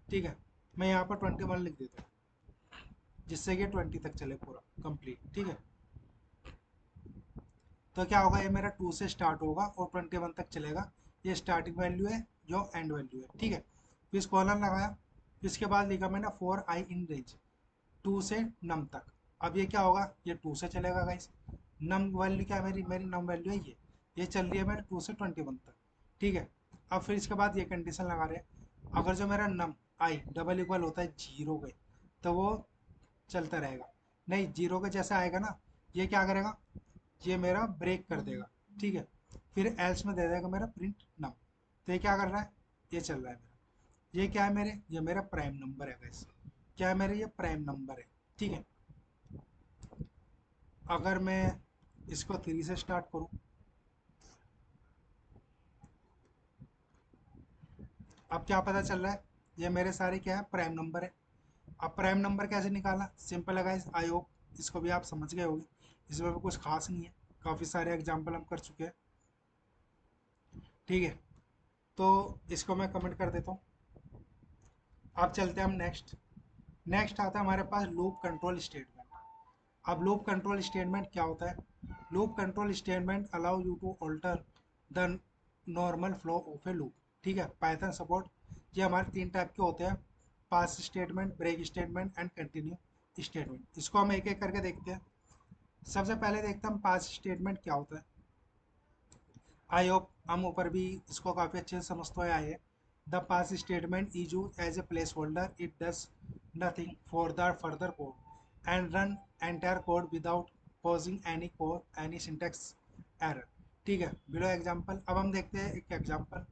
[SPEAKER 1] ठीक है। मैं यहाँ पर 21 लिख देता हूँ, जिससे कि 20 तक चले पूरा कंप्लीट, ठीक है। तो क्या होगा, ये मेरा 2 से स्टार्ट होगा और 21 तक चलेगा। ये स्टार्टिंग वैल्यू है, जो एंड वैल्यू है, ठीक है। फिर इस कॉलम लगाया, फिर इसके बाद लिखा मैंने फोर आई इन रेंज 2 से नम तक। अब ये क्या होगा? ये 2 से चलेगा गाइस। नम वैल्यू क्या है मेरी? मेरी नम वैल्यू है ये चल रही है मेरे 2 से 21 तक, ठीक है। अब फिर इसके बाद ये कंडीशन लगा रहे हैं, अगर जो मेरा नम आई डबल इक्वल होता है 0 के, तो वो चलता रहेगा। नहीं, 0 के जैसा आएगा ना, ये क्या करेगा? ये मेरा ब्रेक कर देगा, ठीक है। फिर एल्स में दे देगा मेरा प्रिंट नम। तो ये क्या कर रहा है? ये चल रहा है मेरा। ये क्या है मेरे? ये मेरा प्राइम नंबर है गाइस। क्या है मेरे? ये प्राइम नंबर है, ठीक है। अगर मैं इसको 3 से स्टार्ट करूं, अब क्या पता चल रहा है? ये मेरे सारे क्या है? प्राइम नंबर है। अब प्राइम नंबर कैसे निकाला? सिंपल है गाइस, आई होप इसको भी आप समझ गए होंगे। इसमें भी कुछ खास नहीं है, काफ़ी सारे एग्जाम्पल हम कर चुके हैं, ठीक है। तो इसको मैं कमेंट कर देता हूँ। अब चलते हैं हम नेक्स्ट। नेक्स्ट आता है हमारे पास लूप कंट्रोल स्टेटमेंट। अब लूप कंट्रोल स्टेटमेंट क्या होता है? Loop control statement allow you to alter the normal flow of a loop, ठीक है। Python support. ये हमारे 3 टाइप के होते हैं, pass statement, break statement and continue statement. इसको हम एक एक करके देखते हैं। सबसे पहले देखते हैं हम पास स्टेटमेंट क्या होता है। आई होप हम ऊपर भी इसको काफ़ी अच्छे से समझते हुए आए हैं। The pass statement is use as a place holder, it does nothing for the further code and run entire code without pausing any syntax error, ठीक है। Below example. अब हम देखते हैं एक एग्जाम्पल।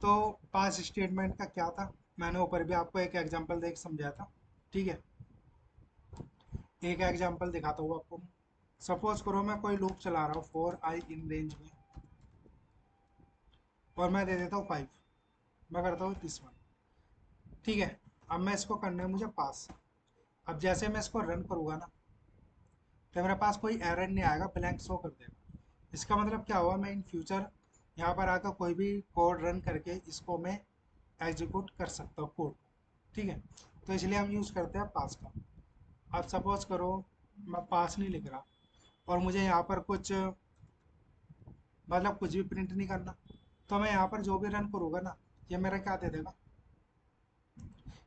[SPEAKER 1] तो पास स्टेटमेंट का क्या था, मैंने ऊपर भी आपको एक एग्जाम्पल देख समझाया था, ठीक है। एक एग्जाम्पल दिखाता हूँ आपको। सपोज करो मैं कोई लूप चला रहा हूँ फोर आई इन रेंज में, और मैं दे देता हूँ 5। मैं करता हूँ दिस वन, ठीक है। अब मैं इसको करना है मुझे पास। अब जैसे मैं इसको रन करूँगा ना, तो मेरे पास कोई एरर नहीं आएगा, ब्लैंक शो कर देगा। इसका मतलब क्या हुआ? मैं इन फ्यूचर यहाँ पर आकर कोई भी कोड रन करके इसको मैं एग्जीक्यूट कर सकता हूँ कोड को, ठीक है। तो इसलिए हम यूज़ करते हैं पास का। अब सपोज करो मैं पास नहीं लिख रहा, और मुझे यहाँ पर कुछ मतलब कुछ भी प्रिंट नहीं करना, तो मैं यहाँ पर जो भी रन करूँगा ना, ये मेरा क्या दे देगा?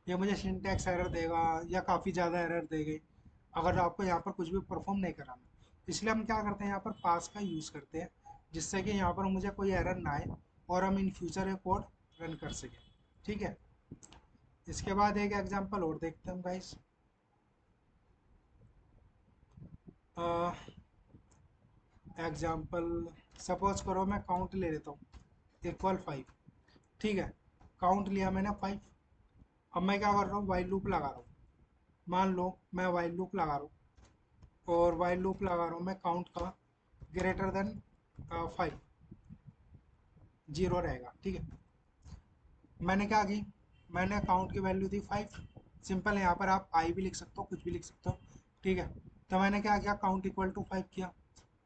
[SPEAKER 1] ये मुझे सिंटैक्स एरर देगा या काफ़ी ज़्यादा एरर देगी, अगर आपको यहाँ पर कुछ भी परफॉर्म नहीं कराना। इसलिए हम क्या करते हैं, यहाँ पर पास का यूज़ करते हैं, जिससे कि यहाँ पर मुझे कोई एरर ना आए और हम इन फ्यूचर ये कोड रन कर सकें, ठीक है। इसके बाद एक एग्जांपल और देखते हैं हम गाइस। एग्जांपल सपोज करो मैं काउंट ले लेता हूँ इक्वल 5, ठीक है। काउंट लिया मैंने 5। अब मैं क्या कर रहा हूँ? वाइल लूप लगा रहा हूँ। मान लो मैं वाइल लूप लगा रहा हूँ, और वाइल लूप लगा रहा हूँ मैं काउंट का ग्रेटर देन 5, 0 रहेगा, ठीक है। मैंने क्या की? मैंने काउंट की वैल्यू दी 5। सिंपल है, यहाँ पर आप आई भी लिख सकते हो, कुछ भी लिख सकते हो, ठीक है। तो मैंने क्या किया? काउंट इक्वल टू 5 किया।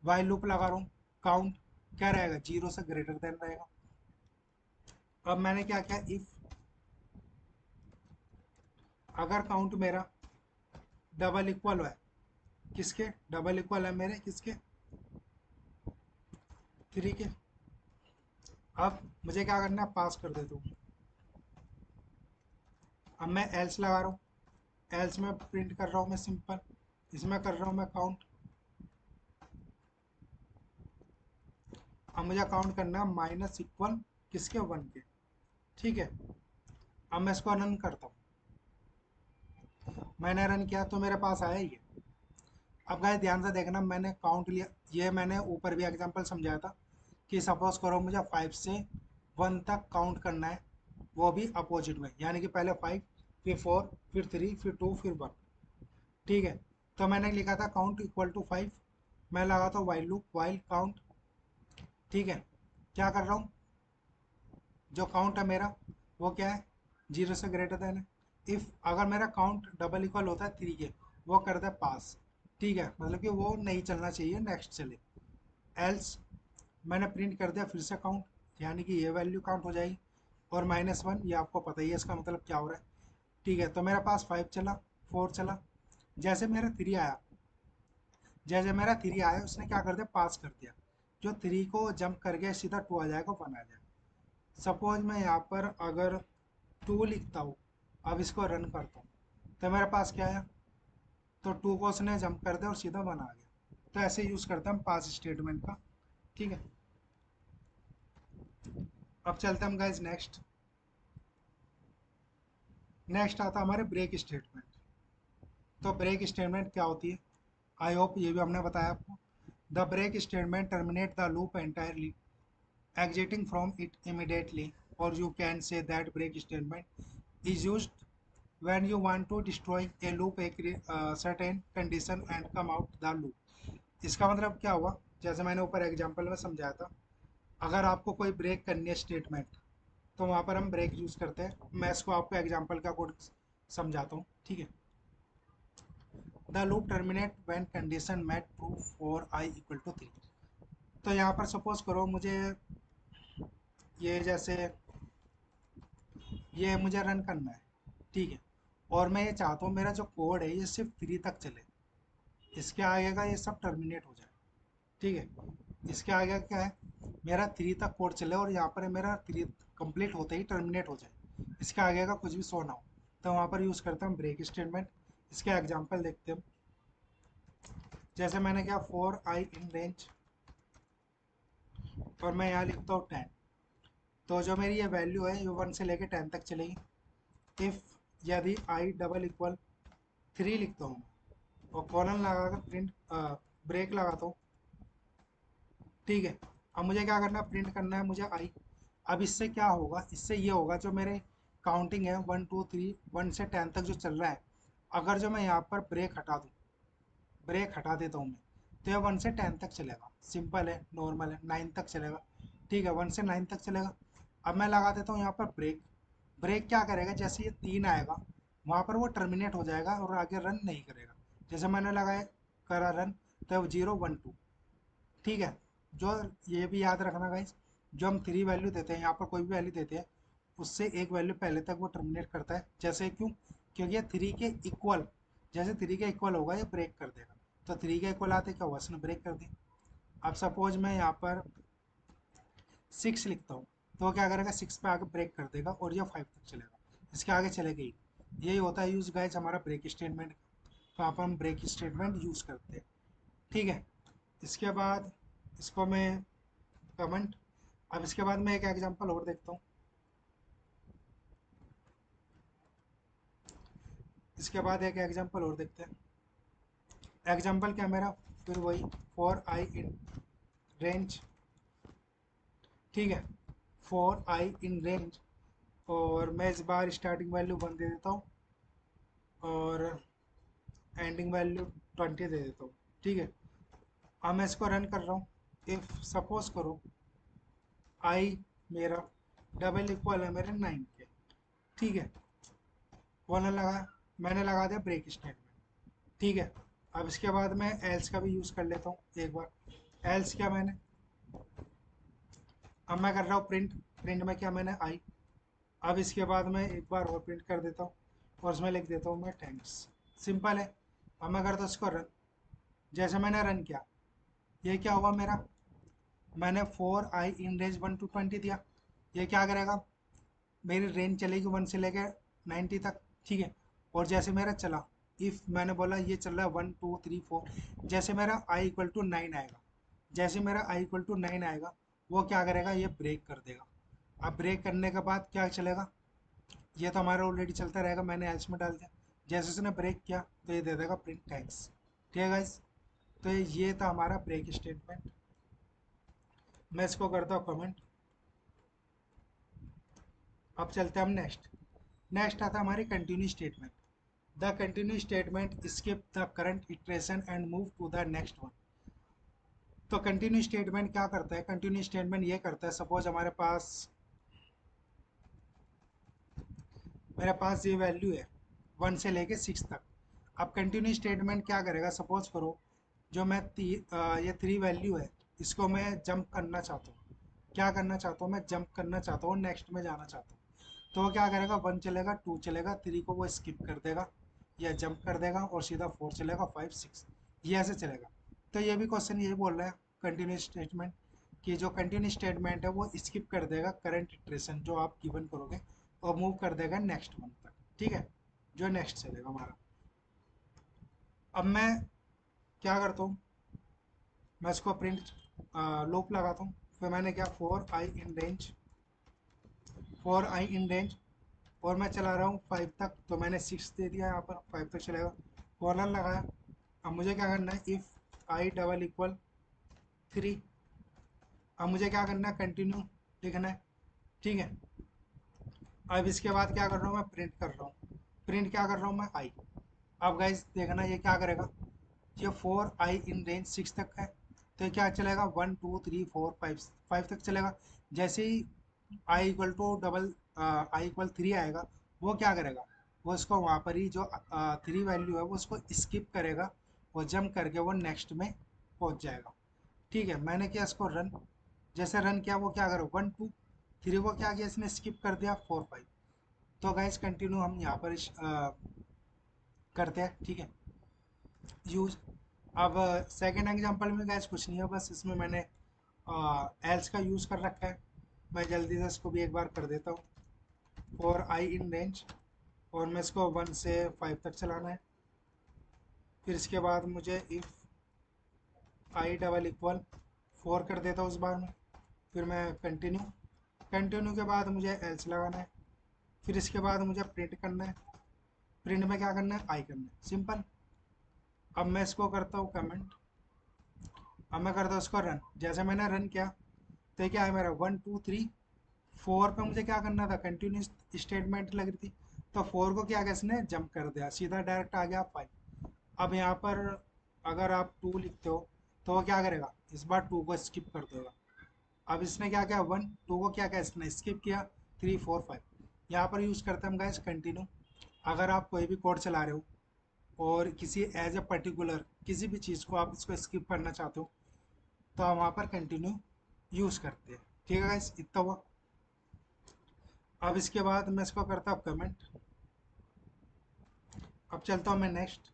[SPEAKER 1] वाइल लूप लगा रहा हूँ, काउंट क्या रहेगा? 0 से ग्रेटर देन रहेगा। अब मैंने क्या किया? इफ अगर काउंट मेरा डबल इक्वल है, किसके डबल इक्वल है? मेरे किसके? 3 के। अब मुझे क्या करना है? पास कर देता हूँ। अब मैं एल्स लगा रहा हूँ, एल्स में प्रिंट कर रहा हूँ मैं सिंपल, इसमें कर रहा हूँ मैं काउंट। अब मुझे काउंट करना है माइनस इक्वल किसके? 1 के, ठीक है। अब मैं इसको रन करता हूँ। मैंने रन किया तो मेरे पास आया ये। अब गाइस ध्यान से देखना, मैंने काउंट लिया, ये मैंने ऊपर भी एग्जांपल समझाया था कि सपोज करो मुझे 5 से 1 तक काउंट करना है, वो भी अपोजिट में, यानी कि पहले 5, फिर 4, फिर 3, फिर 2, फिर 1। ठीक है, तो मैंने लिखा था काउंट इक्वल टू 5, मैं लगा था वाइल लूप, वाइल काउंट। ठीक है, क्या कर रहा हूँ, जो काउंट है मेरा वो क्या है, 0 से ग्रेटर देन है। इफ़ अगर मेरा काउंट डबल इक्वल होता है 3 के, वो करता है पास। ठीक है, मतलब कि वो नहीं चलना चाहिए, नेक्स्ट चले। एल्स मैंने प्रिंट कर दिया फिर से काउंट, यानी कि ये वैल्यू काउंट हो जाएगी। और -1, ये आपको पता ही है इसका मतलब क्या हो रहा है। ठीक है, तो मेरे पास 5 चला, 4 चला, जैसे मेरा 3 आया, जैसे मेरा 3 आया उसने क्या कर दिया, पास कर दिया। जो 3 को जंप कर गया सीधा 2 आ जाएगा, 1 आ जाएगा। सपोज मैं यहाँ पर अगर 2 लिखता हूँ, अब इसको रन करता हूँ, तो मेरे पास क्या आया, तो 2 को उसने जंप कर दिया और सीधा 1 आ गया। तो ऐसे यूज़ करते हैं हम पास स्टेटमेंट का। ठीक है, अब चलते हैं हम गाइज नेक्स्ट। नेक्स्ट आता है हमारे ब्रेक स्टेटमेंट। तो ब्रेक स्टेटमेंट क्या होती है, आई होप ये भी हमने बताया आपको। The break statement terminate the loop entirely, exiting from it immediately, or you can say that break statement is used when you want to destroy a loop, a certain condition and come out the loop। इसका मतलब क्या हुआ, जैसे मैंने ऊपर example में समझाया था, अगर आपको कोई ब्रेक करनी है स्टेटमेंट, तो वहाँ पर हम ब्रेक यूज़ करते हैं। मैं इसको आपको एग्जांपल का कोड समझाता हूँ। ठीक है, the loop terminate when condition met true for I equal to 3। तो यहाँ पर सपोज करो मुझे ये जैसे ये मुझे रन करना है। ठीक है, और मैं ये चाहता हूँ मेरा जो कोड है ये सिर्फ 3 तक चले, इसके आगे का ये सब टर्मिनेट हो जाए। ठीक है, इसके आगे क्या है, मेरा 3 तक कोड चले और यहाँ पर मेरा 3 कंप्लीट होते ही टर्मिनेट हो जाए, इसके आगे का कुछ भी शो ना हो। तो वहाँ पर यूज़ करता हूँ ब्रेक स्टेटमेंट। इसके एग्जाम्पल देखते हैं। जैसे मैंने क्या, 4 i इन रेंज, और मैं यहाँ लिखता हूँ 10, तो जो मेरी ये वैल्यू है ये 1 से लेके 10 तक चलेगी। इफ़ यदि आई डबल इक्वल 3 लिखता हूँ और कॉलन लगा कर प्रिंट ब्रेक लगाता हूँ। ठीक है, अब मुझे क्या करना है, प्रिंट करना है मुझे आई। अब इससे क्या होगा, इससे ये होगा जो मेरे काउंटिंग है 1 2 3 1 से 10 तक जो चल रहा है, अगर जो मैं यहाँ पर ब्रेक हटा दूँ, ब्रेक हटा देता हूँ मैं, तो ये 1 से 10 तक चलेगा। सिंपल है, नॉर्मल है, 9 तक चलेगा। ठीक है, 1 से 9 तक चलेगा। अब मैं लगा देता हूँ यहाँ पर ब्रेक। ब्रेक क्या करेगा, जैसे ये 3 आएगा वहाँ पर वो टर्मिनेट हो जाएगा और आगे रन नहीं करेगा। जैसे मैंने लगाया, करा रन, तो 0 1 2। ठीक है, जो ये भी याद रखना गाइस, जो हम 3 वैल्यू देते हैं, यहाँ पर कोई भी वैल्यू देते हैं, उससे एक वैल्यू पहले तक वो टर्मिनेट करता है। जैसे क्यों, क्योंकि ये 3 के इक्वल, जैसे 3 के इक्वल होगा ये ब्रेक कर देगा। तो 3 के इक्वल आते क्या हुआ, इसने ब्रेक कर दिया। अब सपोज मैं यहाँ पर 6 लिखता हूँ, तो वो क्या करेगा, 6 पे आगे ब्रेक कर देगा और ये 5 तक चलेगा, इसके आगे चलेगा ही। यही होता है यूज गाइस हमारा ब्रेक स्टेटमेंट का। तो यहाँ पर हम ब्रेक स्टेटमेंट यूज़ करते हैं। ठीक है, इसके बाद इसको मैं कमेंट, अब इसके बाद मैं एक एग्जांपल और देखता हूँ। इसके बाद एक एग्जांपल और देखते हैं। एग्जांपल क्या मेरा, फिर वही 4 i इन रेंज। ठीक है, 4 i इन रेंज, और मैं इस बार स्टार्टिंग वैल्यू 1 दे देता हूँ और एंडिंग वैल्यू 20 दे देता हूँ। ठीक है, अब मैं इसको रन कर रहा हूँ। इफ़ सपोज करो आई मेरा डबल इक्वल है मेरे 9 के। ठीक है, कॉलन लगा, मैंने लगा दिया ब्रेक स्टेटमेंट। ठीक है, अब इसके बाद मैं एल्स का भी यूज़ कर लेता हूँ एक बार। एल्स क्या मैंने, अब मैं कर रहा हूँ प्रिंट। प्रिंट में क्या मैंने आई। अब इसके बाद मैं एक बार और प्रिंट कर देता हूँ और उसमें लिख देता हूँ मैं थैंक्स। सिंपल है। अब मैं करता हूँ इसको रन। जैसे मैंने रन किया, ये क्या हुआ मेरा, मैंने 4 i इन रेंज 1 to 20 दिया। ये क्या करेगा, मेरी रेंज चलेगी 1 से लेकर 90 तक। ठीक है, और जैसे मेरा चला, इफ़ मैंने बोला ये चल रहा है 1 2 3 4, जैसे मेरा आई इक्वल टू 9 आएगा, जैसे मेरा आई इक्वल टू 9 आएगा, वो क्या करेगा, ये ब्रेक कर देगा। अब ब्रेक करने के बाद क्या चलेगा, ये तो हमारा ऑलरेडी चलता रहेगा, मैंने एल्स में डाल दिया। जैसे उसने ब्रेक किया तो ये दे देगा प्रिंट एक्स। ठीक है गाइस, तो ये था हमारा ब्रेक स्टेटमेंट। मैं इसको करता हूँ कमेंट। अब चलते हैं हम नेक्स्ट। नेक्स्ट आता है हमारी continue statement. The continue statement skip the current iteration and move to the next one. तो कंटिन्यू स्टेटमेंट क्या करता है? कंटिन्यू स्टेटमेंट ये करता है, सपोज हमारे पास, मेरे पास ये वैल्यू है 1 से लेके 6 तक। अब कंटिन्यू स्टेटमेंट क्या करेगा? सपोज करो जो मैं ये 3 वैल्यू है, इसको मैं जंप करना चाहता हूँ। क्या करना चाहता हूँ? मैं जंप करना चाहता हूँ, नेक्स्ट में जाना चाहता हूँ। तो वो क्या करेगा? 1 चलेगा, 2 चलेगा, 3 को वो स्किप कर देगा या जंप कर देगा और सीधा 4 चलेगा, 5 6, ये ऐसे चलेगा। तो ये भी क्वेश्चन यही बोल रहा है कंटिन्यूस स्टेटमेंट, कि जो कंटिन्यूस स्टेटमेंट है वो स्किप कर देगा करंट इटरेशन जो आप गिवन करोगे और मूव कर देगा नेक्स्ट वन तक। ठीक है, जो नेक्स्ट चलेगा हमारा। अब मैं क्या करता हूँ? मैं इसको प्रिंट लूप लगाता हूँ। फिर मैंने क्या, 4 i इन रेंज और मैं चला रहा हूँ 5 तक, तो मैंने 6 दे दिया, यहाँ पर 5 तक चलेगा। कॉलन लगाया। अब मुझे क्या करना है? If I double equal 3। अब मुझे क्या करना है? कंटिन्यू लिखना है। ठीक है, अब इसके बाद क्या कर रहा हूँ? मैं प्रिंट कर रहा हूँ। प्रिंट क्या कर रहा हूँ मैं? आई। अब गाइस देखना ये क्या करेगा? ये 4 i इन रेंज 6 तक है, तो ये क्या चलेगा? 1 2 3 4 5, 5 तक चलेगा। जैसे ही आई इक्वल 3 आएगा, वो क्या करेगा? वो इसको वहाँ पर ही जो 3 वैल्यू है वो उसको स्किप करेगा और जंप करके वो नेक्स्ट में पहुँच जाएगा। ठीक है, मैंने किया इसको रन। जैसे रन किया वो क्या करो? 1 2 3 को क्या किया इसने? स्किप कर दिया 4 5। तो गाइस कंटिन्यू हम यहाँ पर करते हैं। ठीक है, यूज। अब सेकेंड एग्जांपल में गैस कुछ नहीं है, बस इसमें मैंने एल्स का यूज़ कर रखा है। मैं जल्दी से इसको भी एक बार कर देता हूँ। 4 i इन रेंज और मैं इसको 1 से 5 तक चलाना है। फिर इसके बाद मुझे इफ़ आई डबल इक्वल 4 कर देता हूँ उस बार में। फिर मैं कंटिन्यू। कंटिन्यू के बाद मुझे एल्स लगाना है। फिर इसके बाद मुझे प्रिंट करना है। प्रिंट में क्या करना है? आई करना है, सिंपल। अब मैं इसको करता हूँ कमेंट। अब मैं करता हूँ इसको रन। जैसे मैंने रन किया तो क्या है मेरा? 1 2 3 4 पे मुझे क्या करना था? कंटिन्यूस स्टेटमेंट लग रही थी, तो 4 को क्या किया इसने? जंप कर दिया, सीधा डायरेक्ट आ गया 5। अब यहाँ पर अगर आप 2 लिखते हो तो वो क्या करेगा? इस बार 2 को स्किप कर देगा। अब इसने क्या किया? 1 2 को क्या किया इसने? स्किप किया। 3 4 5 यहाँ पर यूज़ करते हैं हम गाइस कंटिन्यू। अगर आप कोई भी कोड चला रहे हो और किसी एज ए पर्टिकुलर किसी भी चीज़ को आप इसको स्किप करना चाहते हो, तो हम वहाँ पर कंटिन्यू यूज़ करते हैं। ठीक है गाइस, इतना हुआ। अब इसके बाद मैं इसको करता हूँ कमेंट। अब चलता हूँ मैं नेक्स्ट।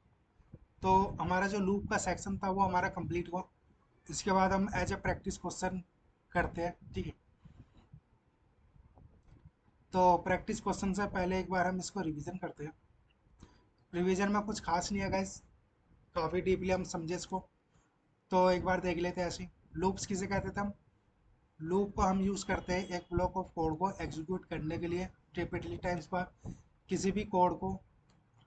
[SPEAKER 1] तो हमारा जो लूप का सेक्शन था वो हमारा कंप्लीट हुआ। इसके बाद हम एज ए प्रैक्टिस क्वेश्चन करते हैं। ठीक है, तो प्रैक्टिस क्वेश्चन से पहले एक बार हम इसको रिवीजन करते हैं। रिवीजन में कुछ खास नहीं है गाइस, काफ़ी डीपली हम समझे इसको। तो एक बार देख लेते हैं ऐसे। लूप्स किसे कहते थे हम? लूप को हम यूज़ करते हैं एक ब्लॉक ऑफ कोड को एग्जीक्यूट करने के लिए रिपीटली टाइम्स पर, किसी भी कोड को।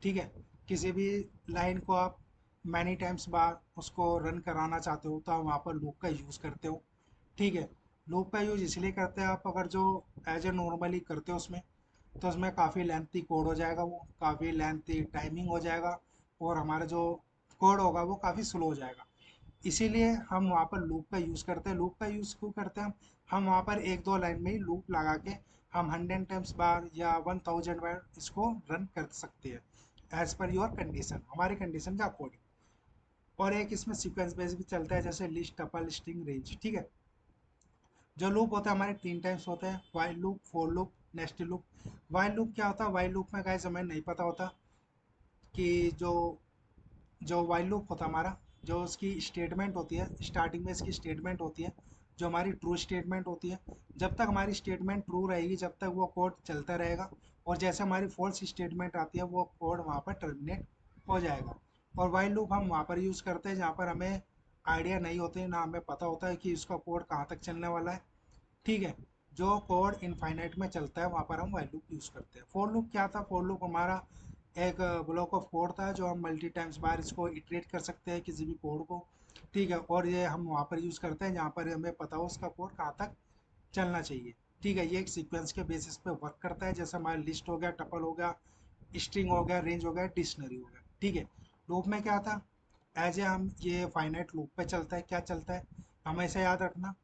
[SPEAKER 1] ठीक है, किसी भी लाइन को आप मैनी टाइम्स बार उसको रन कराना चाहते हो तो आप वहाँ पर लूप का यूज़ करते हो। ठीक है, लूप का यूज़ इसलिए करते हैं आप, अगर जो एज ए नॉर्मली करते हो उसमें, तो उसमें काफ़ी लेंथी कोड हो जाएगा, वो काफ़ी लेंथी टाइमिंग हो जाएगा और हमारा जो कोड होगा वो काफ़ी स्लो हो जाएगा। इसीलिए हम वहाँ पर लूप का यूज़ करते हैं। लूप का यूज़ क्यों करते हैं हम वहाँ पर एक दो लाइन में ही लूप लगा के हम 100 टाइम्स बार या 1000 बार इसको रन कर सकते हैं एज पर योर कंडीशन, हमारी कंडीशन के अकॉर्डिंग। और एक इसमें सीक्वेंस बेस भी चलता है, जैसे लिस्ट, टपल, स्ट्रिंग, रेंज। ठीक है, जो लूप होता है हमारे 3 टाइप्स होते हैं, while loop, for loop, nested loop. While loop क्या होता है? वाइल लूप में गाइस हमें नहीं पता होता कि जो जो वाइल लूप होता है हमारा, जो उसकी स्टेटमेंट होती है, स्टार्टिंग में इसकी स्टेटमेंट होती है जो हमारी ट्रू स्टेटमेंट होती है। जब तक हमारी स्टेटमेंट ट्रू रहेगी जब तक वो कोड चलता रहेगा, और जैसे हमारी फॉल्स स्टेटमेंट आती है वो कोड वहाँ पर टर्मिनेट हो जाएगा। और वाइल लूप हम वहाँ पर यूज़ करते हैं जहाँ पर हमें आइडिया नहीं होते, ना हमें पता होता है कि इसका कोड कहाँ तक चलने वाला है। ठीक है, जो कोड इनफाइनाइट में चलता है वहाँ पर हम वाइल लूप यूज़ करते हैं। फॉर लूप क्या था? फॉर लूप हमारा एक ब्लॉक ऑफ कोड था जो हम मल्टी टाइम्स बार इसको इटरेट कर सकते हैं किसी भी कोड को, ठीक है। और ये हम वहाँ पर यूज़ करते हैं जहाँ पर हमें पता हो उसका कोड कहाँ तक चलना चाहिए, ठीक है। ये एक सीक्वेंस के बेसिस पे वर्क करता है, जैसे हमारा लिस्ट हो गया, टपल हो गया, स्ट्रिंग हो गया, रेंज हो गया, डिक्शनरी हो गया, ठीक है। लूप में क्या था, एज ए हम ये फाइनाइट लूप पे चलता है, क्या चलता है हमेशा याद रखना,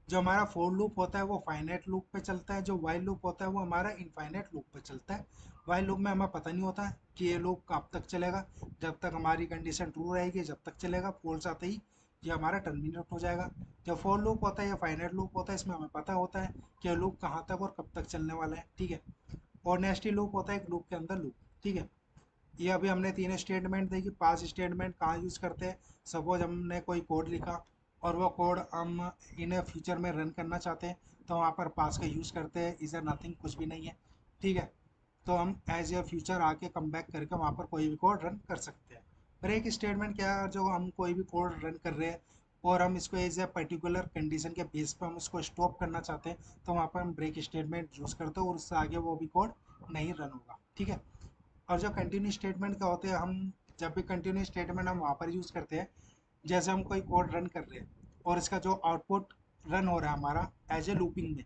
[SPEAKER 1] जो हमारा फोर लूप होता है वो फाइनाइट लूप पे चलता है, जो वाइल लूप होता है वो हमारा इनफाइनाइट लूप पे चलता है। वाइल लूप में हमें पता नहीं होता है कि ये लूप कब तक चलेगा, जब तक हमारी कंडीशन ट्रू रहेगी जब तक चलेगा, फॉल्स आते ही ये हमारा टर्मिनेट हो जाएगा। जब फोर लूप होता है या फाइनाइट लूप होता है इसमें हमें पता होता है कि ये लूप कहाँ तक और कब तक चलने वाला है, ठीक है। और नेक्स्ट लूप होता है एक लूप के अंदर लूप, ठीक है। ये अभी हमने तीन स्टेटमेंट देखी। पास स्टेटमेंट कहाँ यूज़ करते हैं, सपोज हमने कोई कोड लिखा और वो कोड हम इन फ्यूचर में रन करना चाहते हैं तो वहाँ पर पास का यूज़ करते हैं, इज़ नथिंग, कुछ भी नहीं है, ठीक है। तो हम एज ए फ्यूचर आके कम बैक करके वहाँ पर कोई भी कोड रन कर सकते हैं। ब्रेक स्टेटमेंट क्या है, जो हम कोई भी कोड रन कर रहे हैं और हम इसको एज ए पर्टिकुलर कंडीशन के बेस पर हम उसको स्टॉप करना चाहते हैं तो वहाँ पर हम ब्रेक स्टेटमेंट यूज़ करते हैं और उससे आगे वो भी कोड नहीं रन होगा, ठीक है। और जो कंटिन्यू स्टेटमेंट क्या होते हैं, हम जब भी कंटिन्यू स्टेटमेंट हम वहाँ पर यूज़ करते हैं, जैसे हम कोई कोड रन कर रहे हैं और इसका जो आउटपुट रन हो रहा है हमारा एज ए लूपिंग में,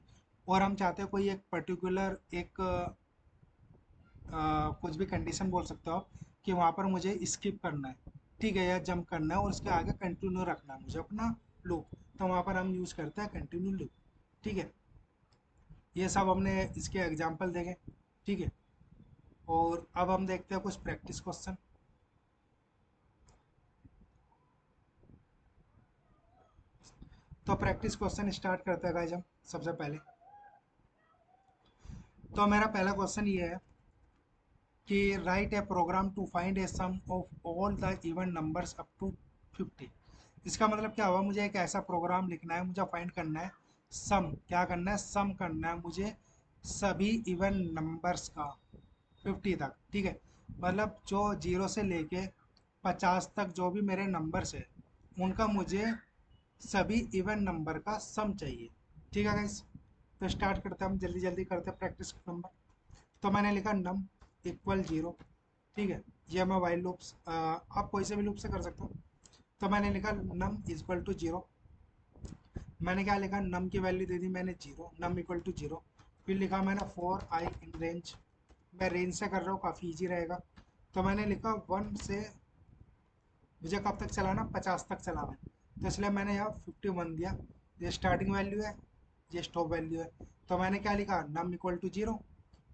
[SPEAKER 1] और हम चाहते हैं कोई एक पर्टिकुलर एक कुछ भी कंडीशन बोल सकते हो आप कि वहाँ पर मुझे स्किप करना है, ठीक है, या जंप करना है और उसके आगे कंटिन्यू रखना है मुझे अपना लूप, तो वहाँ पर हम यूज़ करते हैं कंटिन्यू लूप, ठीक है। ये सब हमने इसके एग्जाम्पल देखे, ठीक है। और अब हम देखते हैं कुछ प्रैक्टिस क्वेश्चन। तो प्रैक्टिस क्वेश्चन स्टार्ट करते हैं गाइस हम। सबसे पहले तो मेरा पहला क्वेश्चन ये है कि write a program to find a sum of all the even numbers up to 50। इसका मतलब क्या हुआ, मुझे एक ऐसा प्रोग्राम लिखना है, मुझे फाइंड करना है सम, क्या करना है, सम करना है मुझे सभी इवन नंबर्स का 50 तक, ठीक है। मतलब जो 0 से लेके 50 तक जो भी मेरे नंबर्स है उनका मुझे सभी इवन नंबर का सम चाहिए, ठीक है गाइस। तो स्टार्ट करते हैं हम, जल्दी जल्दी करते हैं प्रैक्टिस नंबर। तो मैंने लिखा नम इक्वल 0, ठीक है। ये मैं वाइल लूप्स आप कोई से भी लूप से कर सकते हो। तो मैंने लिखा नम इक्वल टू 0, मैंने क्या लिखा, नम की वैल्यू दे दी मैंने 0, नम इक्वल टू 0। फिर लिखा मैंने फॉर आई इन रेंज, मैं रेंज से कर रहा हूँ काफ़ी ईजी रहेगा। तो मैंने लिखा 1 से मुझे कब तक चलाना, 50 तक चलाना है, तो इसलिए मैंने यहाँ 51 दिया। ये स्टार्टिंग वैल्यू है, ये स्टॉप वैल्यू है। तो मैंने क्या लिखा, num equal to 0,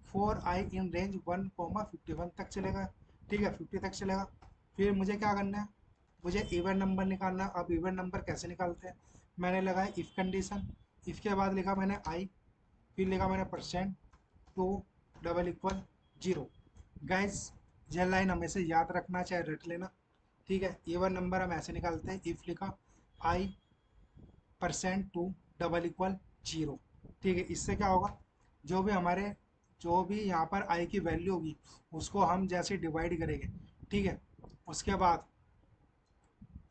[SPEAKER 1] for I in range 1,51 तक चलेगा, ठीक है, 50 तक चलेगा। फिर मुझे क्या करना है, मुझे इवन नंबर निकालना है। अब इवन नंबर कैसे निकालते हैं, मैंने लगाया इफ़ कंडीशन, इफ़ के बाद लिखा मैंने आई, फिर लिखा मैंने परसेंट टू डबल इक्वल 0। गाइस ये लाइन हमेशा याद रखना, चाहे रट लेना, ठीक है। इवन नंबर हम ऐसे निकालते हैं, इफ़ लिखा आई परसेंट टू डबल इक्वल 0, ठीक है। इससे क्या होगा, जो भी हमारे जो भी यहाँ पर आई की वैल्यू होगी उसको हम जैसे डिवाइड करेंगे, ठीक है, उसके बाद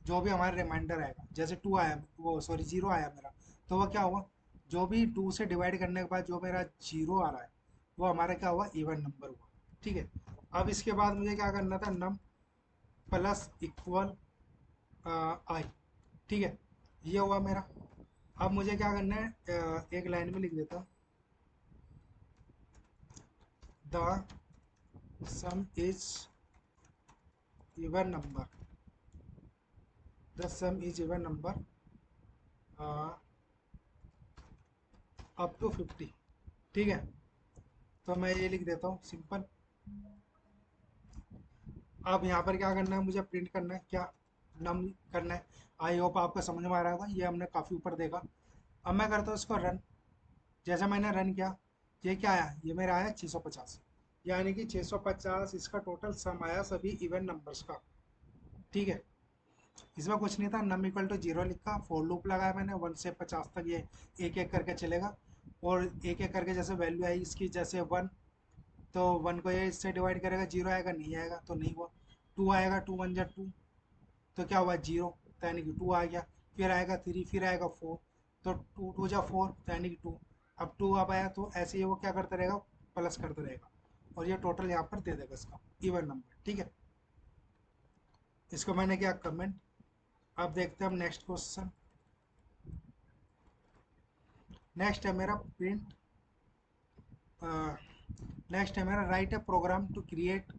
[SPEAKER 1] जो भी हमारा रिमाइंडर आएगा, जैसे 2 आया, वो सॉरी 0 आया मेरा, तो वो क्या हुआ, जो भी 2 से डिवाइड करने के बाद जो मेरा 0 आ रहा है वो हमारा क्या हुआ, इवन नंबर हुआ, ठीक है। अब इसके बाद मुझे क्या करना था, नम प्लस इक्वल आई, ठीक है, ये हुआ मेरा। अब मुझे क्या करना है, एक लाइन में लिख देता हूँ, the sum is even number, the sum is even number up to 50, ठीक है। तो मैं ये लिख देता हूँ सिंपल। अब यहाँ पर क्या करना है, मुझे प्रिंट करना है क्या, नम करना है। आई होप आपको समझ में आ रहा होगा, ये हमने काफ़ी ऊपर देखा। अब मैं करता हूँ इसको रन। जैसा मैंने रन किया, ये क्या आया, ये मेरा आया 650, यानी कि 650 इसका टोटल सम आया सभी इवन नंबर्स का, ठीक है। इसमें कुछ नहीं था, नम इक्वल टू 0 लिखा, फॉर लूप लगाया मैंने 1 से 50 तक, ये एक एक करके चलेगा। और एक एक करके जैसे वैल्यू आई इसकी, जैसे 1, तो 1 को ये इससे डिवाइड करेगा, 0 आएगा, नहीं आएगा तो नहीं हुआ। 2 आएगा, 2 1 जा 2, तो क्या हुआ 0, तो यानी कि 2 आ गया। फिर आएगा 3, फिर आएगा 4, तो 2 2 जा 4, तो यानी कि 2। अब 2 अब आया तो ऐसे ही वो क्या करता रहेगा, प्लस करता रहेगा। और ये टोटल यहाँ पर दे देगा इसका इवन नंबर। ठीक है, इसको मैंने किया कमेंट। अब देखते हैं हम नेक्स्ट क्वेश्चन। नेक्स्ट है मेरा प्रिंट, नेक्स्ट है मेरा write a program to create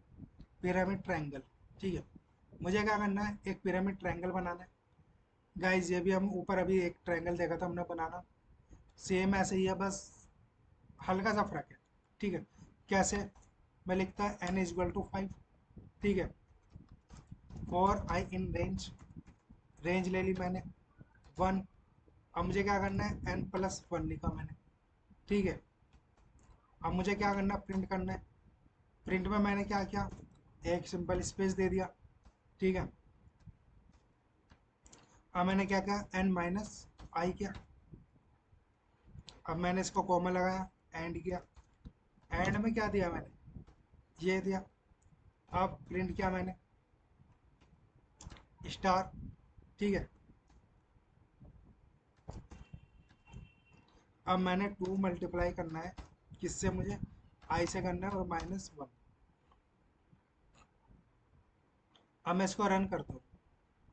[SPEAKER 1] pyramid triangle. ठीक है, मुझे क्या करना है, एक पिरामिड ट्रायंगल बनाना है। गाइज ये भी हम ऊपर अभी एक ट्रायंगल देखा था हमने बनाना, सेम ऐसे ही है, बस हल्का सा फर्क है। ठीक है, कैसे, मैं लिखता n इज इक्वल टू 5। ठीक है, for I in range, range ले ली मैंने 1। अब मुझे क्या करना है, n प्लस 1 लिखा मैंने। ठीक है, अब मुझे क्या करना है, प्रिंट करना है। प्रिंट में मैंने क्या किया, एक सिंपल स्पेस दे दिया। ठीक है, अब मैंने क्या किया, n माइनस आई किया। अब मैंने इसको कॉमा लगाया, एंड किया। एंड में क्या दिया मैंने, ये दिया। अब प्रिंट किया मैंने स्टार। ठीक है, अब मैंने 2 मल्टीप्लाई करना है, किससे, मुझे आई से करना है, और -1। अब मैं इसको रन करता हूँ।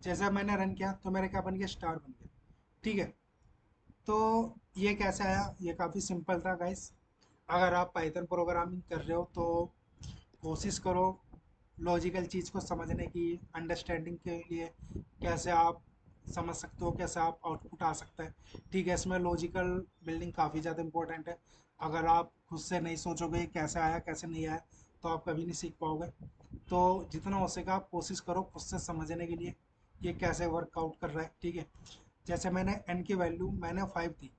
[SPEAKER 1] जैसा मैंने रन किया तो मेरा क्या बन गया, स्टार बन गया। ठीक है, तो ये कैसे आया, ये काफ़ी सिंपल था गाइस। अगर आप पाइथन प्रोग्रामिंग कर रहे हो तो कोशिश करो लॉजिकल चीज़ को समझने की, अंडरस्टैंडिंग के लिए, कैसे आप समझ सकते हो, कैसे आप आउटपुट आ सकता है। ठीक है, इसमें लॉजिकल बिल्डिंग काफ़ी ज़्यादा इंपॉर्टेंट है। अगर आप खुद से नहीं सोचोगे कैसे आया कैसे नहीं आया, तो आप कभी नहीं सीख पाओगे। तो जितना हो सके आप कोशिश करो खुद से समझने के लिए, ये कैसे वर्कआउट कर रहा है। ठीक है, जैसे मैंने n की वैल्यू मैंने 5 दी,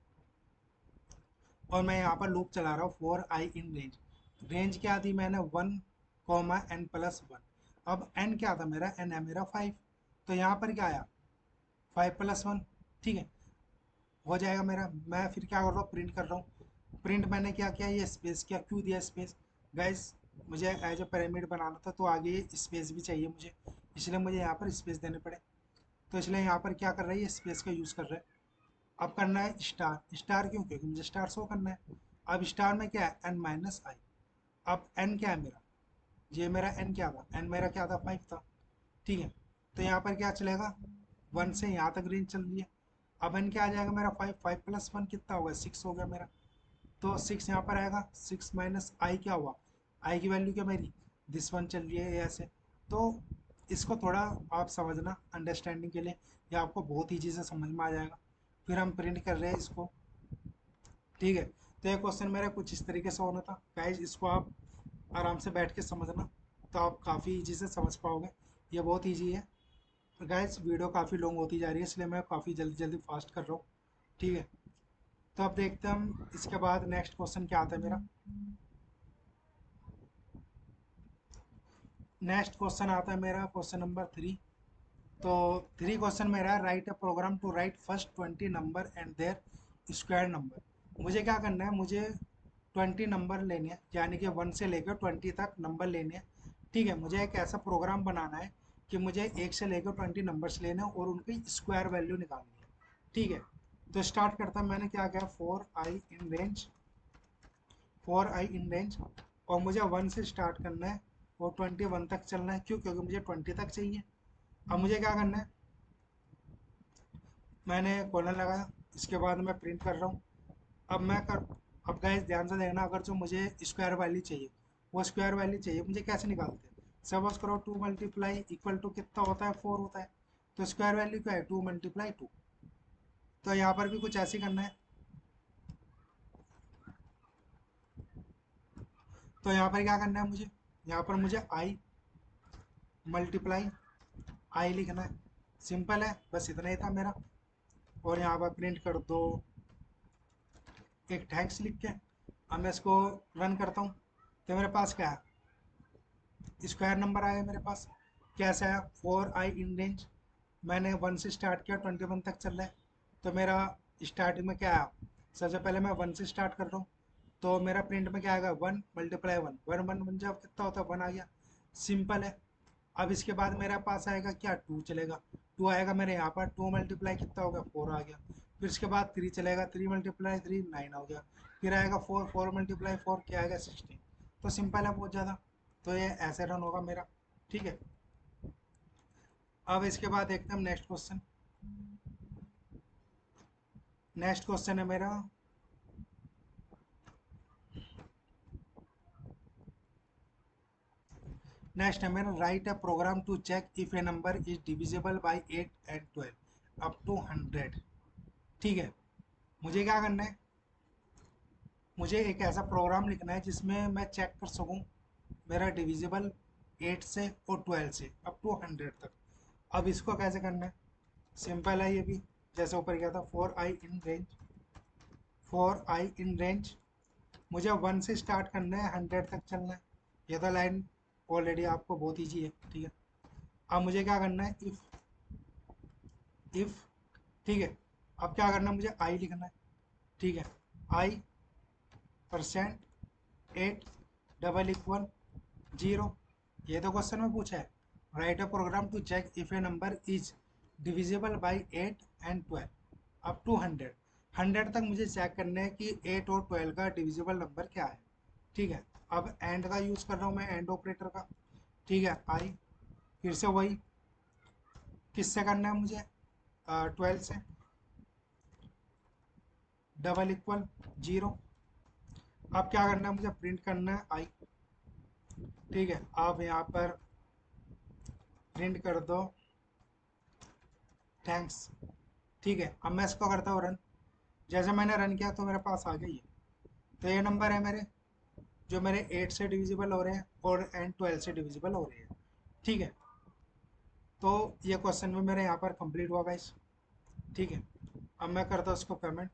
[SPEAKER 1] और मैं यहाँ पर लूप चला रहा हूँ for I in range. Range क्या दी मैंने, 1, n+1। अब n क्या था मेरा, n है मेरा 5। तो यहाँ पर क्या आया, 5+1। ठीक है, हो जाएगा मेरा। मैं फिर क्या कर रहा हूँ, प्रिंट कर रहा हूँ। प्रिंट मैंने क्या किया, ये स्पेस किया, क्यों दिया स्पेस, गाइस मुझे एज ए पिरामिड बनाना था तो आगे स्पेस भी चाहिए मुझे, इसलिए मुझे यहाँ पर स्पेस देने पड़े। तो इसलिए यहाँ पर क्या कर रहा है, ये स्पेस का यूज़ कर रहा है। अब करना है स्टार। स्टार क्यों, क्योंकि मुझे स्टार शो करना है। अब स्टार में क्या है, n-i। अब n क्या है मेरा, ये मेरा n क्या था, n मेरा क्या था, 5 था। ठीक है, तो यहाँ पर क्या चलेगा, 1 से यहाँ तक रेंज चल रही है। अब n क्या आ जाएगा मेरा, 5। 5+1 कितना होगा, 6 हो गया मेरा। तो 6 यहाँ पर आएगा, 6 माइनस आई क्या हुआ, आई की वैल्यू क्या मेरी, दिस वन चल रही है ऐसे। तो इसको थोड़ा आप समझना अंडरस्टैंडिंग के लिए, या आपको बहुत ईजी से समझ में आ जाएगा। फिर हम प्रिंट कर रहे हैं इसको। ठीक है, तो ये क्वेश्चन मेरा कुछ इस तरीके से होना था गाइज, इसको आप आराम से बैठ के समझना, तो आप काफ़ी इजी से समझ पाओगे। ये बहुत इजी है। गाइज वीडियो काफ़ी लॉन्ग होती जा रही है, इसलिए मैं काफ़ी जल्दी जल्दी फास्ट कर रहा हूँ। ठीक है, तो अब देखते हैं हम इसके बाद नेक्स्ट क्वेश्चन क्या आता है मेरा। नेक्स्ट क्वेश्चन आता है मेरा क्वेश्चन नंबर 3। तो 3 क्वेश्चन मेरा है, write a program to write first 20 number and their square number. मुझे क्या करना है, मुझे 20 नंबर लेने हैं, यानी कि 1 से लेकर 20 तक नंबर लेने हैं। ठीक है, मुझे एक ऐसा प्रोग्राम बनाना है कि मुझे 1 से लेकर 20 नंबर्स लेने हैं और उनकी स्क्वायर वैल्यू निकालनी है। ठीक है, तो स्टार्ट करता हूँ। मैंने क्या किया, for I in range, for I in range, और मुझे 1 से स्टार्ट करना है और 21 तक चलना है। क्यों, क्योंकि मुझे 20 तक चाहिए। अब मुझे क्या करना है, मैंने कॉलन लगाया, इसके बाद मैं प्रिंट कर रहा हूँ। अब मैं कर अब गाइस ध्यान से देखना, अगर जो मुझे स्क्वायर वैल्यू चाहिए, वो स्क्वायर वैल्यू चाहिए मुझे कैसे निकालते हैं। सपोज करो 2 मल्टीप्लाई इक्वल टू कितना होता है, 4 होता है। तो स्क्वायर वैल्यू क्या है, 2 × 2। तो यहाँ पर भी कुछ ऐसे ही करना है। तो यहाँ पर क्या करना है मुझे, यहाँ पर मुझे आई मल्टीप्लाई आई लिखना है। सिंपल है, बस इतना ही था मेरा। और यहाँ पर प्रिंट कर दो एक थैंक्स लिख के। अब मैं इसको रन करता हूँ, तो मेरे पास क्या है, स्क्वायर नंबर आया मेरे पास। कैसे आया, 4 आई इन रेंज, मैंने 1 से स्टार्ट किया, 21 तक चल रहा है। तो मेरा स्टार्टिंग में क्या आया, सबसे पहले मैं 1 से स्टार्ट कर रहा हूँ, तो मेरा प्रिंट में क्या आएगा, 1 × 1। 1 जब कितना होता है, 1 आ गया। सिंपल है। अब इसके बाद मेरे पास आएगा क्या, 2 चलेगा। 2 आएगा मेरे यहाँ पर, 2 मल्टीप्लाई कितना हो गया, 4 आ गया। फिर इसके बाद 3 चलेगा, 3 × 3 9 हो गया। फिर आएगा 4, 4 × 4 क्या आएगा, 16। तो सिंपल है बहुत ज़्यादा। तो ये ऐसे रन होगा मेरा, ठीक है। अब इसके बाद देखते हैं हम नेक्स्ट क्वेश्चन। नेक्स्ट क्वेश्चन है मेरा, नेक्स्ट है मेरा, write a program to check if a number is divisible by 8 and 12 up to 100। ठीक है, मुझे क्या करना है, मुझे एक ऐसा प्रोग्राम लिखना है जिसमें मैं चेक कर सकूं मेरा डिविजिबल 8 से और 12 से अप टू 100 तक। अब इसको कैसे करना है, सिंपल है ये भी, जैसे ऊपर किया था, फॉर आई इन रेंज, मुझे 1 से स्टार्ट करना है, 100 तक चलना है। ये तो लाइन ऑलरेडी आपको बहुत ईजी है, ठीक है। अब मुझे क्या करना है, इफ, ठीक है। अब क्या करना है, मुझे आई लिखना है, ठीक है। आई परसेंट 8 डबल इक्वल 0, ये तो क्वेश्चन में पूछा है। Write a program to check if a number is divisible by 8 and 12 up to 100। 100 तक मुझे चेक करना है कि 8 और 12 का डिविजिबल नंबर क्या है, ठीक है। अब एंड का यूज़ कर रहा हूँ मैं, एंड ऑपरेटर का, ठीक है। आई फिर से वही, किससे करना है मुझे, 12 से, डबल इक्वल 0। अब क्या करना है, मुझे प्रिंट करना है आई, ठीक है। आप यहाँ पर प्रिंट कर दो थैंक्स, ठीक है। अब मैं इसको करता हूँ रन। जैसे मैंने रन किया तो मेरे पास आ गई है। तो ये नंबर है मेरे, जो मेरे 8 से डिविजिबल हो रहे हैं और एंड 12 से डिविजिबल हो रहे हैं, ठीक है। तो ये क्वेश्चन भी मेरे यहाँ पर कंप्लीट हुआ गाइस, ठीक है। अब मैं करता हूँ उसको पेमेंट।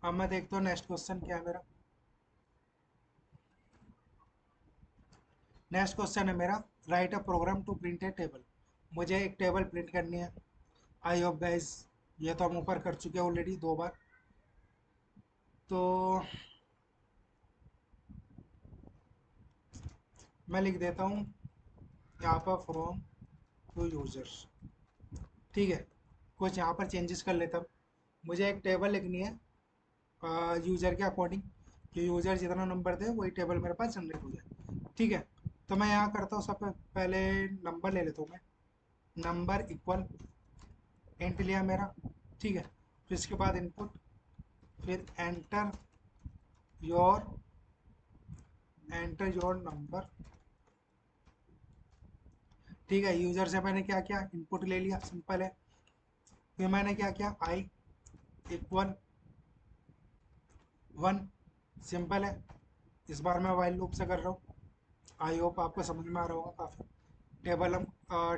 [SPEAKER 1] अब मैं देखता हूँ नेक्स्ट क्वेश्चन क्या है मेरा। नेक्स्ट क्वेश्चन है मेरा, write a program to print a table, मुझे एक टेबल प्रिंट करनी है। आई होप गाइस, ये तो हम ऊपर कर चुके हैं ऑलरेडी 2 बार। तो मैं लिख देता हूँ यहाँ पर फ्रॉम टू यूजर्स, ठीक है। कुछ यहाँ पर चेंजेस कर लेता हूँ। मुझे एक टेबल लिखनी है यूज़र के अकॉर्डिंग, कि यूज़र जितना नंबर दे वही टेबल मेरे पास जनरेट हो जाए, ठीक है। तो मैं यहाँ करता हूँ, सबसे पहले नंबर ले लेता हूँ मैं, नंबर इक्वल इंट लिया मेरा, ठीक है। फिर इसके बाद इनपुट, फिर योर एंटर योर नंबर, ठीक है। यूज़र से मैंने क्या किया, इनपुट ले लिया, सिंपल है। फिर मैंने क्या किया, आई इक्वल 1, सिंपल है। इस बार मैं वाइल लूप से कर रहा हूँ। आई होप आपको समझ में आ रहा होगा काफ़ी।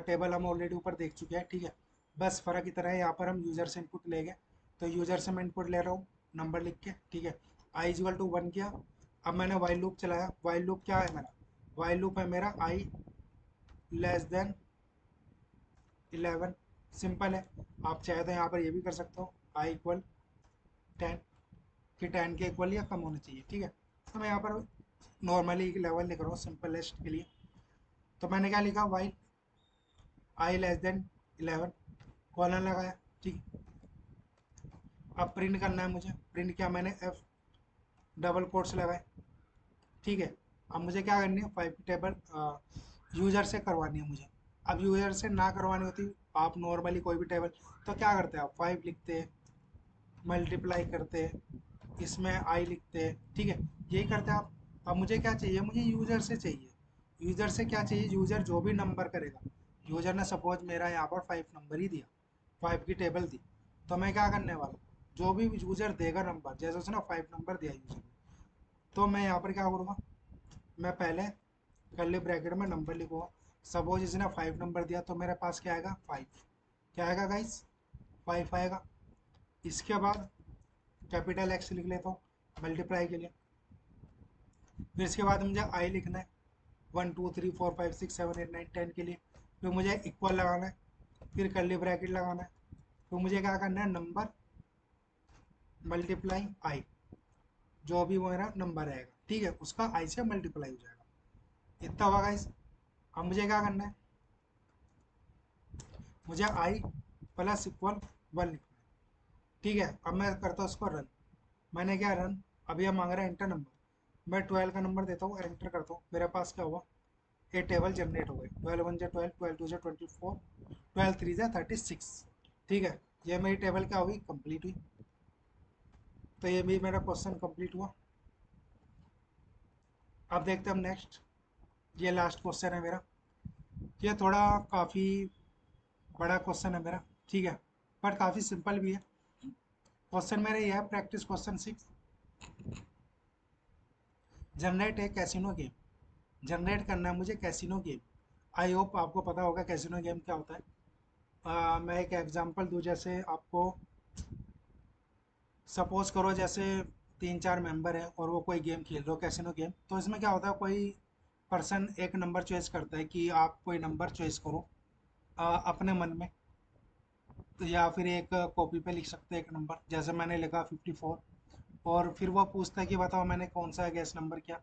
[SPEAKER 1] टेबल हम ऑलरेडी ऊपर देख चुके हैं, ठीक है। बस फ़र्क इतना है, यहाँ पर हम यूज़र से इनपुट लेंगे। तो यूज़र से मैं इनपुट ले रहा हूँ नंबर लिख के, ठीक है। आई इक्वल टू 1 किया। अब मैंने वाइल लूप चलाया। वाइल लूप क्या है मेरा, वाइल लूप है मेरा आई लेस देन 11, सिंपल है। आप चाहे तो यहाँ पर ये भी कर सकते हो, आई इक्वल 10, कि 10 के इक्वल या कम होना चाहिए, ठीक है। तो मैं यहाँ पर नॉर्मली 11 लिख रहा हूँ सिंपलेस्ट के लिए। तो मैंने क्या लिखा, while I less then 11, colon लगाया, ठीक। अब प्रिंट करना है मुझे, प्रिंट किया मैंने, एफ डबल कोट्स लगाए, ठीक है। अब मुझे क्या करनी है, 5 की टेबल यूज़र से करवानी है मुझे। अब यूज़र से ना करवानी होती, आप नॉर्मली कोई भी टेबल, तो क्या करते हैं आप, 5 लिखते, मल्टीप्लाई करते, इसमें आई लिखते, ठीक है। यही करते हैं आप। अब मुझे क्या चाहिए, मुझे यूज़र से चाहिए। यूज़र से क्या चाहिए, यूज़र जो भी नंबर करेगा, यूज़र ने सपोज मेरा यहाँ पर 5 नंबर ही दिया, 5 की टेबल दी, तो मैं क्या करने वाला हूँ, जो भी यूज़र देगा नंबर, जैसे उसने 5 नंबर दिया यूज़र ने, तो मैं यहाँ पर क्या करूँगा, मैं पहले कर्ली ब्रैकेट में नंबर लिखूँगा। सपोज इसने 5 नंबर दिया, तो मेरे पास क्या आएगा, 5, क्या आएगा गाइस, 5 आएगा। इसके बाद कैपिटल एक्स लिख लेता हूँ मल्टीप्लाई के लिए। फिर इसके बाद मुझे आई लिखना है, 1 2 3 4 5 6 7 8 9 10 के लिए। फिर मुझे इक्वल लगाना है, फिर कर्ली ब्रैकेट लगाना है। फिर मुझे क्या करना है, नंबर मल्टीप्लाई आई, जो भी वो मेरा नंबर आएगा, ठीक है, उसका आई से मल्टीप्लाई हो जाएगा। इतना होगा गाइस। अब मुझे क्या करना है, मुझे आई प्लस इक्वल 1 लिखना है, ठीक है। अब मैं करता हूँ उसको रन। मैंने क्या रन, अभी हम मांग रहे हैं एंटर नंबर। मैं 12 का नंबर देता हूँ, एंटर करता हूँ, मेरे पास क्या हुआ, ये टेबल जनरेट हो गई। 12 वन जा 12, 12 टू जा 24, 12 थ्री जा 36। ठीक है, ये मेरी टेबल क्या हुई, कंप्लीट हुई। तो ये भी मेरा क्वेश्चन कंप्लीट हुआ। अब देखते हैं हम नेक्स्ट। ये लास्ट क्वेश्चन है मेरा। ये थोड़ा काफ़ी बड़ा क्वेश्चन है मेरा, ठीक है, बट काफ़ी सिंपल भी है। क्वेश्चन मेरा ये है, प्रैक्टिस क्वेश्चन 6, जनरेट है कैसीनो गेम। जनरेट करना है मुझे कैसीनो गेम। आई होप आपको पता होगा कैसीनो गेम क्या होता है। मैं एक एग्जांपल दूं, जैसे आपको सपोज करो, जैसे 3 4 मेंबर हैं और वो कोई गेम खेल रहे हो कैसीनो गेम। तो इसमें क्या होता है, कोई पर्सन एक नंबर चॉइस करता है कि आप कोई नंबर चॉइस करो अपने मन में। तो या फिर एक कॉपी पे लिख सकते हैं एक नंबर, जैसे मैंने लिखा 54। और फिर वो पूछता है कि बताओ मैंने कौन सा गैस नंबर किया।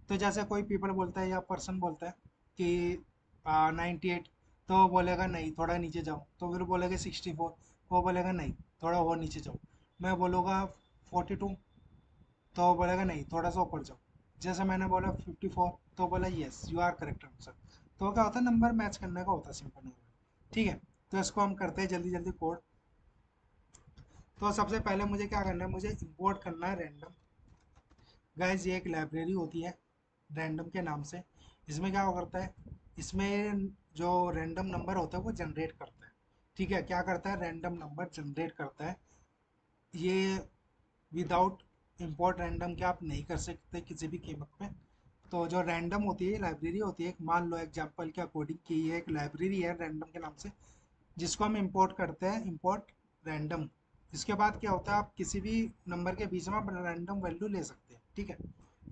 [SPEAKER 1] तो जैसे कोई पीपल बोलता है या पर्सन बोलता है कि 98। तो वो बोलेगा नहीं थोड़ा नीचे जाओ। तो फिर बोलेगा 64। वो बोलेगा नहीं थोड़ा और नीचे जाओ। मैं बोलूँगा 42। तो वो बोलेगा नहीं थोड़ा सा ऊपर जाओ। जैसे मैंने बोला 54, तो बोला yes you are correct answer. तो क्या होता है, नंबर मैच करने का होता है, सिंपल नंबर। ठीक है, तो इसको हम करते हैं जल्दी जल्दी कोड। तो सबसे पहले मुझे क्या करना है, मुझे इंपोर्ट करना है रैंडम। गाइज ये एक लाइब्रेरी होती है रैंडम के नाम से। इसमें क्या करता है, इसमें जो रैंडम नंबर होता है वो जनरेट करता है। ठीक है, क्या करता है, रैंडम नंबर जनरेट करता है। ये विदाउट इंपोर्ट रैंडम के आप नहीं कर सकते किसी भी कीमत में। तो जो रैंडम होती है लाइब्रेरी होती है, मान लो एग्जांपल के अकॉर्डिंग कि ये एक लाइब्रेरी है रैंडम के नाम से, जिसको हम इंपोर्ट करते हैं, इंपोर्ट रैंडम। इसके बाद क्या होता है, आप किसी भी नंबर के बीच में रैंडम वैल्यू ले सकते हैं। ठीक है,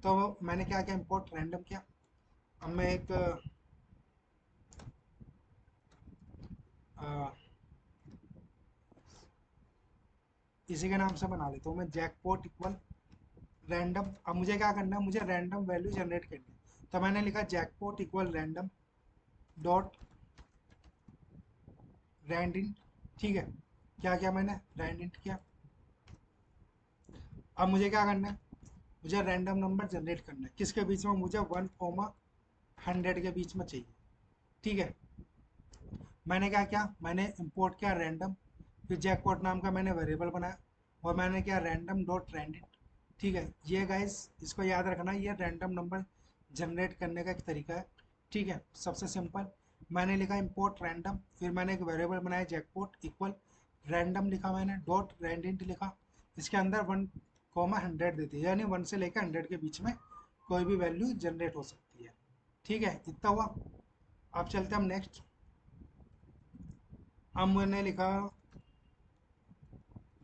[SPEAKER 1] तो मैंने क्या किया, इंपोर्ट रैंडम किया। अब मैं एक अ, इसी के नाम से बना लेता हूँ मैं, जैकपॉट इक्वल रैंडम। अब मुझे क्या करना है, मुझे रैंडम वैल्यू जनरेट करनी है। तो मैंने लिखा जैकपॉट इक्वल रैंडम डॉट रैंडिंट। ठीक है, क्या किया मैंने, रैंडिंट किया। अब मुझे क्या करना है, मुझे रैंडम नंबर जनरेट करना है किसके बीच में, मुझे 1 100 के बीच में चाहिए। ठीक है, मैंने क्या किया, मैंने इंपोर्ट किया रैंडम, फिर जैकपॉट नाम का मैंने वेरिएबल बनाया, और मैंने किया रैंडम डॉट रैंडिट। ठीक है, ये गाइस इसको याद रखना, ये रैंडम नंबर जनरेट करने का एक तरीका है। ठीक है, सबसे सिंपल, मैंने लिखा इंपोर्ट रैंडम, फिर मैंने एक वेरिएबल बनाया जैकपॉट इक्वल रैंडम लिखा, मैंने डॉट रैंडिट लिखा। इसके अंदर 1 100 देती है, यानी 1 से लेकर 100 के बीच में कोई भी वैल्यू जनरेट हो सकती है। ठीक है, इतना हुआ। अब चलते हैं हम नेक्स्ट। अब मैंने लिखा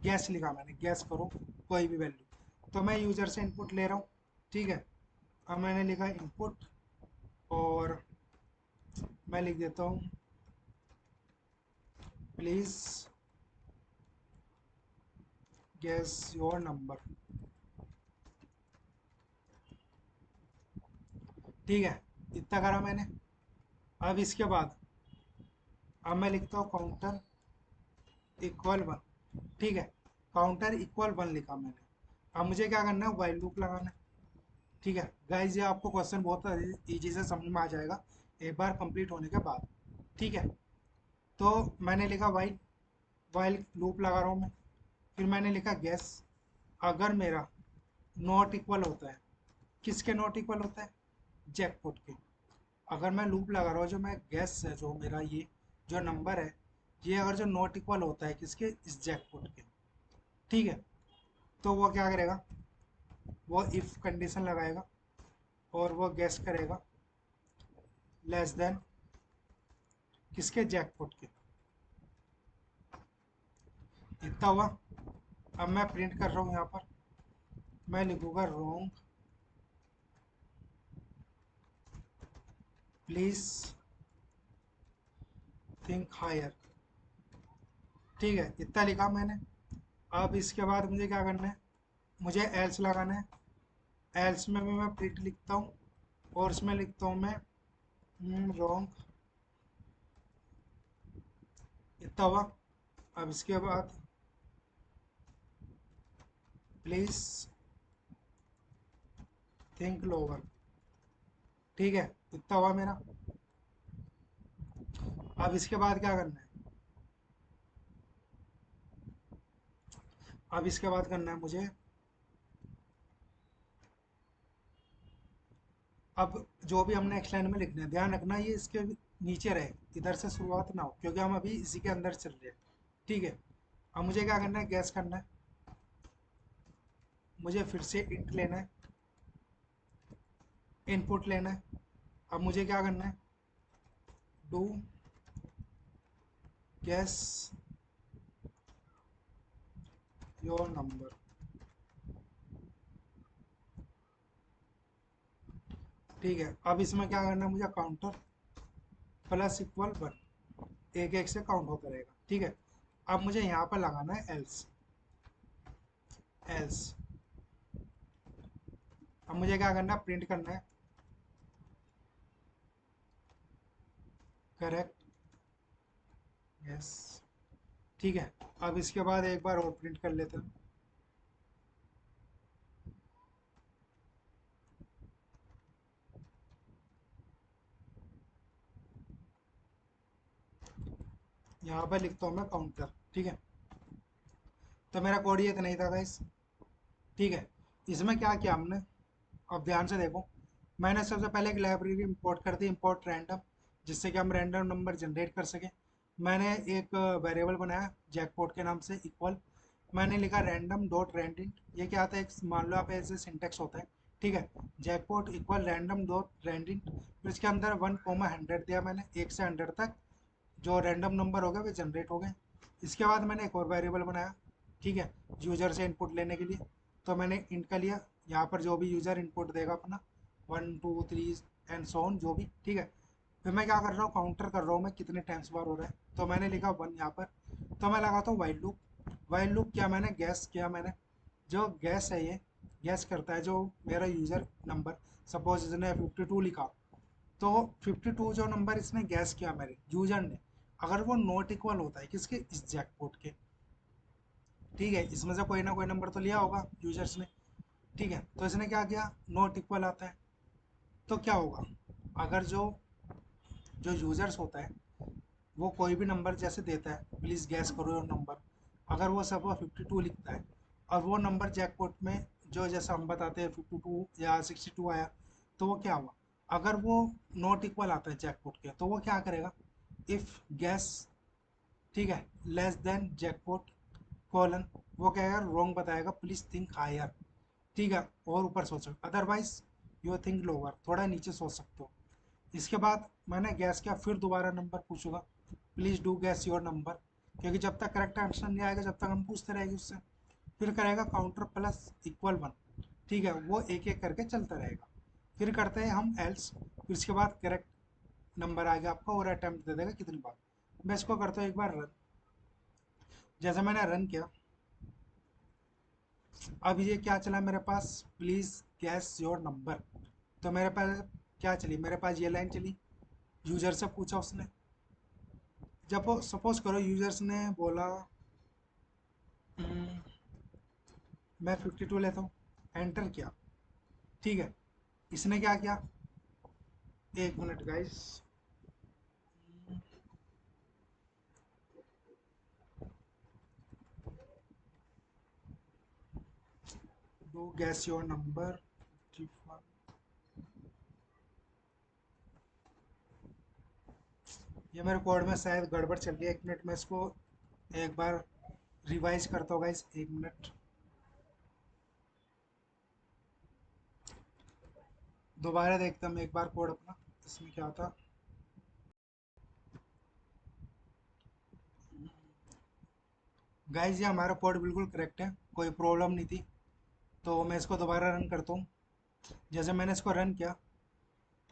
[SPEAKER 1] गैस, लिखा मैंने गैस करो कोई भी वैल्यू। तो मैं यूज़र से इनपुट ले रहा हूँ। ठीक है, अब मैंने लिखा इनपुट, और मैं लिख देता हूँ प्लीज़ गैस योर नंबर। ठीक है, इतना करा मैंने। अब इसके बाद अब मैं लिखता हूँ काउंटर इक्वल 1। ठीक है, काउंटर इक्वल 1 लिखा मैंने। अब मुझे क्या करना है, वाइल लूप लगाना है। ठीक है गाइज, ये आपको क्वेश्चन बहुत ईजी से समझ में आ जाएगा एक बार कंप्लीट होने के बाद। ठीक है, तो मैंने लिखा वाइल, वाइल लूप लगा रहा हूँ मैं। फिर मैंने लिखा गैस, अगर मेरा नॉट इक्वल होता है, किसके नॉट इक्वल होता है, जैकपॉट के। अगर मैं लूप लगा रहा हूँ, जो मैं गैस है, जो मेरा ये जो नंबर है, ये अगर जो नॉट इक्वल होता है किसके, इस जैकपॉट के। ठीक है, तो वो क्या करेगा, वो इफ कंडीशन लगाएगा, और वो गैस करेगा लेस देन किसके, जैकपॉट के। इतना हुआ। अब मैं प्रिंट कर रहा हूँ यहाँ पर, मैं लिखूंगा रॉन्ग प्लीज थिंक हायर। ठीक है, इतना लिखा मैंने। अब इसके बाद मुझे क्या करना है, मुझे एल्स लगाना है। एल्स में भी मैं प्रिंट लिखता हूँ, और इसमें लिखता हूँ मैं रॉन्ग। इतना हुआ। अब इसके बाद प्लीज थिंक लोअर। ठीक है, इतना हुआ मेरा। अब इसके बाद क्या करना है? अब इसके बाद करना है मुझे, अब जो भी हमने एक्स लाइन में लिखना है, ध्यान रखना ये इसके नीचे रहे, इधर से शुरुआत ना हो, क्योंकि हम अभी इसी के अंदर चल रहे हैं। ठीक है, अब मुझे क्या करना है, गैस करना है। मुझे फिर से इंट लेना है, इनपुट लेना है। अब मुझे क्या करना है, डू गैस योर नंबर। ठीक है, अब इसमें क्या करना है मुझे, काउंटर प्लस इक्वल वन, एक एक से काउंट होता रहेगा। ठीक है, अब मुझे यहाँ पर लगाना है एल्स। एल्स, अब मुझे क्या करना है, प्रिंट करना है करेक्ट। यस, ठीक है। अब इसके बाद एक बार और प्रिंट कर लेते हैं। यहाँ पर लिखता हूँ मैं काउंटर। ठीक है, तो मेरा कोड ये इतना ही था गाइस। ठीक है, इसमें क्या किया हमने, अब ध्यान से देखो। मैंने सबसे पहले एक लाइब्रेरी इंपोर्ट कर दी, इंपोर्ट रैंडम, जिससे कि हम रैंडम नंबर जनरेट कर सकें। मैंने एक वेरिएबल बनाया जैकपॉट के नाम से, इक्वल, मैंने लिखा रैंडम डॉट रैंडिंट। ये क्या आता है, मान लो आप ऐसे सिंटेक्स होता है। ठीक है, जैकपॉट इक्वल रैंडम डॉट रैंडिंट, फिर इसके अंदर 1,100 दिया मैंने, 1 से 100 तक जो रैंडम नंबर हो गए वे जनरेट हो गए। इसके बाद मैंने एक और वेरिएबल बनाया, ठीक है, यूजर से इनपुट लेने के लिए। तो मैंने इंट का लिया, यहाँ पर जो भी यूजर इनपुट देगा अपना 1 2 3 एंड सो ऑन जो भी। ठीक है, फिर मैं क्या कर रहा हूँ, काउंटर कर रहा हूँ मैं कितने टाइम्स बार हो रहा है। तो मैंने लिखा 1 यहाँ पर। तो मैं लगाता हूँ वाइल लूप। वाइल लूप क्या, मैंने गैस किया, मैंने जो गैस है ये गैस करता है जो मेरा यूजर नंबर, सपोज इसने 52 लिखा, तो 52 जो नंबर इसने गैस किया मेरे यूजर ने, अगर वो नॉट इक्वल होता है किसके, इस जैकपॉट के। ठीक है, इसमें से कोई ना कोई नंबर तो लिया होगा यूजर्स ने। ठीक है, तो इसने क्या किया, नॉट इक्वल आता है। तो क्या होगा, अगर जो जो यूजर्स होता है वो कोई भी नंबर जैसे देता है, प्लीज़ गैस करो योर नंबर, अगर वो सब 52 लिखता है और वो नंबर जैकपॉट में जो जैसा हम बताते हैं 52 या 62 आया, तो वो क्या हुआ, अगर वो नॉट इक्वल आता है जैकपॉट के, तो वो क्या करेगा, इफ़ गैस, ठीक है, लेस देन जैकपॉट कॉलन, वो कहेगा रॉन्ग बताएगा, प्लीज़ थिंक हायर। ठीक है, और ऊपर सोचो, अदरवाइज यू थिंक लोअर, थोड़ा नीचे सोच सकते हो। इसके बाद मैंने गैस किया, फिर दोबारा नंबर पूछूंगा, please do gas your number, क्योंकि जब तक करेक्ट आंसर नहीं आएगा जब तक हम पूछते रहेंगे उससे। फिर करेगा काउंटर प्लस इक्वल वन। ठीक है, वो एक एक करके चलता रहेगा। फिर करते हैं हम एल्स, फिर इसके बाद करेक्ट नंबर आ गया आपका और अटैम्प्ट दे देगा कितनी बार। मैं इसको करता हूँ एक बार रन। जैसे मैंने रन किया, अब ये क्या चला मेरे पास, प्लीज़ गैस योर नंबर। तो मेरे पास क्या चली, मेरे पास ये लाइन चली, यूजर से पूछा उसने। जब सपोज करो यूजर्स ने बोला "हम्म, मैं 52 लेता हूँ", एंटर किया। ठीक है, इसने क्या किया, एक minute guys, do gas your number. ये मेरे कोड में शायद गड़बड़ चल रही है, एक मिनट में इसको एक बार रिवाइज करता हूँ गाइस, एक मिनट। दोबारा देखता हूँ एक बार कोड अपना, इसमें क्या था। गाइस ये हमारा कोड बिल्कुल करेक्ट है, कोई प्रॉब्लम नहीं थी। तो मैं इसको दोबारा रन करता हूँ। जैसे मैंने इसको रन किया,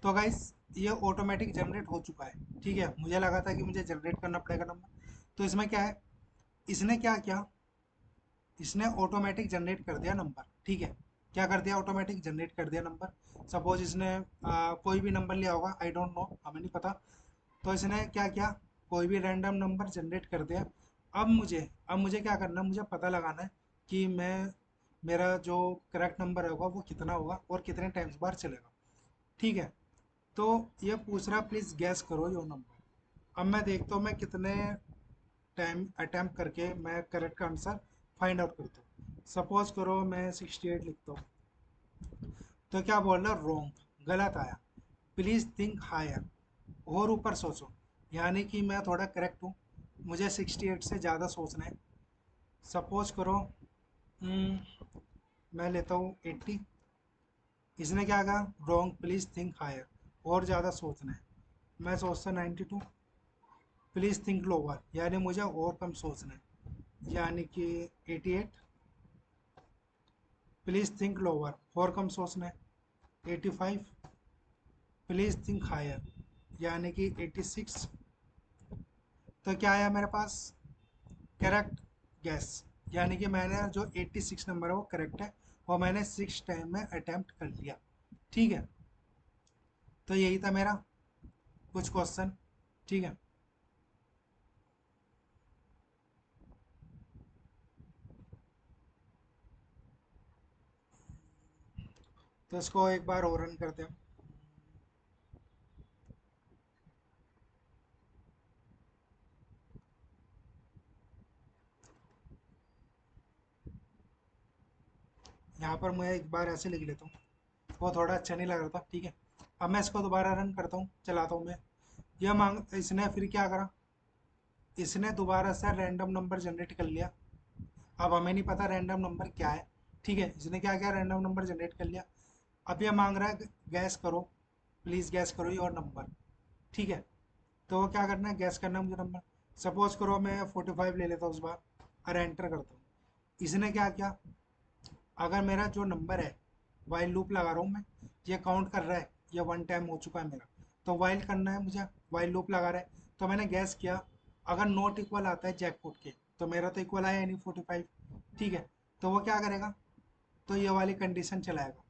[SPEAKER 1] तो गाइस ये ऑटोमेटिक जनरेट हो चुका है। ठीक है, मुझे लगा था कि मुझे जनरेट करना पड़ेगा नंबर। तो इसमें क्या है, इसने क्या किया, इसने ऑटोमेटिक जनरेट कर दिया नंबर। ठीक है, क्या कर दिया, ऑटोमेटिक जनरेट कर दिया नंबर। सपोज इसने कोई भी नंबर लिया होगा, आई डोंट नो, हमें नहीं पता। तो इसने क्या किया, कोई भी रैंडम नंबर जनरेट कर दिया। अब मुझे क्या करना है, मुझे पता लगाना है कि मैं मेरा जो करेक्ट नंबर होगा वो कितना होगा और कितने टाइम्स बार चलेगा। ठीक है, तो ये पूछ रहा प्लीज़ गैस करो योर नंबर। अब मैं देखता हूँ मैं कितने टाइम अटैम्प्ट करके मैं करेक्ट का आंसर फाइंड आउट करता हूँ। सपोज करो मैं 68 लिखता हूँ, तो क्या बोल रहा रॉन्ग, गलत आया। प्लीज़ थिंक हायर, और ऊपर सोचो, यानी कि मैं थोड़ा करेक्ट हूँ, मुझे 68 से ज़्यादा सोचना है। सपोज करो मैं लेता हूँ 80। इसने क्या कहा, रॉन्ग, प्लीज़ थिंक हायर, और ज़्यादा सोचना है। मैं सोचता 92। प्लीज़ थिंक लोअर, यानी मुझे और कम सोचना है, यानी कि 88। प्लीज़ थिंक लोअर, और कम सोचना है, 85। प्लीज़ थिंक हायर, यानी कि 86। तो क्या आया मेरे पास, करेक्ट गैस, यानी कि मैंने जो 86 नंबर है वो करेक्ट है, और मैंने 6 टाइम में अटैम्प्ट कर लिया। ठीक है, तो यही था मेरा कुछ क्वेश्चन। ठीक है, तो इसको एक बार और रन करते हैं। यहाँ पर मैं एक बार ऐसे लिख लेता हूँ, वो थोड़ा अच्छा नहीं लग रहा था। ठीक है, अब मैं इसको दोबारा रन करता हूँ, चलाता हूँ मैं। यह मांग, इसने फिर क्या करा, इसने दोबारा से रैंडम नंबर जनरेट कर लिया। अब हमें नहीं पता रैंडम नंबर क्या है। ठीक है, इसने क्या किया, रैंडम नंबर जनरेट कर लिया। अब ये मांग रहा है गैस करो, प्लीज़ गैस करो योर नंबर। ठीक है, तो वो क्या करना है, गैस करना है मुझे नंबर। सपोज करो मैं 45 ले लेता हूँ उस बार, और एंटर करता हूँ। इसने क्या किया, अगर मेरा जो नंबर है, वाइल लूप लगा रहा हूँ मैं, ये काउंट कर रहा है, ये 1 टाइम हो चुका है मेरा, तो वाइल करना है मुझे, वाइल लूप लगा रहा है। तो मैंने गैस किया, अगर नॉट इक्वल आता है जैकपॉट के, तो मेरा तो इक्वल आया नहीं 45। ठीक है, तो वो क्या करेगा, तो ये वाली कंडीशन चलाएगा।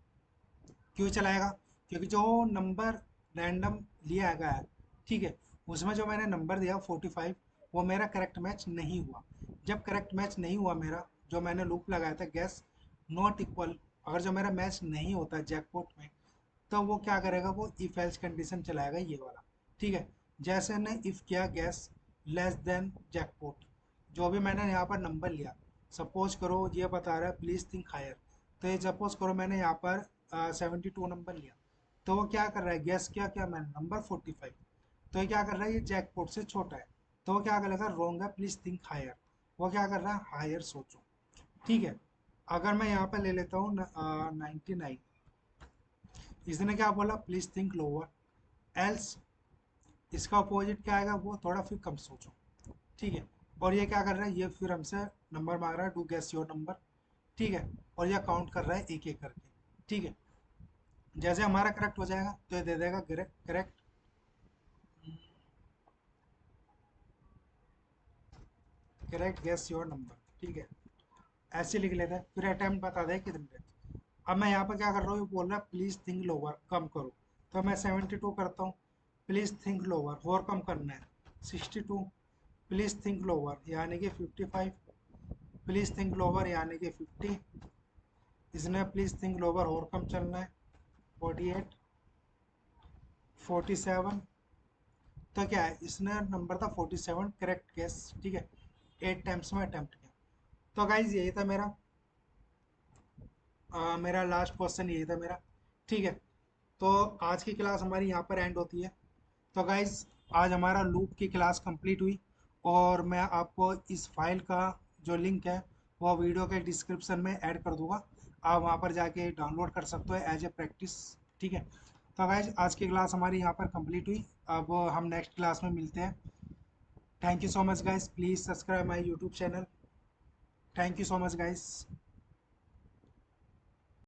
[SPEAKER 1] क्यों चलाएगा, क्योंकि जो नंबर रैंडम लिया गया है, ठीक है, उसमें जो मैंने नंबर दिया 45, वो मेरा करेक्ट मैच नहीं हुआ। जब करेक्ट मैच नहीं हुआ मेरा, जो मैंने लूप लगाया था गैस नॉट इक्वल, अगर जो मेरा मैच नहीं होता जैकपॉट में, तो वो क्या करेगा, वो इफ एल्स कंडीशन चलाएगा, ये वाला। ठीक है, जैसे ने इफ किया गैस लेस देन जैकपॉट, जो भी मैंने यहाँ पर नंबर लिया, सपोज करो ये बता रहा है प्लीज थिंक हायर, तो ये सपोज करो मैंने यहाँ पर 72 नंबर लिया, तो वो क्या कर रहा है, गैस किया क्या मैंने नंबर 45, तो ये क्या कर रहा है, ये जैकपॉट से छोटा है, तो वो क्या करेगा, रॉन्ग है, प्लीज थिंक हायर, वो क्या कर रहा है, हायर सोचो। ठीक है, अगर मैं यहाँ पर ले लेता हूँ 99, इसने क्या बोला, प्लीज थिंक लोअर, एल्स इसका अपोजिट क्या आएगा, वो थोड़ा फिर कम सोचो। ठीक है, और ये क्या कर रहा है, ये फिर हमसे नंबर मांग रहा है, डू गेस योर नंबर। ठीक है, और ये काउंट कर रहा है एक एक करके। ठीक है, जैसे हमारा करेक्ट हो जाएगा तो ये दे देगा correct, correct guess your number. ठीक है, ऐसे लिख लेते हैं, फिर अटैम्प्ट बता दें कितने टाइम्स। अब मैं यहाँ पर क्या कर रहा हूँ, बोल रहा है प्लीज़ थिंक लोअर, कम करो, तो मैं 72 करता हूँ। प्लीज़ थिंक लोअर, और कम करना है, 62। प्लीज़ थिंक लोअर, यानी कि 55। प्लीज़ थिंक लोअर, यानी कि 50। इसने प्लीज़ थिंक लोअर, और कम चलना है, 48। 47। तो क्या है, इसने नंबर था 47, करेक्ट गेस। ठीक है, 8 टाइम्स में अटैम्प्ट किया। तो गाइज यही था मेरा मेरा लास्ट क्वेश्चन यही था मेरा। ठीक है, तो आज की क्लास हमारी यहाँ पर एंड होती है। तो गाइज आज हमारा लूप की क्लास कंप्लीट हुई, और मैं आपको इस फाइल का जो लिंक है वो वीडियो के डिस्क्रिप्शन में ऐड कर दूंगा, आप वहाँ पर जाके डाउनलोड कर सकते हो एज ए प्रैक्टिस। ठीक है, तो गाइज आज की क्लास हमारी यहाँ पर कंप्लीट हुई, अब हम नेक्स्ट क्लास में मिलते हैं। Thank you so much guys, please subscribe my YouTube channel. Thank you so much guys.